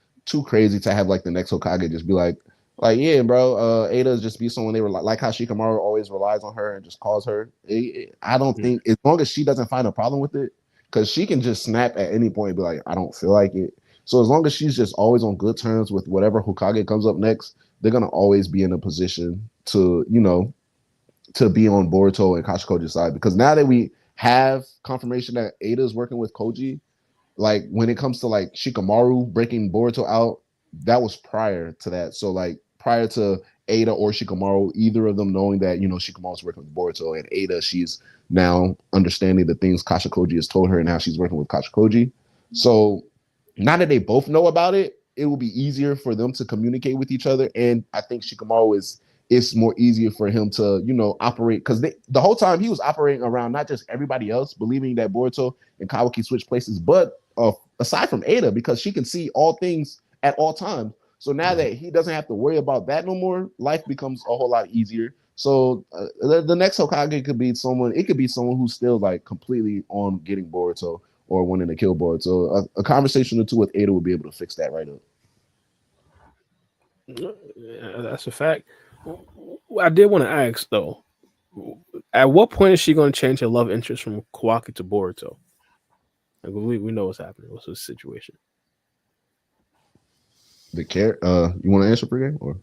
crazy to have like the next Hokage just be like yeah, bro, Eida just be someone they were like how Shikamaru always relies on her and just calls her. I don't think, as long as she doesn't find a problem with it, because she can just snap at any point and be like, I don't feel like it. So as long as she's just always on good terms with whatever Hokage comes up next, they're gonna always be in a position to, to be on Boruto and Kashin Koji's side. Because now that we have confirmation that Eida is working with Koji, like when it comes to like Shikamaru breaking Boruto out, that was prior to that. So like prior to Eida or Shikamaru, either of them knowing that, Shikamaru's working with Boruto, and Eida, she's now understanding the things Kashin Koji has told her and how she's working with Kashin Koji. So now that they both know about it, it will be easier for them to communicate with each other. And I think Shikamaru it's more easier for him to, operate, because the whole time he was operating around not just everybody else believing that Boruto and Kawaki switch places, but aside from Eida, because she can see all things at all times. So now that he doesn't have to worry about that no more, life becomes a whole lot easier. So the next Hokage could be someone. It could be someone who's still like completely on getting Boruto or wanting to kill Boruto. A conversation or two with Eida will be able to fix that right up. Yeah, that's a fact. I did want to ask though, at what point is she going to change her love interest from Kawaki to Boruto? Like, we know what's happening. What's the situation? You want to answer pregame or?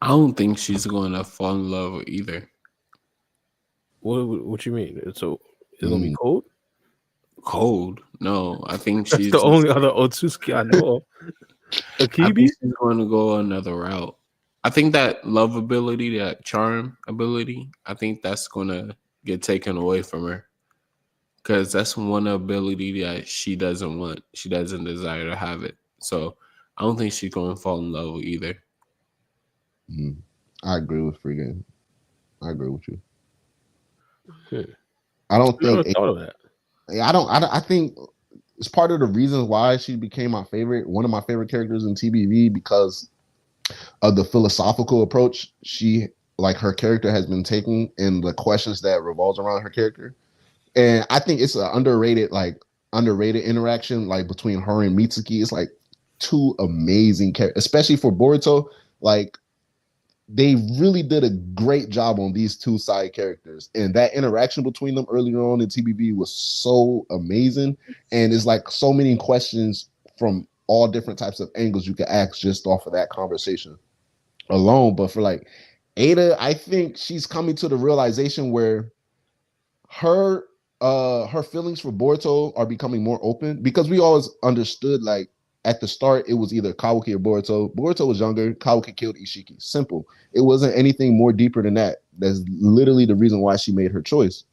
I don't think she's going to fall in love with either. What you mean? So it's going to be cold? Cold? No, I think that's she's the only other Otsutsuki I know of. Akebi? She's going to go another route. I think that love ability, that charm ability, I think that's going to get taken away from her. Because that's one ability that she doesn't want. She doesn't desire to have it. So I don't think she's going to fall in love with either. I agree with pregame. I agree with you. I don't think. I thought of that. I think it's part of the reasons why she became one of my favorite characters in TBV, because of the philosophical approach her character has been taking and the questions that revolves around her character. And I think it's an underrated interaction like between her and Mitsuki. It's like two amazing characters, especially for Boruto. Like they really did a great job on these two side characters, and that interaction between them earlier on in TBV was so amazing. And it's like so many questions from all different types of angles you could ask just off of that conversation alone. But for like Eida, I think she's coming to the realization where her feelings for Boruto are becoming more open, because we always understood like at the start it was either Kawaki or Boruto. Boruto was younger, Kawaki killed Ishiki. Simple. It wasn't anything more deeper than that. That's literally the reason why she made her choice.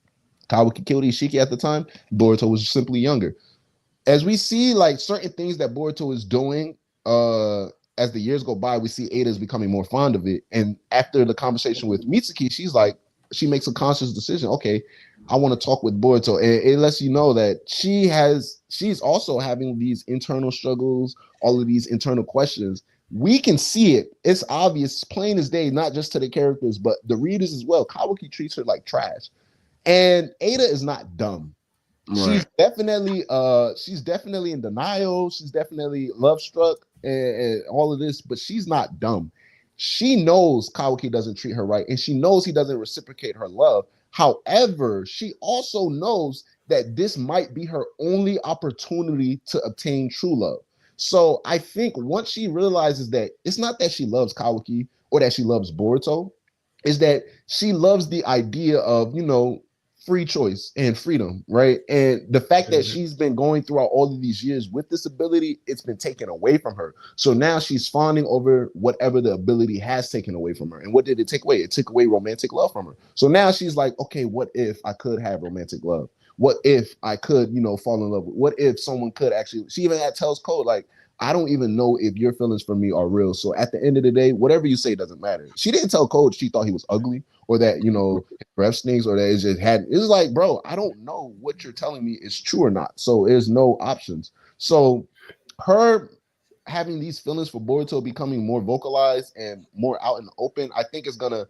Kawaki killed Ishiki at the time, Boruto was simply younger. As we see like certain things that Boruto is doing as the years go by, we see Eida is becoming more fond of it. And after the conversation with Mitsuki, she's like, she makes a conscious decision. Okay, I want to talk with Boruto. And it lets you know that she's also having these internal struggles, all of these internal questions. We can see it. It's obvious, plain as day, not just to the characters, but the readers as well. Kawaki treats her like trash. And Eida is not dumb. Right. She's definitely in denial. She's definitely love struck and all of this, but she's not dumb. She knows Kawaki doesn't treat her right, and she knows he doesn't reciprocate her love. However, she also knows that this might be her only opportunity to obtain true love. So I think once she realizes that it's not that she loves Kawaki or that she loves Boruto, is that she loves the idea of, free choice and freedom, right? And the fact that she's been going throughout all of these years with this ability, it's been taken away from her. So now she's fawning over whatever the ability has taken away from her. And what did it take away? It took away romantic love from her. So now she's like, okay, what if I could have romantic love? What if I could, fall in love with? What if someone could actually? She even tells Code, like, I don't even know if your feelings for me are real. So at the end of the day, whatever you say doesn't matter. She didn't tell Code she thought he was ugly or that, his breath stinks or that it just had. It's like, bro, I don't know what you're telling me is true or not. So there's no options. So her having these feelings for Boruto becoming more vocalized and more out in the open, I think is going to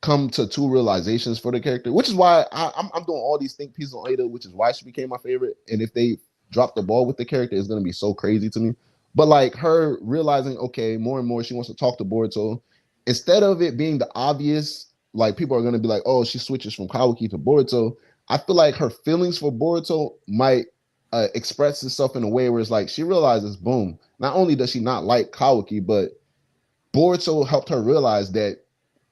come to two realizations for the character, which is why I'm doing all these think pieces on Eida, which is why she became my favorite. And if they drop the ball with the character, it's going to be so crazy to me. But like her realizing, okay, more and more she wants to talk to Boruto. Instead of it being the obvious, like people are going to be like, oh, she switches from Kawaki to Boruto. I feel like her feelings for Boruto might express itself in a way where it's like she realizes, boom, not only does she not like Kawaki, but Boruto helped her realize that,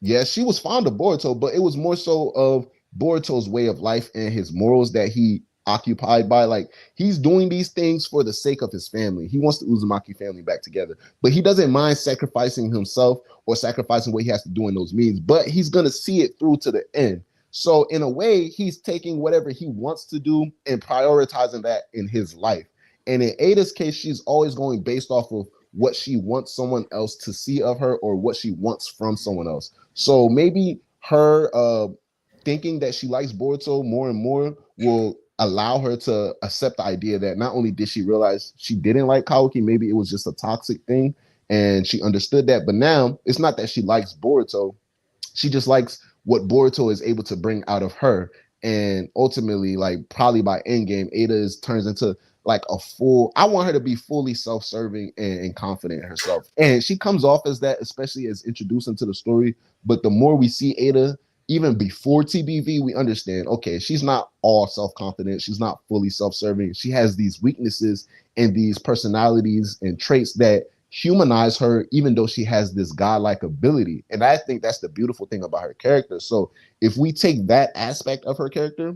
yes, she was fond of Boruto, but it was more so of Boruto's way of life and his morals that he occupied by. Like, he's doing these things for the sake of his family. He wants the Uzumaki family back together, but he doesn't mind sacrificing himself or sacrificing what he has to do in those means, but he's going to see it through to the end. So in a way, he's taking whatever he wants to do and prioritizing that in his life. And in Eida's case, she's always going based off of what she wants someone else to see of her or what she wants from someone else. So maybe her thinking that she likes Boruto more and more will allow her to accept the idea that not only did she realize she didn't like Kawaki, maybe it was just a toxic thing and she understood that, but now it's not that she likes Boruto, she just likes what Boruto is able to bring out of her. And ultimately, like probably by endgame, Eida turns into like I want her to be fully self-serving and confident in herself. And she comes off as that, especially as introduced into the story. But the more we see Eida, even before TBV, we understand, okay, she's not all self-confident. She's not fully self-serving. She has these weaknesses and these personalities and traits that humanize her, even though she has this godlike ability. And I think that's the beautiful thing about her character. So if we take that aspect of her character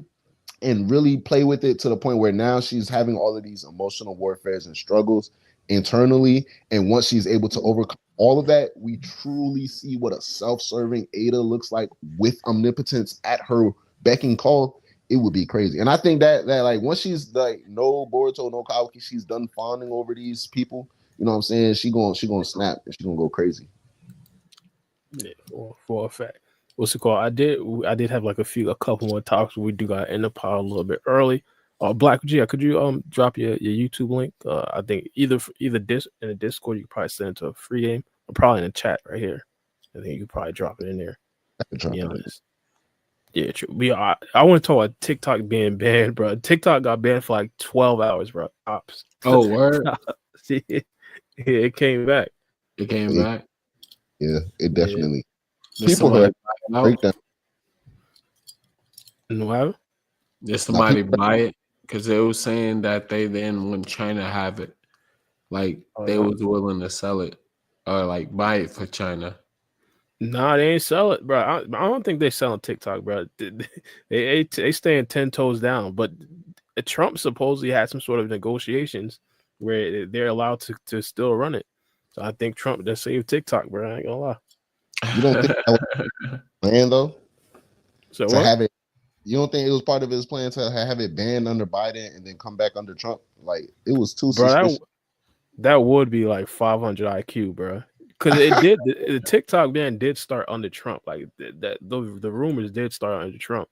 and really play with it to the point where now she's having all of these emotional warfares and struggles internally, and once she's able to overcome all of that, we truly see what a self-serving Eida looks like with omnipotence at her beck and call. It would be crazy. And I think that like once she's like no Boruto, no Kawaki, she's done fawning over these people. You know what I'm saying? She gonna snap and she gonna go crazy. Yeah, for a fact. What's it called? I did have like a couple more talks. We do got to end the pod a little bit early. Black G, could you drop your YouTube link? I think either this in the Discord, you can probably send it to a free game, or probably in the chat right here. I think you could probably drop it in there. Yeah, true. I want to talk about TikTok being banned, bro. TikTok got banned for like 12 hours, bro. Ops. Oh, word. See, it came back. It came back. Yeah, it definitely. Yeah. People heard breakdown. What? Did somebody buy it? Because it was saying that they then when China have it, like they was willing to sell it or like buy it for China. Nah, they ain't sell it, bro. I don't think they selling TikTok, bro. They staying 10 toes down. But Trump supposedly had some sort of negotiations where they're allowed to still run it. So I think Trump just saved TikTok, bro. I ain't gonna lie. You don't think that was plan though? So to have it, you don't think it was part of his plan to have it banned under Biden and then come back under Trump? Like it was too suspicious. That would be like 500 IQ, bro. Because it did. The TikTok ban did start under Trump. Like the rumors did start under Trump.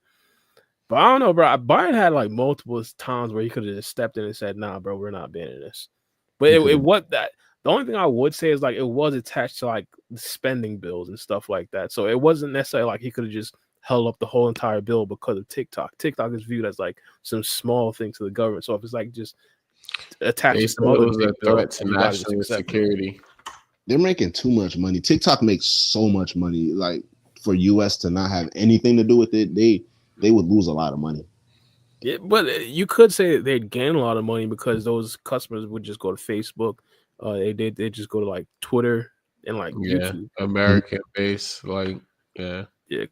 But I don't know, bro. Biden had like multiple times where he could have just stepped in and said, "Nah, bro, we're not banning this." But it was that. The only thing I would say is like it was attached to like spending bills and stuff like that. So it wasn't necessarily like he could have just held up the whole entire bill because of TikTok. TikTok is viewed as like some small thing to the government. So if it's like just attached They to said some it other was a big bill, threat to everybody just national accept it. security. They're making too much money. TikTok makes so much money. Like for US to not have anything to do with it, they would lose a lot of money. Yeah, but you could say they'd gain a lot of money because those customers would just go to Facebook. They just go to like Twitter and like YouTube. American based, like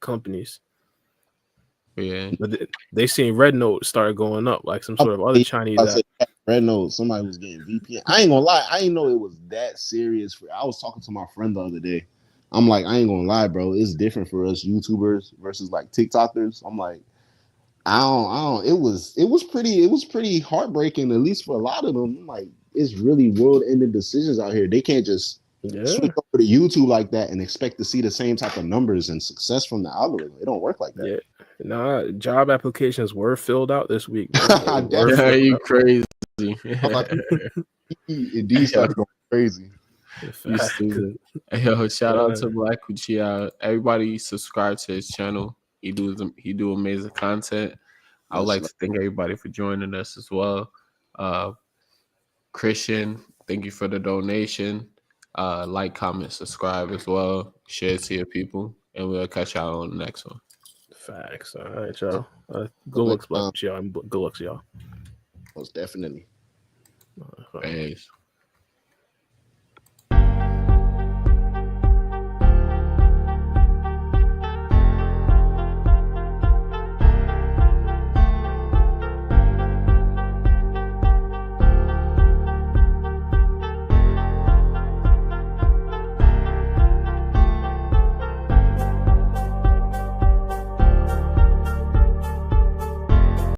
companies. Yeah. But they seen Red Note start going up, like some sort of other Chinese app. Red Note, somebody was getting VPN. I ain't gonna lie, I didn't know it was that serious. I was talking to my friend the other day. I'm like, I ain't gonna lie, bro. It's different for us YouTubers versus like TikTokers. I'm like, I don't. It was pretty heartbreaking, at least for a lot of them. I'm like, it's really world-ending decisions out here. They can't just switch over to YouTube like that and expect to see the same type of numbers and success from the algorithm. It don't work like that. Yeah. Nah, job applications were filled out this week. Yeah, you crazy. Indeed, started going crazy. You stupid. Yo, shout out to Black Kuchia. Everybody subscribe to his channel. He do amazing content. I would like to thank everybody for joining us as well. Christian, thank you for the donation. Like, comment, subscribe as well. Share it to your people, and we'll catch y'all on the next one. Facts. All right, y'all. Good looks, y'all. Good looks, y'all. Most definitely. Thanks.